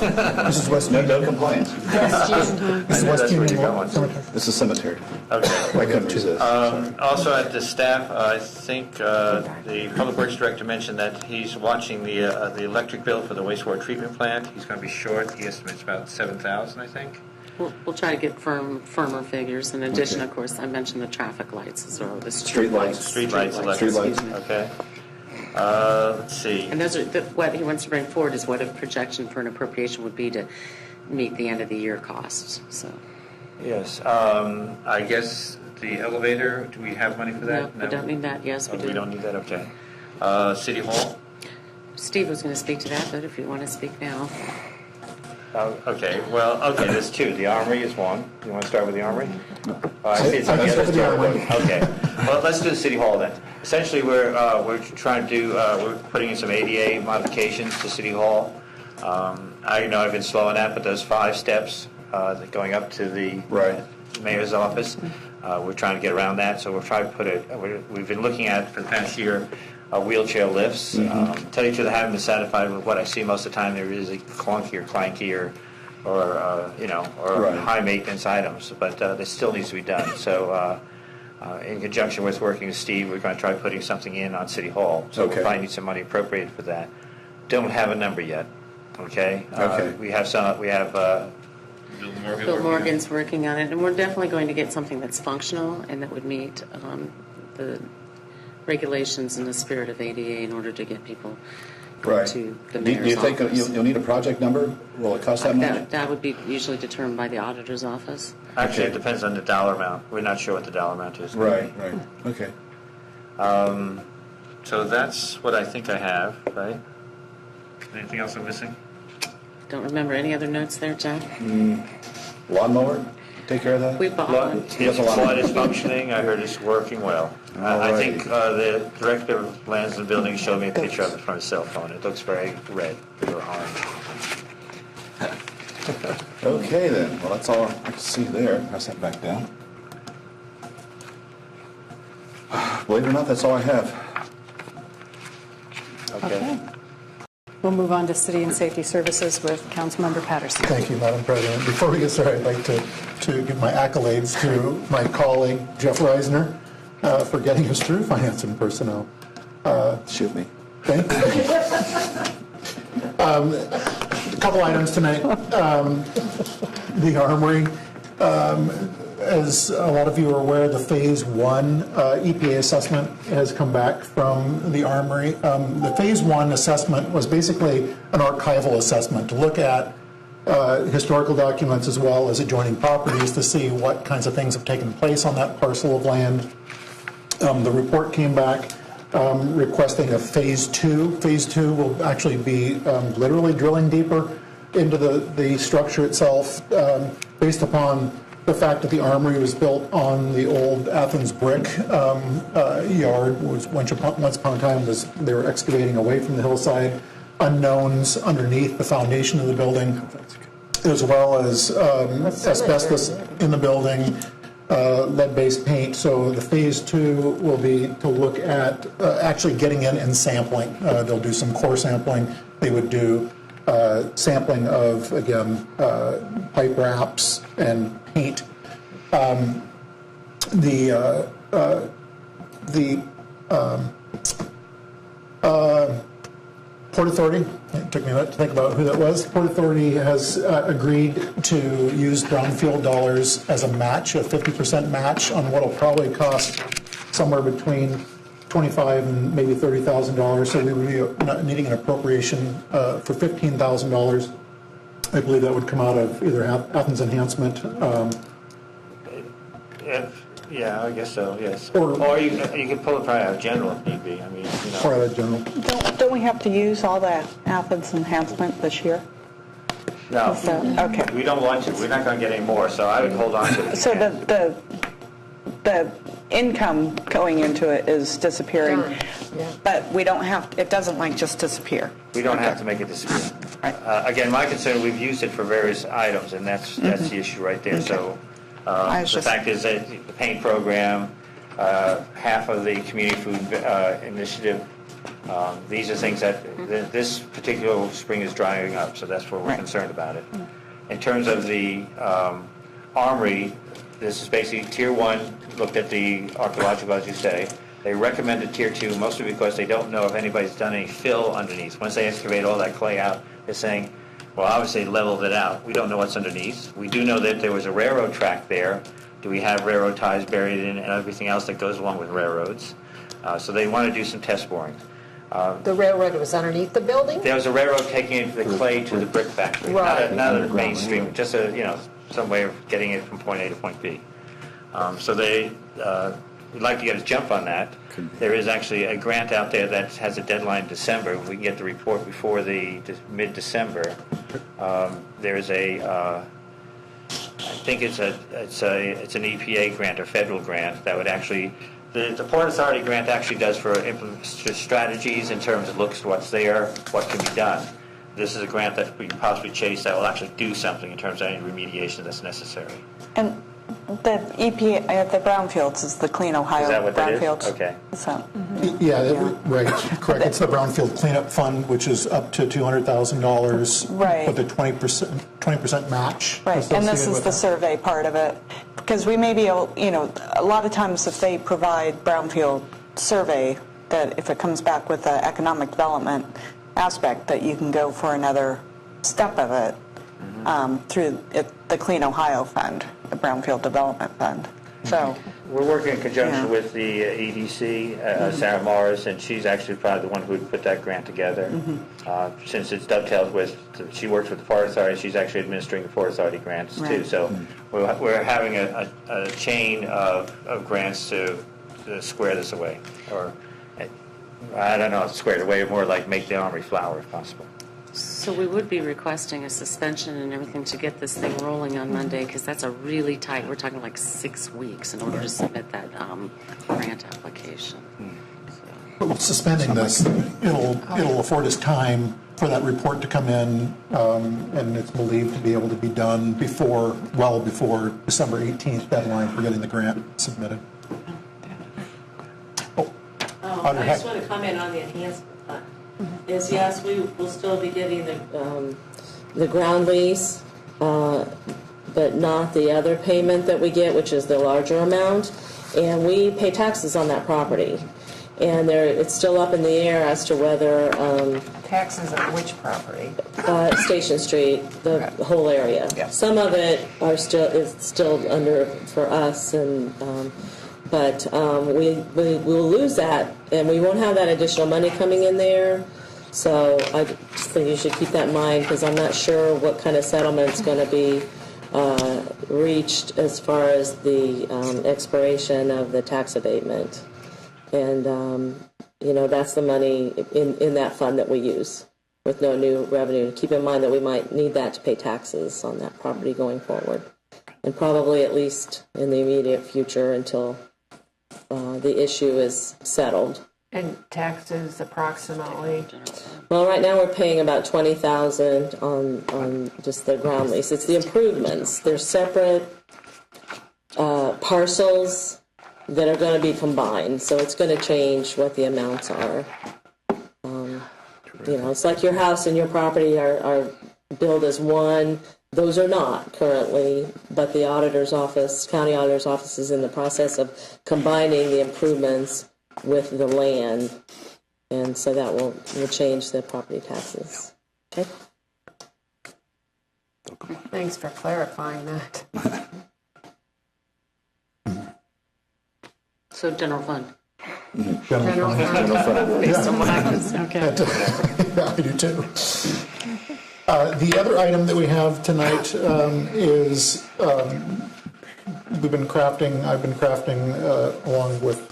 This is West No complaints. This is West Union Cemetery. This is cemetery. Okay. I couldn't resist. Also at the staff, I think the Public Works Director mentioned that he's watching the electric bill for the wastewater treatment plant. He's going to be short. He estimates about $7,000, I think. We'll try to get firmer figures. In addition, of course, I mentioned the traffic lights as well, the Street lights. Street lights, electric. Street lights. Okay. Let's see. And those are what he wants to bring forward is what a projection for an appropriation would be to meet the end of the year costs. So. Yes. I guess the elevator, do we have money for that? No, we don't need that. Yes, we do. We don't need that? Okay. City Hall? Steve was going to speak to that, but if you want to speak now. Okay. Well, okay, there's two. The Armory is one. You want to start with the Armory? I see it's I on can the start other with the side. Armory. Okay. Well, let's do the City Hall then. Essentially, we're trying to do, we're putting in some ADA modifications to City Hall. I know I've been slow on that, but those 5 steps going up to the mayor's office, we're trying to get around that. So we're trying to put we've been looking at for the past year wheelchair lifts. Tell you the truth, I haven't been satisfied with what I see most of the time. They're really clunky or clanky or high maintenance items, but this still needs to be done. So in conjunction with working with Steve, we're going to try putting something in on City Hall. So we'll probably need some money appropriated for that. Don't have a number yet. Okay. We have Bill Morgan's working on it, and we're definitely going to get something that's functional and that would meet the regulations and the spirit of ADA in order to get people to the mayor's Do you think office. you'll need a project number? Will it cost that much? That would be usually determined by the auditor's office. Actually, it depends on the dollar amount. We're not sure what the dollar amount is. Right. Okay. So that's what I think I have, right? Anything else I'm missing? Don't remember any other notes there, Jeff? Lawnmower? Take care of that? We bought one. Yes, flood is functioning. I heard it's working well. I think the director of lands and buildings showed me a picture of it from his cell phone. It looks very red or orange. Okay then. Well, that's all I can see there. Pass that back down. Believe it or not, that's all I have. Okay. We'll move on to City and Safety Services with Councilmember Patterson. Thank you, Madam President. Before we get started, I'd like to give my accolades to my colleague, Jeff Reisner, for getting us through finance and personnel. Shoot me. Thank you. A couple items tonight. The Armory. As a lot of you are aware, the Phase 1 EPA assessment has come back from the Armory. The Phase 1 assessment was basically an archival assessment to look at historical documents as well as adjoining properties to see what kinds of things have taken place on that parcel of land. The report came back requesting a Phase 2. Phase 2 will actually be literally drilling deeper into the structure itself based upon the fact that the Armory was built on the old Athens brick yard, was once upon a time they were excavating away from the hillside, unknowns underneath the foundation of the building, as well as asbestos in the building, lead-based paint. So the Phase 2 will be to look at actually getting in and sampling. They'll do some core sampling. They would do sampling of, again, pipe wraps and paint. Port Authority, it took me a minute to think about who that was. Port Authority has agreed to use brownfield dollars as a match, a 50% match on what will probably cost somewhere between $25,000 and maybe $30,000. So we would be needing an appropriation for $15,000. I believe that would come out of either Athens Enhancement. Yeah, I guess so, yes. Or you can pull it probably out of general if need be. I mean, you know. Or out of general. Don't we have to use all that Athens enhancement this year? No. Okay. We don't want to. We're not going to get any more, so I would hold on to it. So the income going into it is disappearing, but we don't have, it doesn't like just disappear. We don't have to make it disappear. Again, my concern, we've used it for various items, and that's the issue right there. So the fact is that the paint program, half of the community food initiative, these are things that this particular spring is drying up, so that's where we're concerned about it. In terms of the Armory, this is basically Tier 1, looked at the archaeological, as you say. They recommended Tier 2 mostly because they don't know if anybody's done any fill underneath. Once they excavate all that clay out, they're saying, well, obviously leveled it out. We don't know what's underneath. We do know that there was a railroad track there. Do we have railroad ties buried in and everything else that goes along with railroads? So they want to do some test boring. The railroad was underneath the building? There was a railroad taking the clay to the brick factory. Right. Not a mainstream, just some way of getting it from point A to point B. So they would like to get a jump on that. There is actually a grant out there that has a deadline in December. If we can get the report before the mid-December, there is I think it's an EPA grant or federal grant that would actually, the Port Authority grant actually does for strategies in terms of looks what's there, what can be done. This is a grant that we can possibly chase that will actually do something in terms of any remediation that's necessary. And the EPA at the brownfields is the Clean Ohio Is that what that is? brownfields. Okay. So, Yeah, right, correct. It's the Brownfield Cleanup Fund, which is up to $200,000. Right. With a 20% match. right, and this associated is with the it. survey part of it. Because we may be able, a lot of times if they provide brownfield survey, that if it comes back with the economic development aspect, that you can go for another step of it through the Clean Ohio Fund, the Brownfield Development Fund. So we're working in conjunction with the EDC, Sarah Morris, and she's actually probably the one who would put that grant together. Since it dovetails with, she works with the Port Authority, she's actually administering the Port Authority grants too. So we're having a chain of grants to square this away, or I don't know, square it away, more like make the Armory flower if possible. So we would be requesting a suspension and everything to get this thing rolling on Monday, because that's a really tight, we're talking like 6 weeks in order to submit that grant application. But suspending this, it'll afford us time for that report to come in, and it's believed to be able to be done well before December 18th deadline for getting the grant submitted. I just want to comment on the enhancement fund. is yes, we will still be getting the ground lease, but not the other payment that we get, which is the larger amount. And we pay taxes on that property. And it's still up in the air as to whether... taxes on which property? Station Street, the whole area. Yeah. Some of it is still under for us, but we will lose that, and we won't have that additional money coming in there. So I just think you should keep that in mind, because I'm not sure what kind of settlement's going to be reached as far as the expiration of the tax abatement. And, that's the money in that fund that we use with no new revenue. Keep in mind that we might need that to pay taxes on that property going forward. And probably at least in the immediate future until the issue is settled. And taxes approximately? Well, right now we're paying about $20,000 on just the ground lease. It's the improvements. They're separate parcels that are going to be combined, so it's going to change what the amounts are. It's like your house and your property are billed as one. Those are not currently, but the auditor's office, county auditor's office, is in the process of combining the improvements with the land, and so that will change the property taxes. Okay. Thanks for clarifying that. So general fund. General fund. Based on what I was, okay. Yeah, I do too. The other item that we have tonight is I've been crafting along with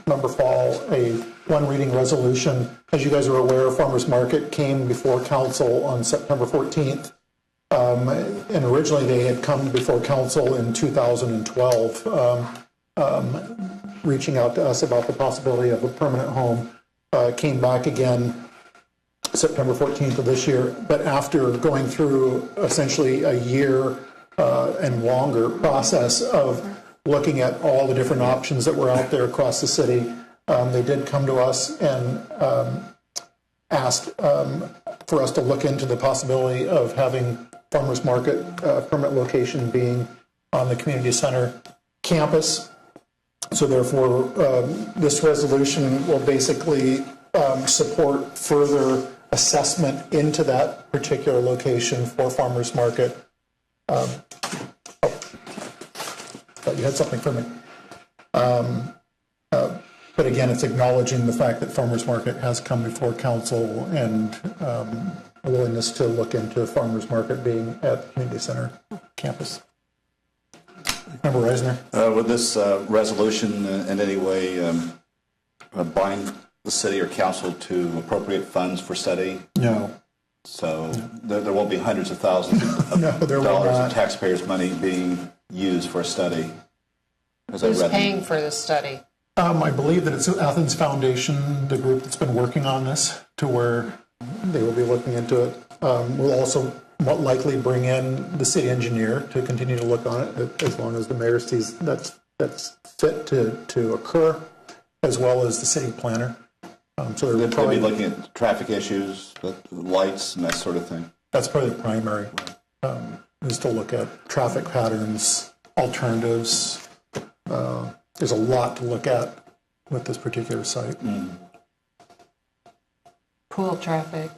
Member Fall a one reading resolution. As you guys are aware, Farmers Market came before council on September 14th. And originally they had come before council in 2012. Reaching out to us about the possibility of a permanent home, came back again September 14th of this year, but after going through essentially a year and longer process of looking at all the different options that were out there across the city, they did come to us and asked for us to look into the possibility of having Farmers Market permanent location being on the community center campus. So therefore, this resolution will basically support further assessment into that particular location for Farmers Market. Thought you had something for me. But again, it's acknowledging the fact that Farmers Market has come before council and a willingness to look into Farmers Market being at the community center campus. Member Reisner. Would this resolution in any way bind the city or council to appropriate funds for study? No. So there won't be hundreds of thousands of dollars of taxpayers' money being used for a study? Who's paying for the study? I believe that it's Athens Foundation, the group that's been working on this, to where they will be looking into it. We'll also likely bring in the city engineer to continue to look on it, as long as the mayor sees that's fit to occur, as well as the city planner. So they're probably looking at traffic issues, lights, and that sort of thing. That's probably the primary, is to look at traffic patterns, alternatives. There's a lot to look at with this particular site. Pool traffic.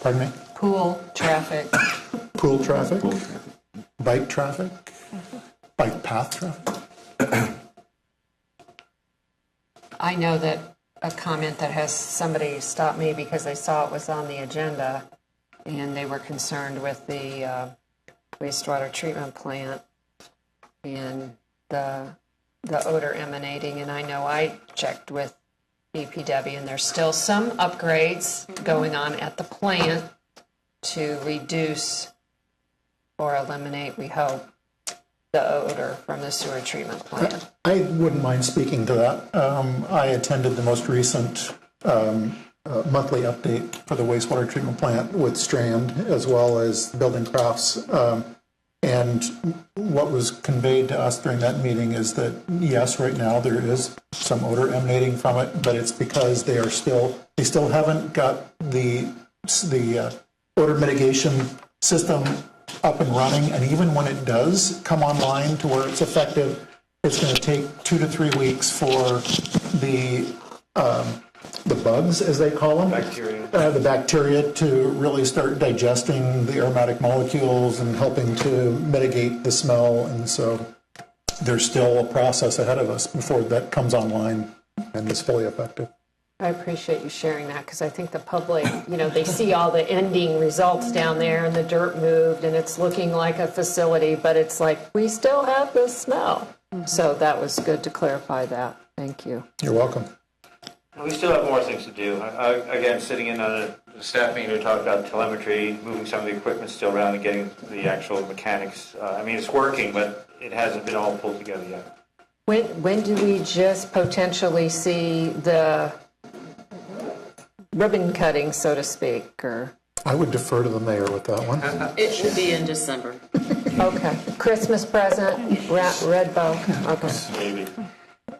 Pardon me? Pool traffic. Pool traffic. Bike traffic. Bike path traffic. I know that a comment that has somebody stopped me because they saw it was on the agenda and they were concerned with the wastewater treatment plant and the odor emanating. And I know I checked with BPW and there's still some upgrades going on at the plant to reduce or eliminate, we hope, the odor from the sewer treatment plant. I wouldn't mind speaking to that. I attended the most recent monthly update for the wastewater treatment plant with Strand, as well as Building Crafts. And what was conveyed to us during that meeting is that, yes, right now there is some odor emanating from it, but it's because they still haven't got the odor mitigation system up and running. And even when it does come online to where it's effective, it's going to take 2 to 3 weeks for the bugs, as they call them, the bacteria to really start digesting the aromatic molecules and helping to mitigate the smell. And so there's still a process ahead of us before that comes online and is fully effective. I appreciate you sharing that, because I think the public, they see all the ending results down there and the dirt moved and it's looking like a facility, but it's like, we still have this smell. So that was good to clarify that. Thank you. You're welcome. We still have more things to do. Again, sitting in on a staff meeting to talk about telemetry, moving some of the equipment still around and getting the actual mechanics. It's working, but it hasn't been all pulled together yet. When do we just potentially see the ribbon cutting, so to speak? Or I would defer to the mayor with that one. It will be in December. Okay. Christmas present, red bow. Okay. Maybe.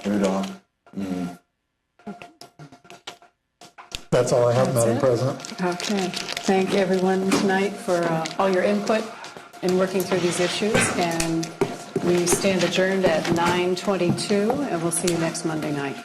Rudolph. That's all I have, Madam President. Okay. Thank everyone tonight for all your input in working through these issues. And we stand adjourned at 9:22, and we'll see you next Monday night.